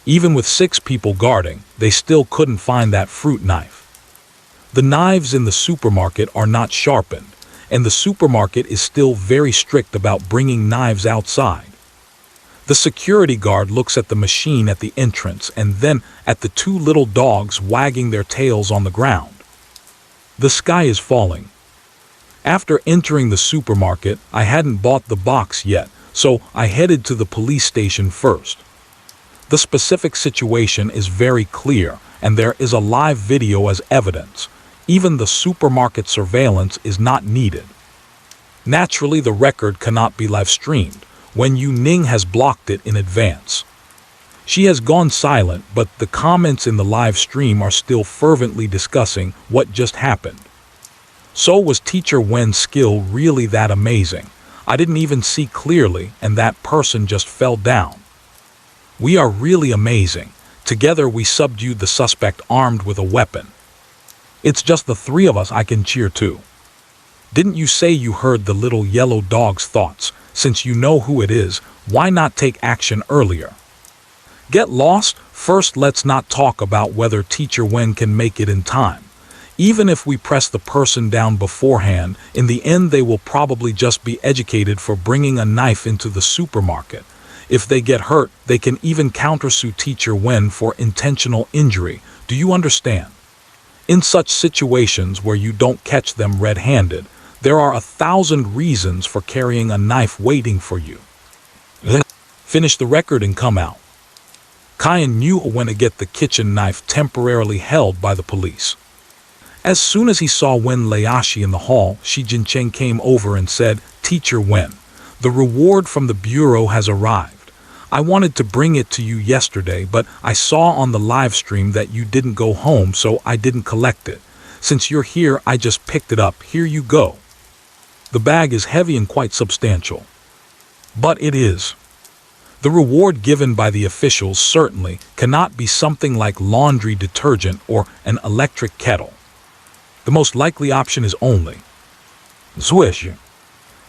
Even with 6 people guarding, they still couldn't find that fruit knife. The knives in the supermarket are not sharpened, and the supermarket is still very strict about bringing knives outside. The security guard looks at the machine at the entrance and then at the 2 little dogs wagging their tails on the ground. The sky is falling. After entering the supermarket, I hadn't bought the box yet, so I headed to the police station first. The specific situation is very clear, and there is a live video as evidence. Even the supermarket surveillance is not needed. Naturally, the record cannot be live streamed. Wen Youning has blocked it in advance. She has gone silent, but the comments in the live stream are still fervently discussing what just happened. So was Teacher Wen's skill really that amazing? I didn't even see clearly, and that person just fell down. We are really amazing. Together we subdued the suspect armed with a weapon. It's just the 3 of us I can cheer to. Didn't you say you heard the little yellow dog's thoughts? Since you know who it is, why not take action earlier? Get lost? First, let's not talk about whether Teacher Wen can make it in time. Even if we press the person down beforehand, in the end they will probably just be educated for bringing a knife into the supermarket. If they get hurt, they can even countersue Teacher Wen for intentional injury. Do you understand? In such situations where you don't catch them red-handed, there are 1,000 reasons for carrying a knife waiting for you. Finish the record and come out. Qian Yu went to get the kitchen knife temporarily held by the police. As soon as he saw Wen Laoshi in the hall, Shi Jincheng came over and said, "Teacher Wen, the reward from the bureau has arrived. I wanted to bring it to you yesterday, but I saw on the live stream that you didn't go home, so I didn't collect it. Since you're here, I just picked it up. Here you go." The bag is heavy and quite substantial. But it is. The reward given by the officials certainly cannot be something like laundry detergent or an electric kettle. The most likely option is only Swish.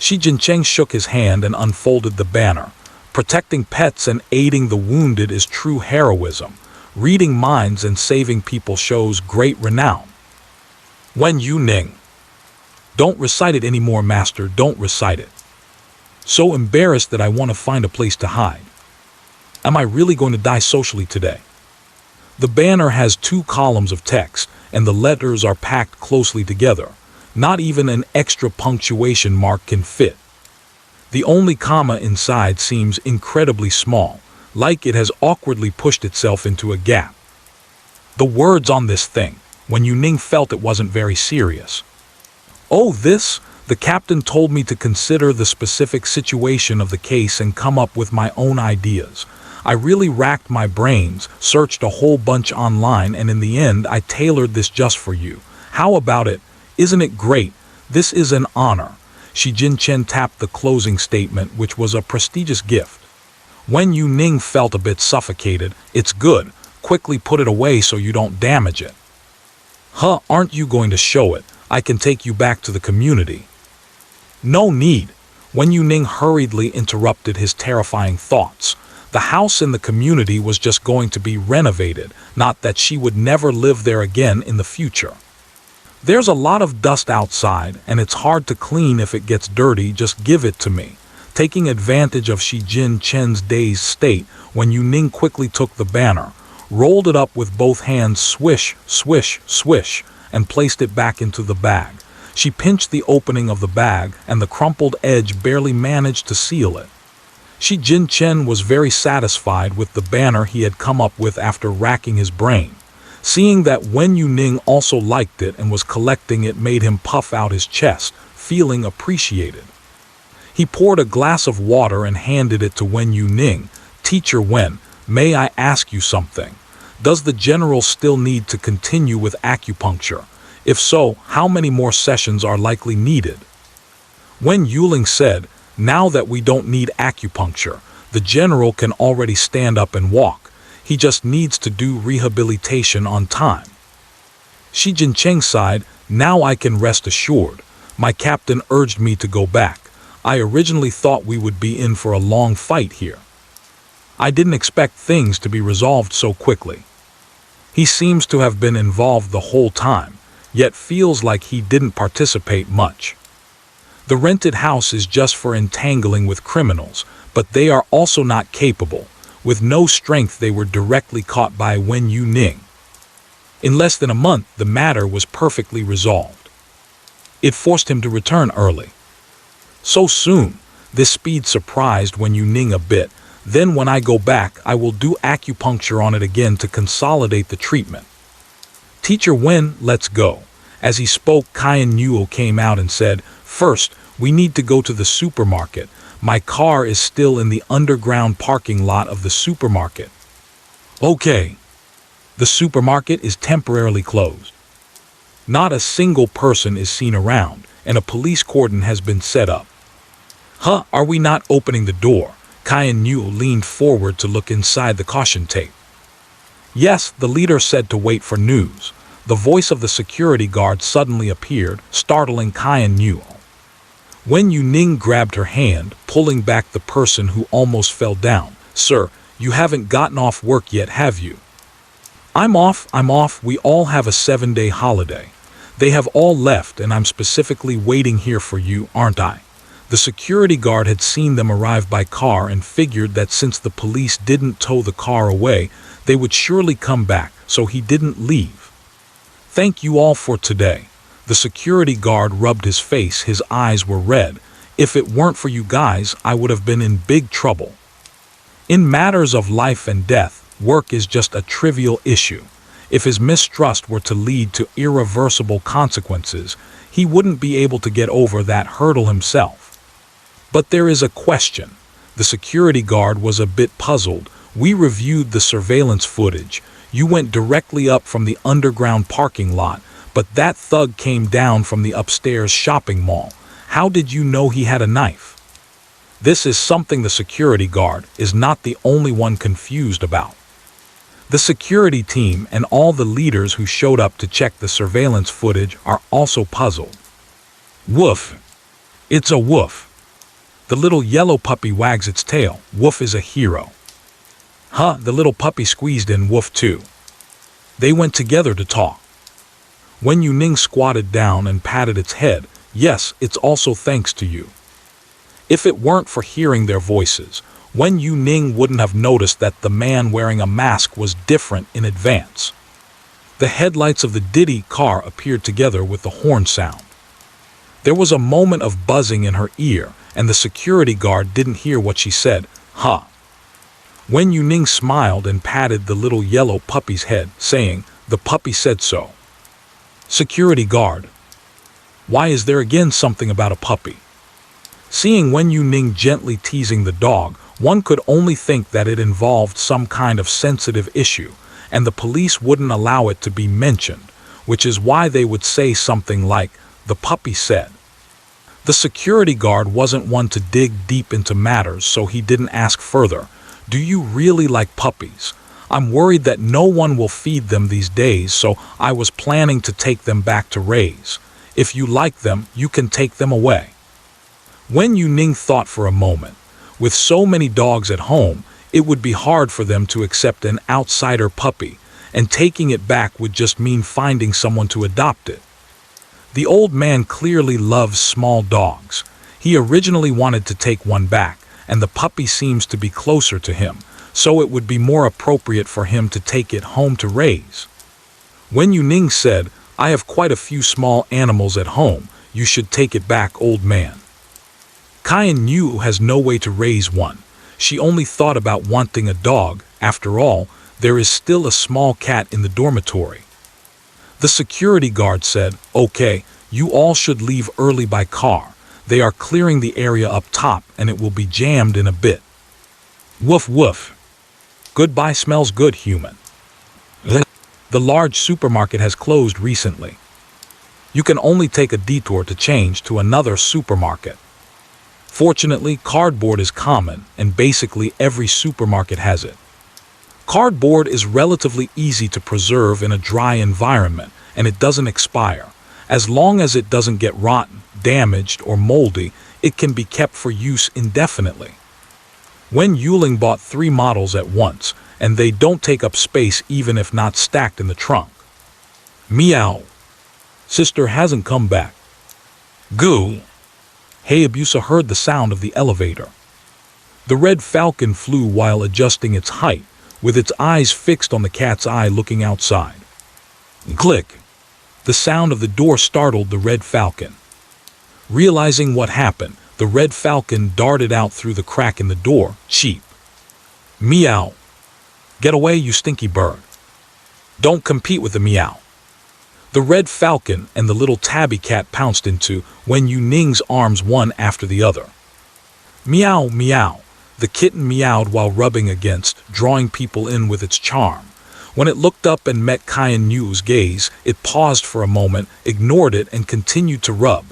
Shi Jincheng shook his hand and unfolded the banner. Protecting pets and aiding the wounded is true heroism. Reading minds and saving people shows great renown. Wen Youning. Don't recite it anymore, master, don't recite it. So embarrassed that I want to find a place to hide. Am I really going to die socially today? The banner has 2 columns of text, and the letters are packed closely together. Not even an extra punctuation mark can fit. The only comma inside seems incredibly small, like it has awkwardly pushed itself into a gap. The words on this thing, Wen Youning felt it wasn't very serious. "Oh, this? The captain told me to consider the specific situation of the case and come up with my own ideas. I really racked my brains, searched a whole bunch online, and in the end I tailored this just for you. How about it? Isn't it great? This is an honor." Shi Jincheng tapped the closing statement, which was a prestigious gift. Wen Youning felt a bit suffocated. "It's good. Quickly put it away so you don't damage it." "Huh, aren't you going to show it? I can take you back to the community." "No need." Wen Youning hurriedly interrupted his terrifying thoughts. The house in the community was just going to be renovated, not that she would never live there again in the future. There's a lot of dust outside, and it's hard to clean if it gets dirty. Just give it to me. Taking advantage of Shi Jin-chen's dazed state, Wen Youning quickly took the banner, rolled it up with both hands, swish, swish, swish, and placed it back into the bag. She pinched the opening of the bag, and the crumpled edge barely managed to seal it. Shi Jin-chen was very satisfied with the banner he had come up with after racking his brain. Seeing that Wen Youning also liked it and was collecting it made him puff out his chest, feeling appreciated. He poured a glass of water and handed it to Wen Youning. "Teacher Wen, may I ask you something? Does the general still need to continue with acupuncture? If so, how many more sessions are likely needed?" Wen Youning said, "Now that we don't need acupuncture, the general can already stand up and walk. He just needs to do rehabilitation on time." Shi Jincheng sighed, "Now I can rest assured. My captain urged me to go back. I originally thought we would be in for a long fight here. I didn't expect things to be resolved so quickly." He seems to have been involved the whole time, yet feels like he didn't participate much. The rented house is just for entangling with criminals, but they are also not capable. With no strength, they were directly caught by Wen Youning. In less than a month, the matter was perfectly resolved. It forced him to return early. So soon, this speed surprised Wen Youning a bit. "Then when I go back, I will do acupuncture on it again to consolidate the treatment." "Teacher Wen, let's go." As he spoke, Caiyan Newell came out and said, "First, we need to go to the supermarket. My car is still in the underground parking lot of the supermarket." "Okay." The supermarket is temporarily closed. Not a single person is seen around, and a police cordon has been set up. "Huh, are we not opening the door?" Caiyan Newell leaned forward to look inside the caution tape. "Yes," the leader said to wait for news. The voice of the security guard suddenly appeared, startling Caiyan Newell. Wen Youning grabbed her hand, pulling back the person who almost fell down. "Sir, you haven't gotten off work yet, have you?" I'm off. We all have a 7-day holiday. They have all left, and I'm specifically waiting here for you, aren't I?" The security guard had seen them arrive by car and figured that since the police didn't tow the car away, they would surely come back, so he didn't leave. "Thank you all for today." The security guard rubbed his face, his eyes were red. "If it weren't for you guys, I would have been in big trouble." In matters of life and death, work is just a trivial issue. If his mistrust were to lead to irreversible consequences, he wouldn't be able to get over that hurdle himself. But there is a question. The security guard was a bit puzzled. "We reviewed the surveillance footage. You went directly up from the underground parking lot, but that thug came down from the upstairs shopping mall. How did you know he had a knife?" This is something the security guard is not the only one confused about. The security team and all the leaders who showed up to check the surveillance footage are also puzzled. "Woof. It's a woof. The little yellow puppy wags its tail. Woof is a hero." "Huh, the little puppy squeezed in Woof too." They went together to talk. Wen Youning squatted down and patted its head. "Yes, it's also thanks to you." If it weren't for hearing their voices, Wen Youning wouldn't have noticed that the man wearing a mask was different in advance. The headlights of the Diddy car appeared together with the horn sound. There was a moment of buzzing in her ear, and the security guard didn't hear what she said. "Huh." Wen Youning smiled and patted the little yellow puppy's head, saying, "The puppy said so." Security guard. Why is there again something about a puppy? Seeing Wen Youning gently teasing the dog, one could only think that it involved some kind of sensitive issue, and the police wouldn't allow it to be mentioned, which is why they would say something like, "The puppy said." The security guard wasn't one to dig deep into matters, so he didn't ask further. "Do you really like puppies? I'm worried that no one will feed them these days, so I was planning to take them back to raise. If you like them, you can take them away." Wen Youning thought for a moment. With so many dogs at home, It would be hard for them to accept an outsider puppy, and taking it back would just mean finding someone to adopt it. The old man clearly loves small dogs. He originally wanted to take one back, and the puppy seems to be closer to him, so it would be more appropriate for him to take it home to raise. Wen Youning said, "I have quite a few small animals at home. You should take it back, old man." Cayenne Yu has no way to raise one. She only thought about wanting a dog. After all, there is still a small cat in the dormitory. The security guard said, "Okay, you all should leave early by car. They are clearing the area up top and it will be jammed in a bit." Woof woof. Goodbye smells good, human. The large supermarket has closed recently. You can only take a detour to change to another supermarket. Fortunately, cardboard is common, and basically every supermarket has it. Cardboard is relatively easy to preserve in a dry environment, and it doesn't expire. As long as it doesn't get rotten, damaged, or moldy, it can be kept for use indefinitely. Wen Youning bought 3 models at once, and they don't take up space even if not stacked in the trunk. Meow. Sister hasn't come back. Goo. Hayabusa heard the sound of the elevator. The red falcon flew while adjusting its height, with its eyes fixed on the cat's eye looking outside. Click. The sound of the door startled the red falcon. Realizing what happened, the red falcon darted out through the crack in the door. Cheep. Meow. Get away, you stinky bird. Don't compete with the meow. The red falcon and the little tabby cat pounced into Wen Youning's arms one after the other. Meow, meow. The kitten meowed while rubbing against, drawing people in with its charm. When it looked up and met Cayenne Yu's gaze, it paused for a moment, ignored it, and continued to rub.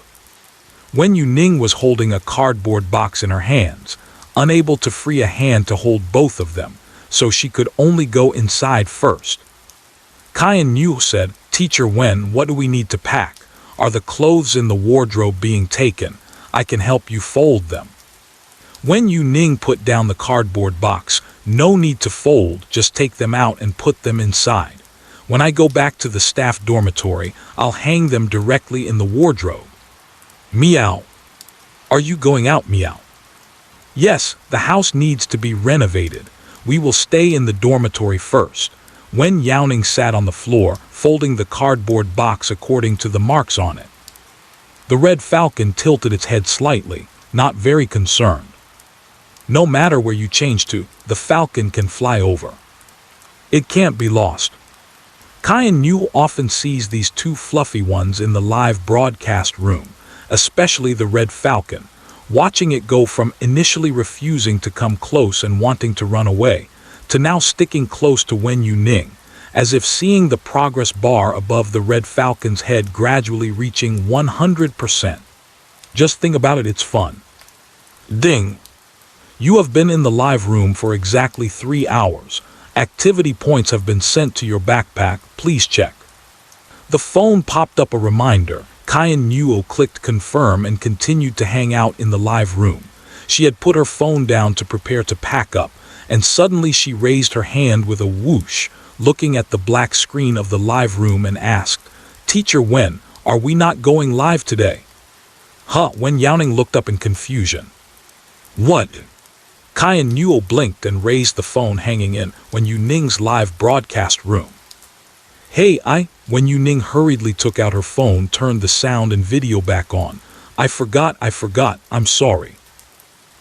Wen Youning was holding a cardboard box in her hands, unable to free a hand to hold both of them, so she could only go inside first. Cayenne Yu said, "Teacher Wen, what do we need to pack? Are the clothes in the wardrobe being taken? I can help you fold them." Wen Youning put down the cardboard box. "No need to fold, just take them out and put them inside. When I go back to the staff dormitory, I'll hang them directly in the wardrobe." Meow. Are you going out, meow? Yes, the house needs to be renovated. We will stay in the dormitory first. Wen Youning sat on the floor, folding the cardboard box according to the marks on it. The red falcon tilted its head slightly, not very concerned. No matter where you change to, the falcon can fly over. It can't be lost. Cayenne Yu often sees these 2 fluffy ones in the live broadcast room, especially the red falcon, watching it go from initially refusing to come close and wanting to run away, to now sticking close to Wen Youning, as if seeing the progress bar above the red falcon's head gradually reaching 100%. Just think about it, it's fun. Ding! You have been in the live room for exactly 3 hours. Activity points have been sent to your backpack, please check. The phone popped up a reminder. Cayenne Yu clicked confirm and continued to hang out in the live room. She had put her phone down to prepare to pack up, and suddenly she raised her hand with a whoosh, looking at the black screen of the live room and asked, "Teacher Wen, are we not going live today?" Huh, Wen Youning looked up in confusion. What? Cayenne Yu blinked and raised the phone hanging in Wen Youning's live broadcast room. Hey, Wen Youning hurriedly took out her phone, turned the sound and video back on. I forgot, I'm sorry.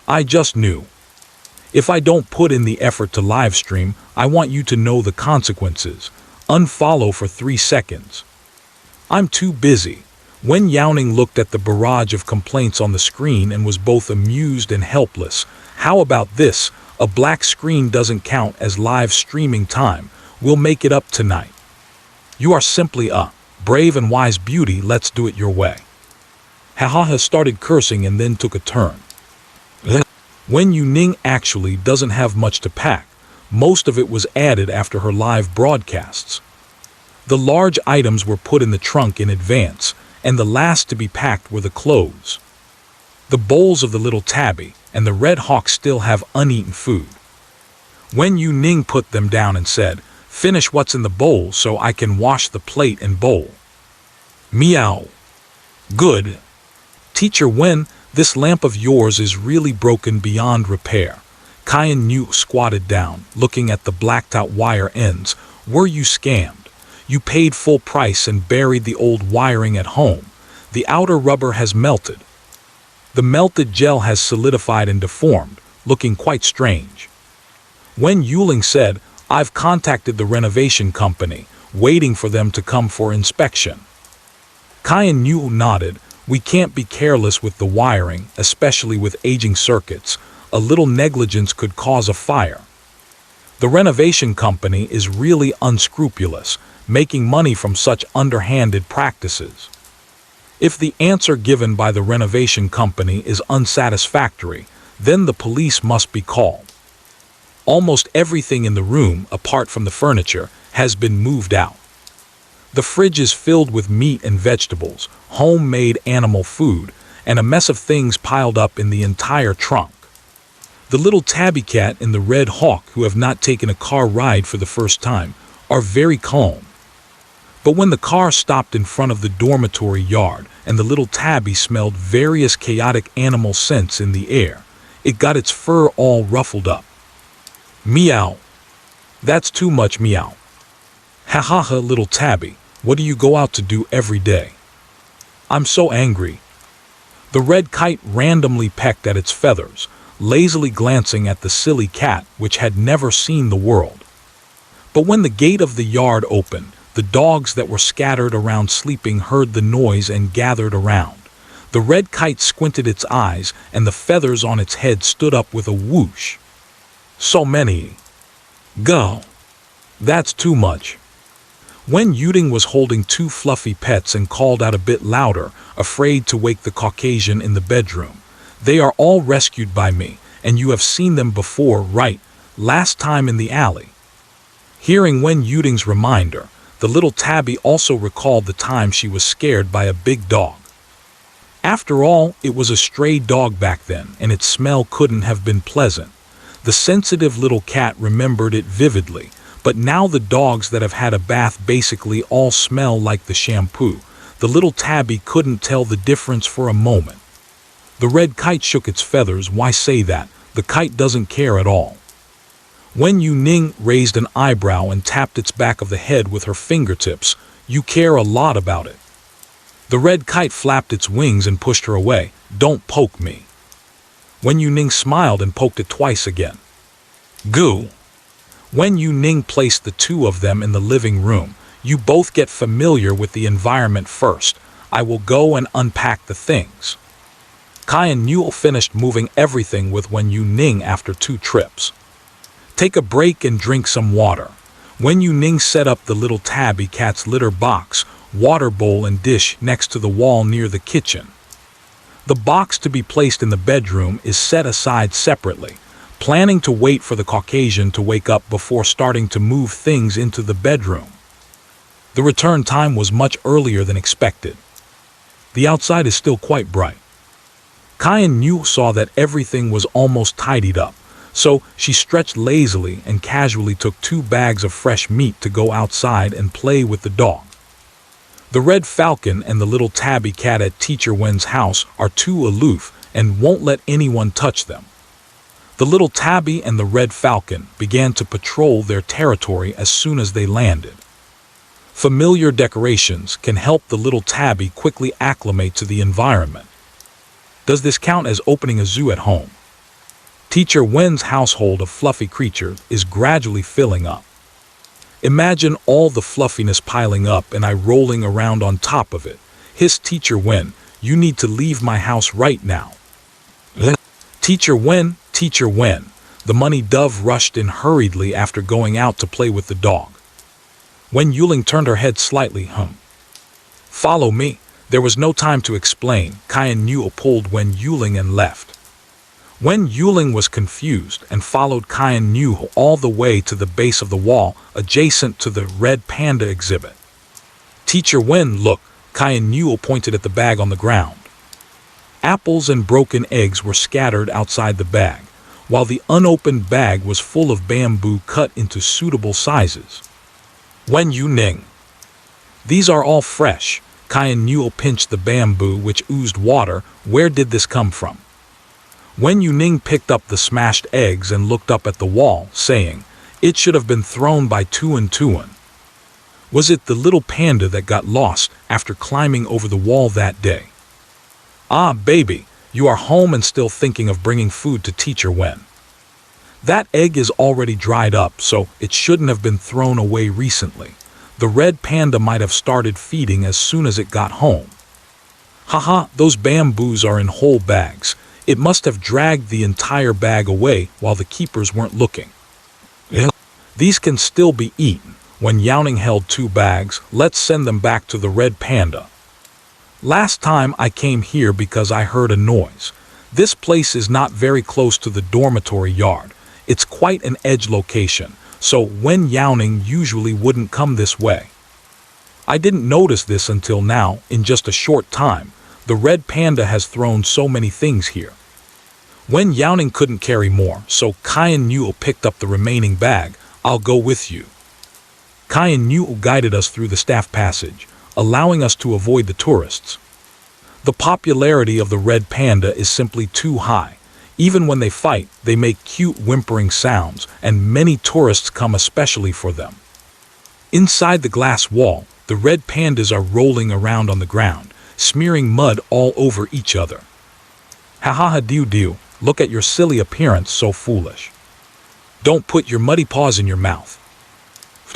I just knew. If I don't put in the effort to live stream, I want you to know the consequences. Unfollow for 3 seconds. I'm too busy. Wen Youning looked at the barrage of complaints on the screen and was both amused and helpless. How about this? A black screen doesn't count as live streaming time. We'll make it up tonight. You are simply a brave and wise beauty, let's do it your way. Haha started cursing and then took a turn. Wen Youning actually doesn't have much to pack. Most of it was added after her live broadcasts. The large items were put in the trunk in advance, and the last to be packed were the clothes. The bowls of the little tabby and the red hawk still have uneaten food. Wen Youning put them down and said, "Finish what's in the bowl so I can wash the plate and bowl." Meow. Good. Teacher Wen, this lamp of yours is really broken beyond repair. Kyan Yu squatted down, looking at the blacked-out wire ends. Were you scammed? You paid full price and buried the old wiring at home. The outer rubber has melted. The melted gel has solidified and deformed, looking quite strange. Wen Youning said, "I've contacted the renovation company, waiting for them to come for inspection." Kyan Yu nodded. "We can't be careless with the wiring, especially with aging circuits. A little negligence could cause a fire." The renovation company is really unscrupulous, making money from such underhanded practices. If the answer given by the renovation company is unsatisfactory, then the police must be called. Almost everything in the room, apart from the furniture, has been moved out. The fridge is filled with meat and vegetables, homemade animal food, and a mess of things piled up in the entire trunk. The little tabby cat and the red hawk, who have not taken a car ride for the first time, are very calm. But when the car stopped in front of the dormitory yard and the little tabby smelled various chaotic animal scents in the air, it got its fur all ruffled up. Meow. That's too much meow. Ha ha ha, little tabby, what do you go out to do every day? I'm so angry. The red kite randomly pecked at its feathers, lazily glancing at the silly cat which had never seen the world. But when the gate of the yard opened, the dogs that were scattered around sleeping heard the noise and gathered around. The red kite squinted its eyes, and the feathers on its head stood up with a whoosh. So many. Go. That's too much. Wen Youning was holding two fluffy pets and called out a bit louder, afraid to wake the Caucasian in the bedroom. They are all rescued by me, and you have seen them before, right? Last time in the alley. Hearing Wen Youning's reminder, the little tabby also recalled the time she was scared by a big dog. After all, it was a stray dog back then, and its smell couldn't have been pleasant. The sensitive little cat remembered it vividly, but now the dogs that have had a bath basically all smell like the shampoo. The little tabby couldn't tell the difference for a moment. The red kite shook its feathers. Why say that? The kite doesn't care at all. Wen Youning raised an eyebrow and tapped its back of the head with her fingertips. You care a lot about it. The red kite flapped its wings and pushed her away. Don't poke me. Wen Youning smiled and poked it twice again. Goo. Wen Youning placed the two of them in the living room. You both get familiar with the environment first. I will go and unpack the things. Kyan Yu finished moving everything with Wen Youning after 2 trips. Take a break and drink some water. Wen Youning set up the little tabby cat's litter box, water bowl and dish next to the wall near the kitchen. The box to be placed in the bedroom is set aside separately, planning to wait for the Caucasian to wake up before starting to move things into the bedroom. The return time was much earlier than expected. The outside is still quite bright. Kyan Yu saw that everything was almost tidied up, so she stretched lazily and casually took 2 bags of fresh meat to go outside and play with the dog. The red falcon and the little tabby cat at Teacher Wen's house are too aloof and won't let anyone touch them. The little tabby and the red falcon began to patrol their territory as soon as they landed. Familiar decorations can help the little tabby quickly acclimate to the environment. Does this count as opening a zoo at home? Teacher Wen's household of fluffy creatures is gradually filling up. Imagine all the fluffiness piling up and I rolling around on top of it. Hissed Teacher Wen, you need to leave my house right now. Teacher Wen, the money dove rushed in hurriedly after going out to play with the dog. Wen Youning turned her head slightly. Follow me. There was no time to explain. Kyan Yu pulled Wen Youning and left. Wen Youning was confused and followed Kyan Yu all the way to the base of the wall adjacent to the red panda exhibit. Teacher Wen, look. Kyan Yu pointed at the bag on the ground. Apples and broken eggs were scattered outside the bag. while the unopened bag was full of bamboo cut into suitable sizes. Wen Youning. These are all fresh. Qian Yu pinched the bamboo which oozed water. Where did this come from? Wen Youning picked up the smashed eggs and looked up at the wall, saying, "It should have been thrown by Tuan Tuan." Was it the little panda that got lost after climbing over the wall that day? Ah, baby, you are home and still thinking of bringing food to Teacher Wen. That egg is already dried up, so it shouldn't have been thrown away recently. The red panda might have started feeding as soon as it got home. Haha, those bamboos are in whole bags. It must have dragged the entire bag away while the keepers weren't looking. These can still be eaten. Wen Youning held 2 bags. Let's send them back to the red panda. Last time I came here because I heard a noise. This place is not very close to the dormitory yard. It's quite an edge location, so Wen Youning usually wouldn't come this way. I didn't notice this until now. In just a short time, the red panda has thrown so many things here. Wen Youning couldn't carry more, so Qian Yu picked up the remaining bag. I'll go with you. Qian Yu guided us through the staff passage, allowing us to avoid the tourists. The popularity of the red panda is simply too high. Even when they fight, they make cute whimpering sounds, and many tourists come especially for them. Inside the glass wall, the red pandas are rolling around on the ground, smearing mud all over each other. Ha ha ha, dew, look at your silly appearance, so foolish. Don't put your muddy paws in your mouth.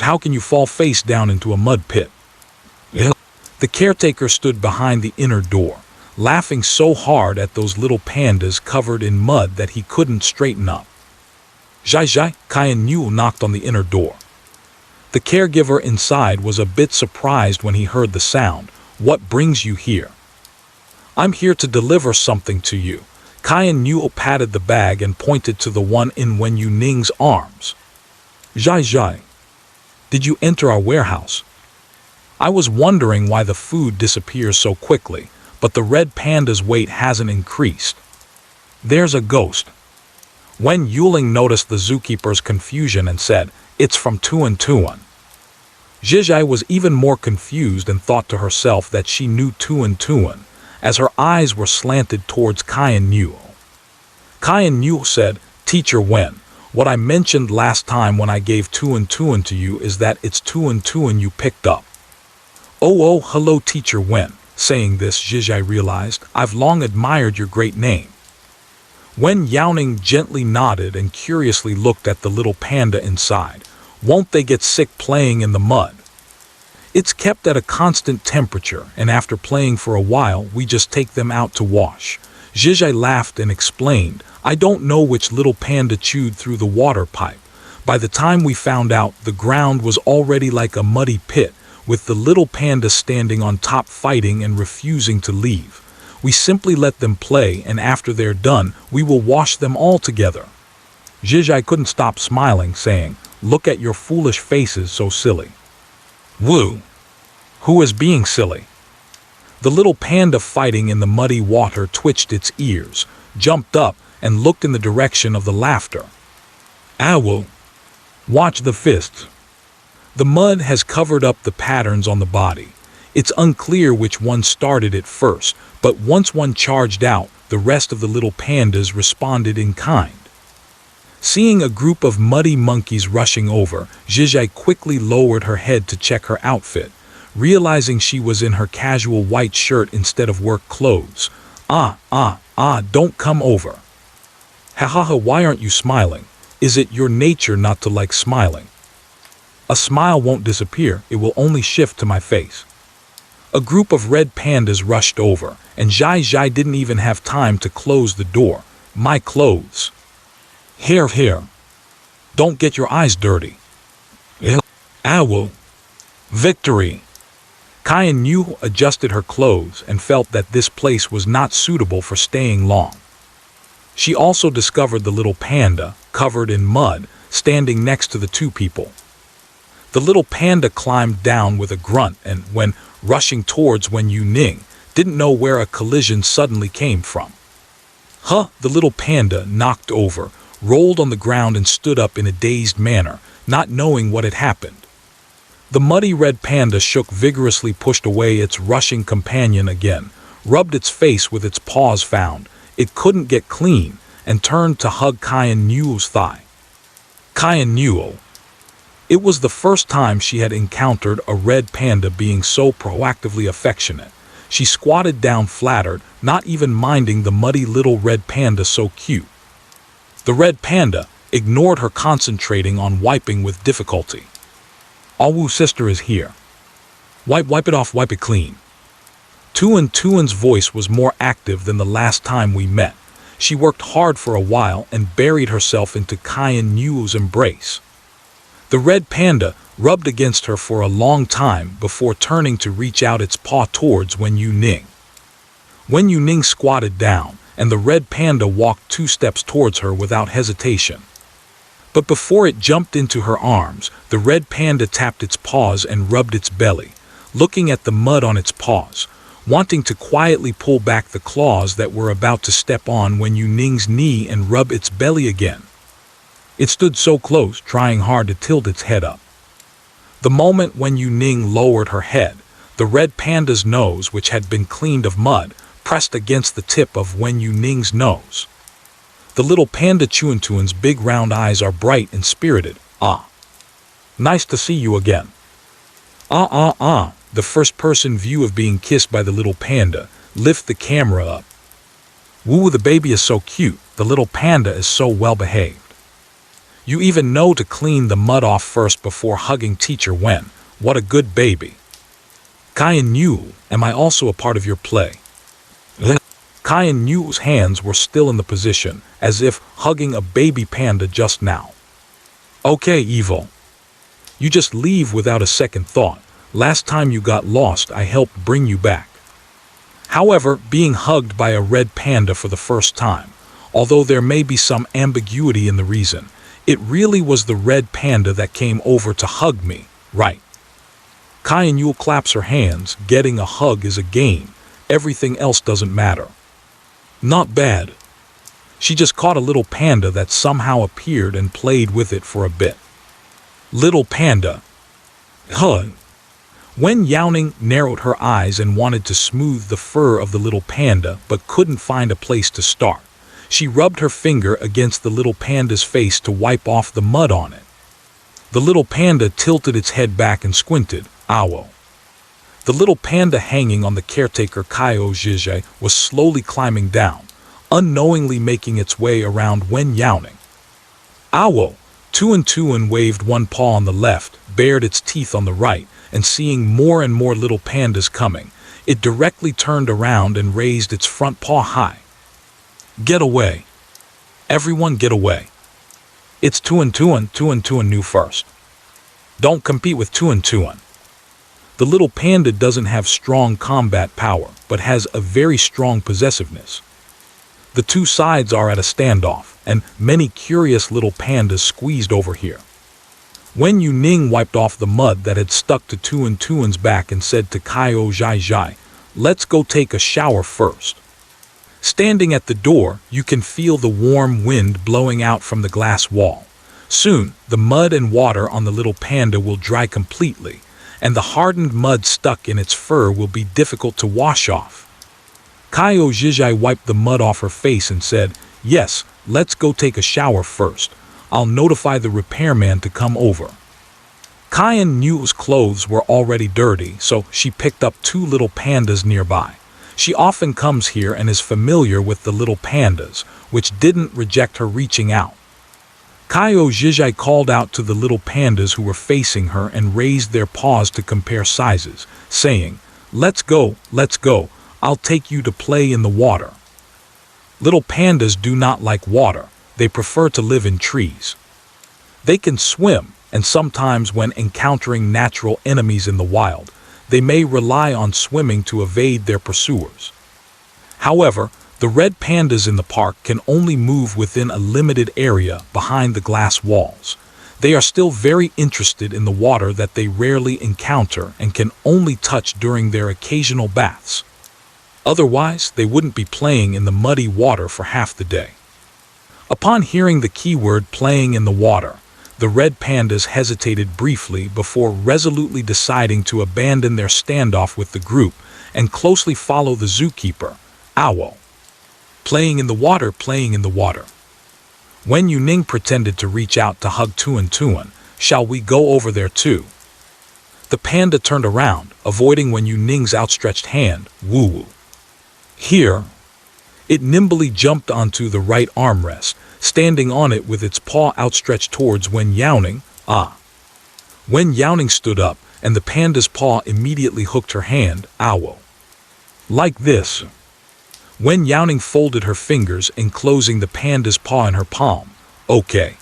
How can you fall face down into a mud pit? The caretaker stood behind the inner door, laughing so hard at those little pandas covered in mud that he couldn't straighten up. Zhai, Qian Yu knocked on the inner door. The caregiver inside was a bit surprised when he heard the sound. What brings you here? I'm here to deliver something to you. Qian Yu patted the bag and pointed to the one in Wen Youning's arms. Zhai, did you enter our warehouse? I was wondering why the food disappears so quickly, but the red panda's weight hasn't increased. There's a ghost. Wen Youning noticed the zookeeper's confusion and said, "It's from Tuan Tuan." Zhizhai was even more confused and thought to herself that she knew Tuan Tuan, as her eyes were slanted towards Qian Yu. Qian Yu said, "Teacher Wen, what I mentioned last time when I gave Tuan Tuan to you is that it's Tuan Tuan you picked up." Oh, hello Teacher Wen. Saying this, Zhizhai realized, I've long admired your great name. Wen Youning gently nodded and curiously looked at the little panda inside. Won't they get sick playing in the mud? It's kept at a constant temperature, and after playing for a while, we just take them out to wash. Zhizhai laughed and explained, I don't know which little panda chewed through the water pipe. By the time we found out, the ground was already like a muddy pit, with the little panda standing on top fighting and refusing to leave. We simply let them play, and after they're done, we will wash them all together. Zhizhai couldn't stop smiling, saying, Look at your foolish faces, so silly. Woo! Who is being silly? The little panda fighting in the muddy water twitched its ears, jumped up, and looked in the direction of the laughter. Ow! Watch the fists. The mud has covered up the patterns on the body. It's unclear which one started it first, but once one charged out, the rest of the little pandas responded in kind. Seeing a group of muddy monkeys rushing over, Zhizhai quickly lowered her head to check her outfit, realizing she was in her casual white shirt instead of work clothes. Don't come over. Ha, why aren't you smiling? Is it your nature not to like smiling? A smile won't disappear, it will only shift to my face. A group of red pandas rushed over, and Zhai didn't even have time to close the door. My clothes. Here. Don't get your eyes dirty. Ow. Victory. Qian Yu adjusted her clothes and felt that this place was not suitable for staying long. She also discovered the little panda, covered in mud, standing next to the two people. The little panda climbed down with a grunt and, when rushing towards Wen Youning, didn't know where a collision suddenly came from. The little panda knocked over, rolled on the ground and stood up in a dazed manner, not knowing what had happened. The muddy red panda shook vigorously, pushed away its rushing companion again, rubbed its face with its paws found it couldn't get clean, and turned to hug Cayenne Newell's thigh. Cayenne Newell. It was the first time she had encountered a red panda being so proactively affectionate. She squatted down flattered, not even minding the muddy little red panda so cute. The red panda ignored her, concentrating on wiping with difficulty. Awu sister is here. Wipe it off, wipe it clean. Tuan's voice was more active than the last time we met. She worked hard for a while and buried herself into Cayenne Newell's embrace. The red panda rubbed against her for a long time before turning to reach out its paw towards Wen Youning. Wen Youning squatted down, and the red panda walked 2 steps towards her without hesitation. But before it jumped into her arms, the red panda tapped its paws and rubbed its belly, looking at the mud on its paws, wanting to quietly pull back the claws that were about to step on Wen Youning's knee and rub its belly again. It stood so close, trying hard to tilt its head up. The moment Wen Youning lowered her head, the red panda's nose, which had been cleaned of mud, pressed against the tip of Wen Youning's nose. The little panda Tuan's big round eyes are bright and spirited. Ah. Nice to see you again. Ah. The first-person view of being kissed by the little panda. Lift the camera up. Woo, the baby is so cute. The little panda is so well-behaved. You even know to clean the mud off first before hugging teacher Wen. What a good baby. Cayenne Newell, am I also a part of your play? Cayenne Newell's hands were still in the position, as if hugging a baby panda just now. Okay, Evo. You just leave without a second thought. Last time you got lost, I helped bring you back. However, being hugged by a red panda for the first time, although there may be some ambiguity in the reason, it really was the red panda that came over to hug me, right? Cayenne Newell claps her hands. Getting a hug is a gain. Everything else doesn't matter. Not bad. She just caught a little panda that somehow appeared and played with it for a bit. Little panda. Hug. Wen Youning narrowed her eyes and wanted to smooth the fur of the little panda, but couldn't find a place to start. She rubbed her finger against the little panda's face to wipe off the mud on it. The little panda tilted its head back and squinted. Ow. The little panda hanging on the caretaker Kyo Zhizhe was slowly climbing down, unknowingly making its way around Wen Youning. Ow! Tuan waved one paw on the left, bared its teeth on the right, and seeing more and more little pandas coming, it directly turned around and raised its front paw high. Get away. Everyone get away. It's Tuan knew first. Don't compete with Tuan. The little panda doesn't have strong combat power, but has a very strong possessiveness. The two sides are at a standoff, and many curious little pandas squeezed over here. Wen Youning wiped off the mud that had stuck to Tuan's back and said to Kyo Zhizhe, "Let's go take a shower first." Standing at the door, you can feel the warm wind blowing out from the glass wall. Soon, the mud and water on the little panda will dry completely, and the hardened mud stuck in its fur will be difficult to wash off. Kyo Zhizhe wiped the mud off her face and said, "Yes, let's go take a shower first. I'll notify the repairman to come over." Cayenne Newell's clothes were already dirty, so she picked up 2 little pandas nearby. She often comes here and is familiar with the little pandas, which didn't reject her reaching out. Kyo Zhizhe called out to the little pandas who were facing her and raised their paws to compare sizes, saying, let's go, I'll take you to play in the water." Little pandas do not like water. They prefer to live in trees. They can swim, and sometimes when encountering natural enemies in the wild, they may rely on swimming to evade their pursuers. However, the red pandas in the park can only move within a limited area behind the glass walls. They are still very interested in the water that they rarely encounter and can only touch during their occasional baths. Otherwise, they wouldn't be playing in the muddy water for half the day. Upon hearing the keyword playing in the water, the red pandas hesitated briefly before resolutely deciding to abandon their standoff with the group and closely follow the zookeeper, Owl. Playing in the water, playing in the water. Wen Youning pretended to reach out to hug Tuan. Shall we go over there too? The panda turned around, avoiding Wen Youning's outstretched hand. Woo-woo. Here. It nimbly jumped onto the right armrest, standing on it with its paw outstretched towards Wen Youning. Wen Youning stood up, and the panda's paw immediately hooked her hand. Owl. Like this. Wen Youning folded her fingers, enclosing the panda's paw in her palm. Okay.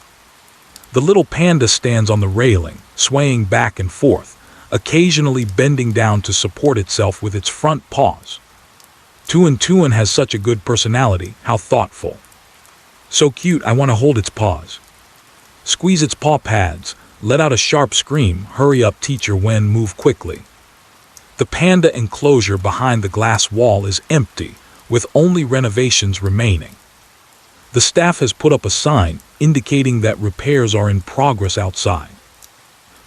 The little panda stands on the railing, swaying back and forth, occasionally bending down to support itself with its front paws. Tuan has such a good personality, how thoughtful. So cute, I want to hold its paws. Squeeze its paw pads, let out a sharp scream. Hurry up, teacher Wen, move quickly. The panda enclosure behind the glass wall is empty, with only renovations remaining. The staff has put up a sign indicating that repairs are in progress outside.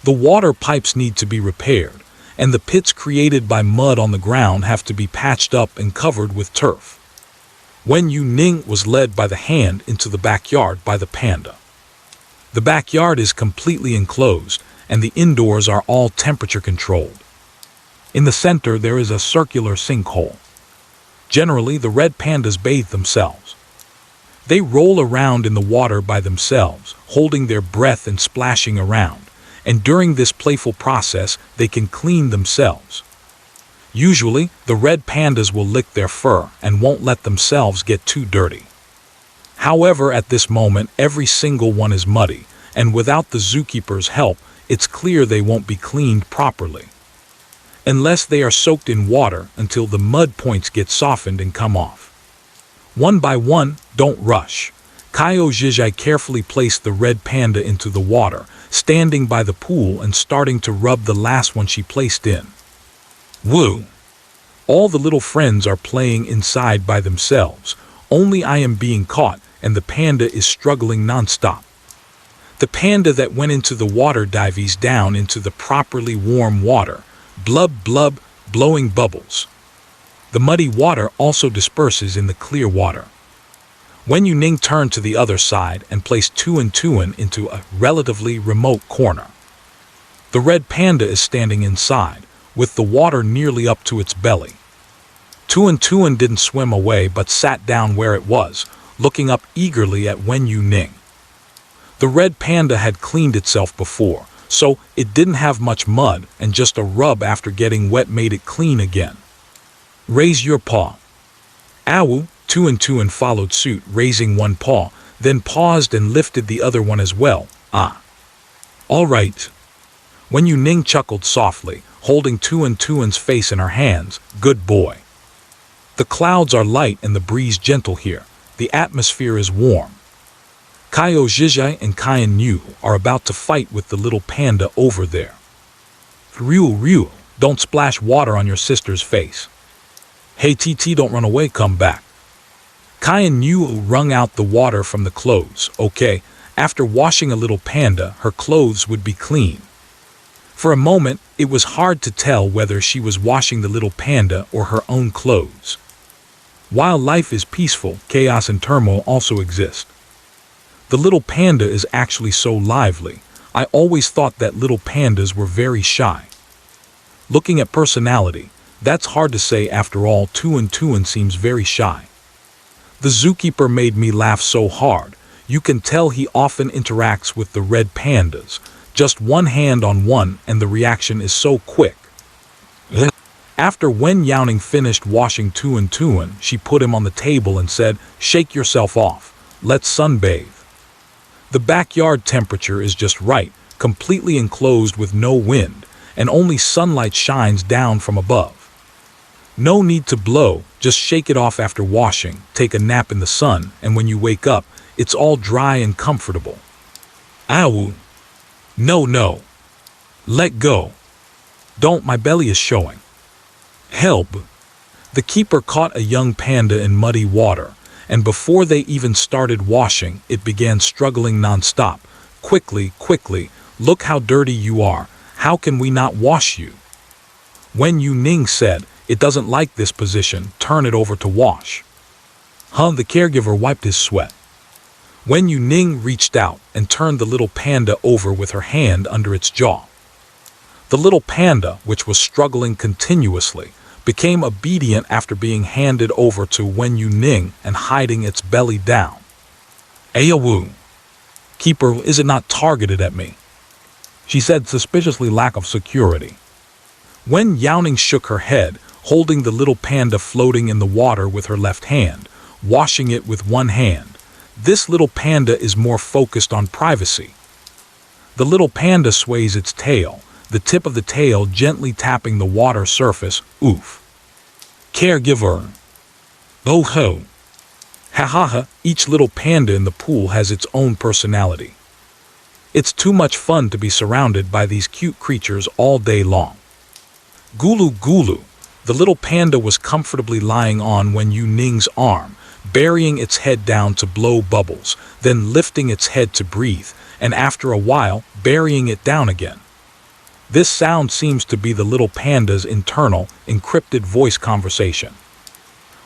The water pipes need to be repaired, and the pits created by mud on the ground have to be patched up and covered with turf. Wen Youning was led by the hand into the backyard by the panda. The backyard is completely enclosed, and the indoors are all temperature controlled. In the center there is a circular sinkhole. Generally, the red pandas bathe themselves. They roll around in the water by themselves, holding their breath and splashing around, and during this playful process, they can clean themselves. Usually, the red pandas will lick their fur and won't let themselves get too dirty. However, at this moment, every single one is muddy, and without the zookeeper's help, it's clear they won't be cleaned properly. Unless they are soaked in water until the mud points get softened and come off. One by one, don't rush. Kaio Zhizhai carefully placed the red panda into the water, standing by the pool and starting to rub the last one she placed in. Woo! All the little friends are playing inside by themselves. Only I am being caught, and the panda is struggling non-stop. The panda that went into the water dives down into the properly warm water. Blub blub, blowing bubbles. The muddy water also disperses in the clear water. Wen Youning turned to the other side and placed Tuan into a relatively remote corner. The red panda is standing inside, with the water nearly up to its belly. Tuan didn't swim away but sat down where it was, looking up eagerly at Wen Youning. The red panda had cleaned itself before, so it didn't have much mud, and just a rub after getting wet made it clean again. Raise your paw. Ow! Tuan followed suit, raising one paw, then paused and lifted the other one as well. All right. Wen Youning chuckled softly, holding Tuan's face in her hands. Good boy. The clouds are light and the breeze gentle here. The atmosphere is warm. Kaio Zhizhai and Kaian Yu are about to fight with the little panda over there. Ryu, don't splash water on your sister's face. Hey TT, don't run away, come back. Kaian Yu wrung out the water from the clothes. Okay, after washing a little panda, her clothes would be clean. For a moment, it was hard to tell whether she was washing the little panda or her own clothes. While life is peaceful, chaos and turmoil also exist. The little panda is actually so lively. I always thought that little pandas were very shy. Looking at personality, that's hard to say. After all, Tuan seems very shy. The zookeeper made me laugh so hard. You can tell he often interacts with the red pandas. Just one hand on one and the reaction is so quick. After Wen Youning finished washing Tuan, she put him on the table and said, "Shake yourself off. Let's sunbathe." The backyard temperature is just right, completely enclosed with no wind, and only sunlight shines down from above. No need to blow, just shake it off after washing, take a nap in the sun, and when you wake up, it's all dry and comfortable. Ow! No. Let go. Don't, my belly is showing. Help! The keeper caught a young panda in muddy water, and before they even started washing, it began struggling nonstop. Quickly, quickly, look how dirty you are. How can we not wash you? Wen Youning said, it doesn't like this position, turn it over to wash. The caregiver wiped his sweat. Wen Youning reached out and turned the little panda over with her hand under its jaw. The little panda, which was struggling continuously, became obedient after being handed over to Wen Youning and hiding its belly down. Ayawu. Keeper, is it not targeted at me? She said, suspiciously lack of security. Wen Youning shook her head, holding the little panda floating in the water with her left hand, washing it with one hand. This little panda is more focused on privacy. The little panda sways its tail, the tip of the tail gently tapping the water surface. Oof. Caregiver. Oh ho. Ha ha ha, each little panda in the pool has its own personality. It's too much fun to be surrounded by these cute creatures all day long. Gulu gulu. The little panda was comfortably lying on Wen Youning's arm, burying its head down to blow bubbles, then lifting its head to breathe, and after a while, burying it down again. This sound seems to be the little panda's internal, encrypted voice conversation.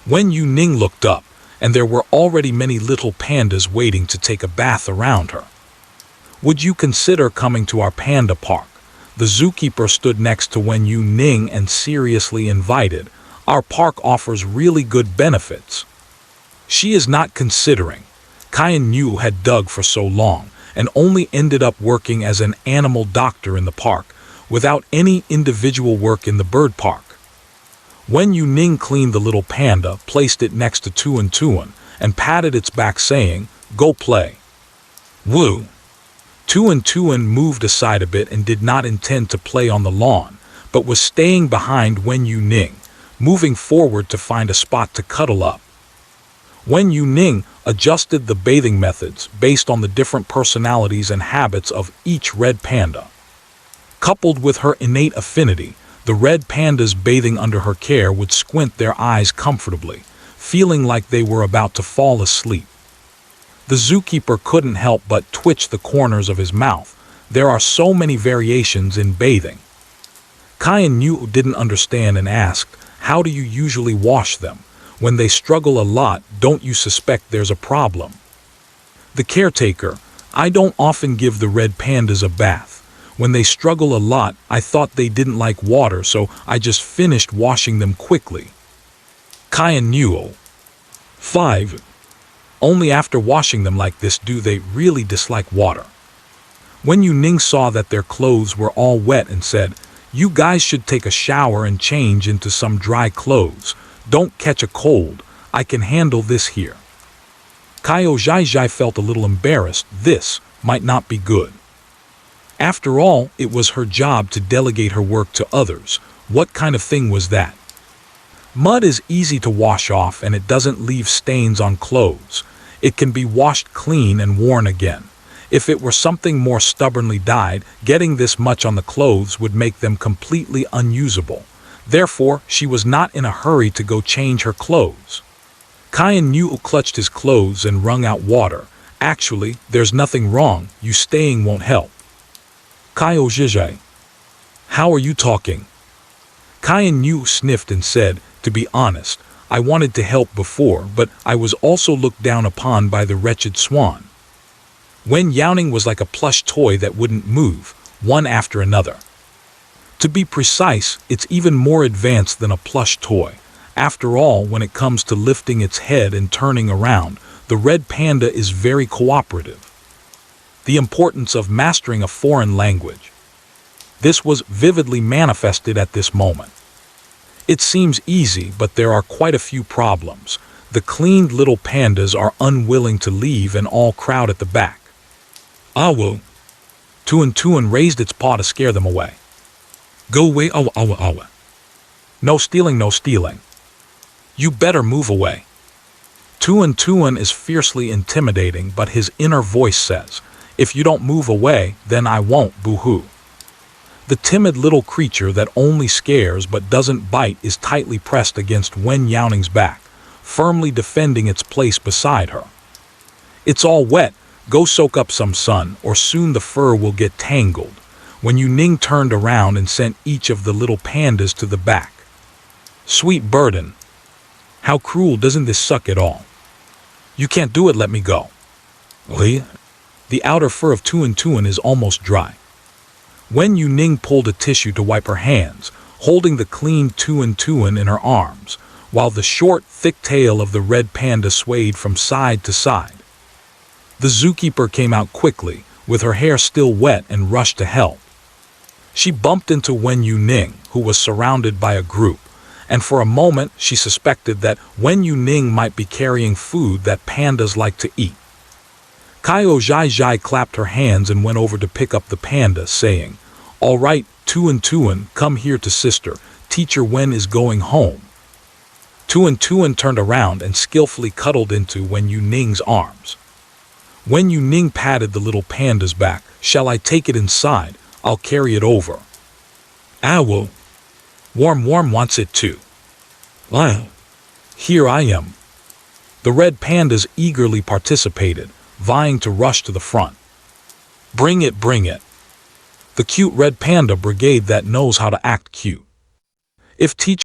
Wen Youning looked up, and there were already many little pandas waiting to take a bath around her. Would you consider coming to our panda park? The zookeeper stood next to Wen Youning and seriously invited. Our park offers really good benefits. She is not considering. Kyan Yu had dug for so long and only ended up working as an animal doctor in the park, without any individual work in the bird park. Wen Youning cleaned the little panda, placed it next to Tuan, and patted its back saying, go play. Woo! Tuan moved aside a bit and did not intend to play on the lawn, but was staying behind Wen Youning, moving forward to find a spot to cuddle up. Wen Youning adjusted the bathing methods based on the different personalities and habits of each red panda. Coupled with her innate affinity, the red pandas bathing under her care would squint their eyes comfortably, feeling like they were about to fall asleep. The zookeeper couldn't help but twitch the corners of his mouth. There are so many variations in bathing. Kyan Yu didn't understand and asked, how do you usually wash them? When they struggle a lot, don't you suspect there's a problem? The caretaker, I don't often give the red pandas a bath. When they struggle a lot, I thought they didn't like water, so I just finished washing them quickly. Kyan Yu. 5. Only after washing them like this do they really dislike water. Wen Youning saw that their clothes were all wet and said, you guys should take a shower and change into some dry clothes. Don't catch a cold. I can handle this here. Kaio Zhaizhai felt a little embarrassed. This might not be good. After all, it was her job to delegate her work to others. What kind of thing was that? Mud is easy to wash off and it doesn't leave stains on clothes. It can be washed clean and worn again. If it were something more stubbornly dyed, getting this much on the clothes would make them completely unusable. Therefore, she was not in a hurry to go change her clothes. Kyan Yu clutched his clothes and wrung out water. Actually, there's nothing wrong. You staying won't help. Kaio Zhizhai. How are you talking? Kyan Yu sniffed and said, to be honest, I wanted to help before, but I was also looked down upon by the wretched swan. Wen Youning was like a plush toy that wouldn't move, one after another. To be precise, it's even more advanced than a plush toy. After all, when it comes to lifting its head and turning around, the red panda is very cooperative. The importance of mastering a foreign language. This was vividly manifested at this moment. It seems easy, but there are quite a few problems. The cleaned little pandas are unwilling to leave and all crowd at the back. Awu. Tuan raised its paw to scare them away. Go away, awa awa awa. No stealing, no stealing. You better move away. Tuan is fiercely intimidating, but his inner voice says, if you don't move away, then I won't, boo-hoo. The timid little creature that only scares but doesn't bite is tightly pressed against Wen Youning's back, firmly defending its place beside her. "It's all wet. Go soak up some sun, or soon the fur will get tangled." Wen Youning turned around and sent each of the little pandas to the back. "Sweet burden. How cruel, doesn't this suck at all? You can't do it, let me go." The outer fur of Tuan is almost dry. Wen Youning pulled a tissue to wipe her hands, holding the clean Tuan in her arms, while the short, thick tail of the red panda swayed from side to side. The zookeeper came out quickly, with her hair still wet, and rushed to help. She bumped into Wen Youning, who was surrounded by a group, and for a moment she suspected that Wen Youning might be carrying food that pandas like to eat. Kaio Zhai Zhai clapped her hands and went over to pick up the panda, saying, "All right, Tuan, come here to sister. Teacher Wen is going home." Tuan turned around and skillfully cuddled into Wen Youning's arms. Wen Youning patted the little panda's back. "Shall I take it inside? I'll carry it over." "Ah, well. Warm wants it too." "Well, here I am." The red pandas eagerly participated, vying to rush to the front. Bring it. The cute red panda brigade that knows how to act cute. If teacher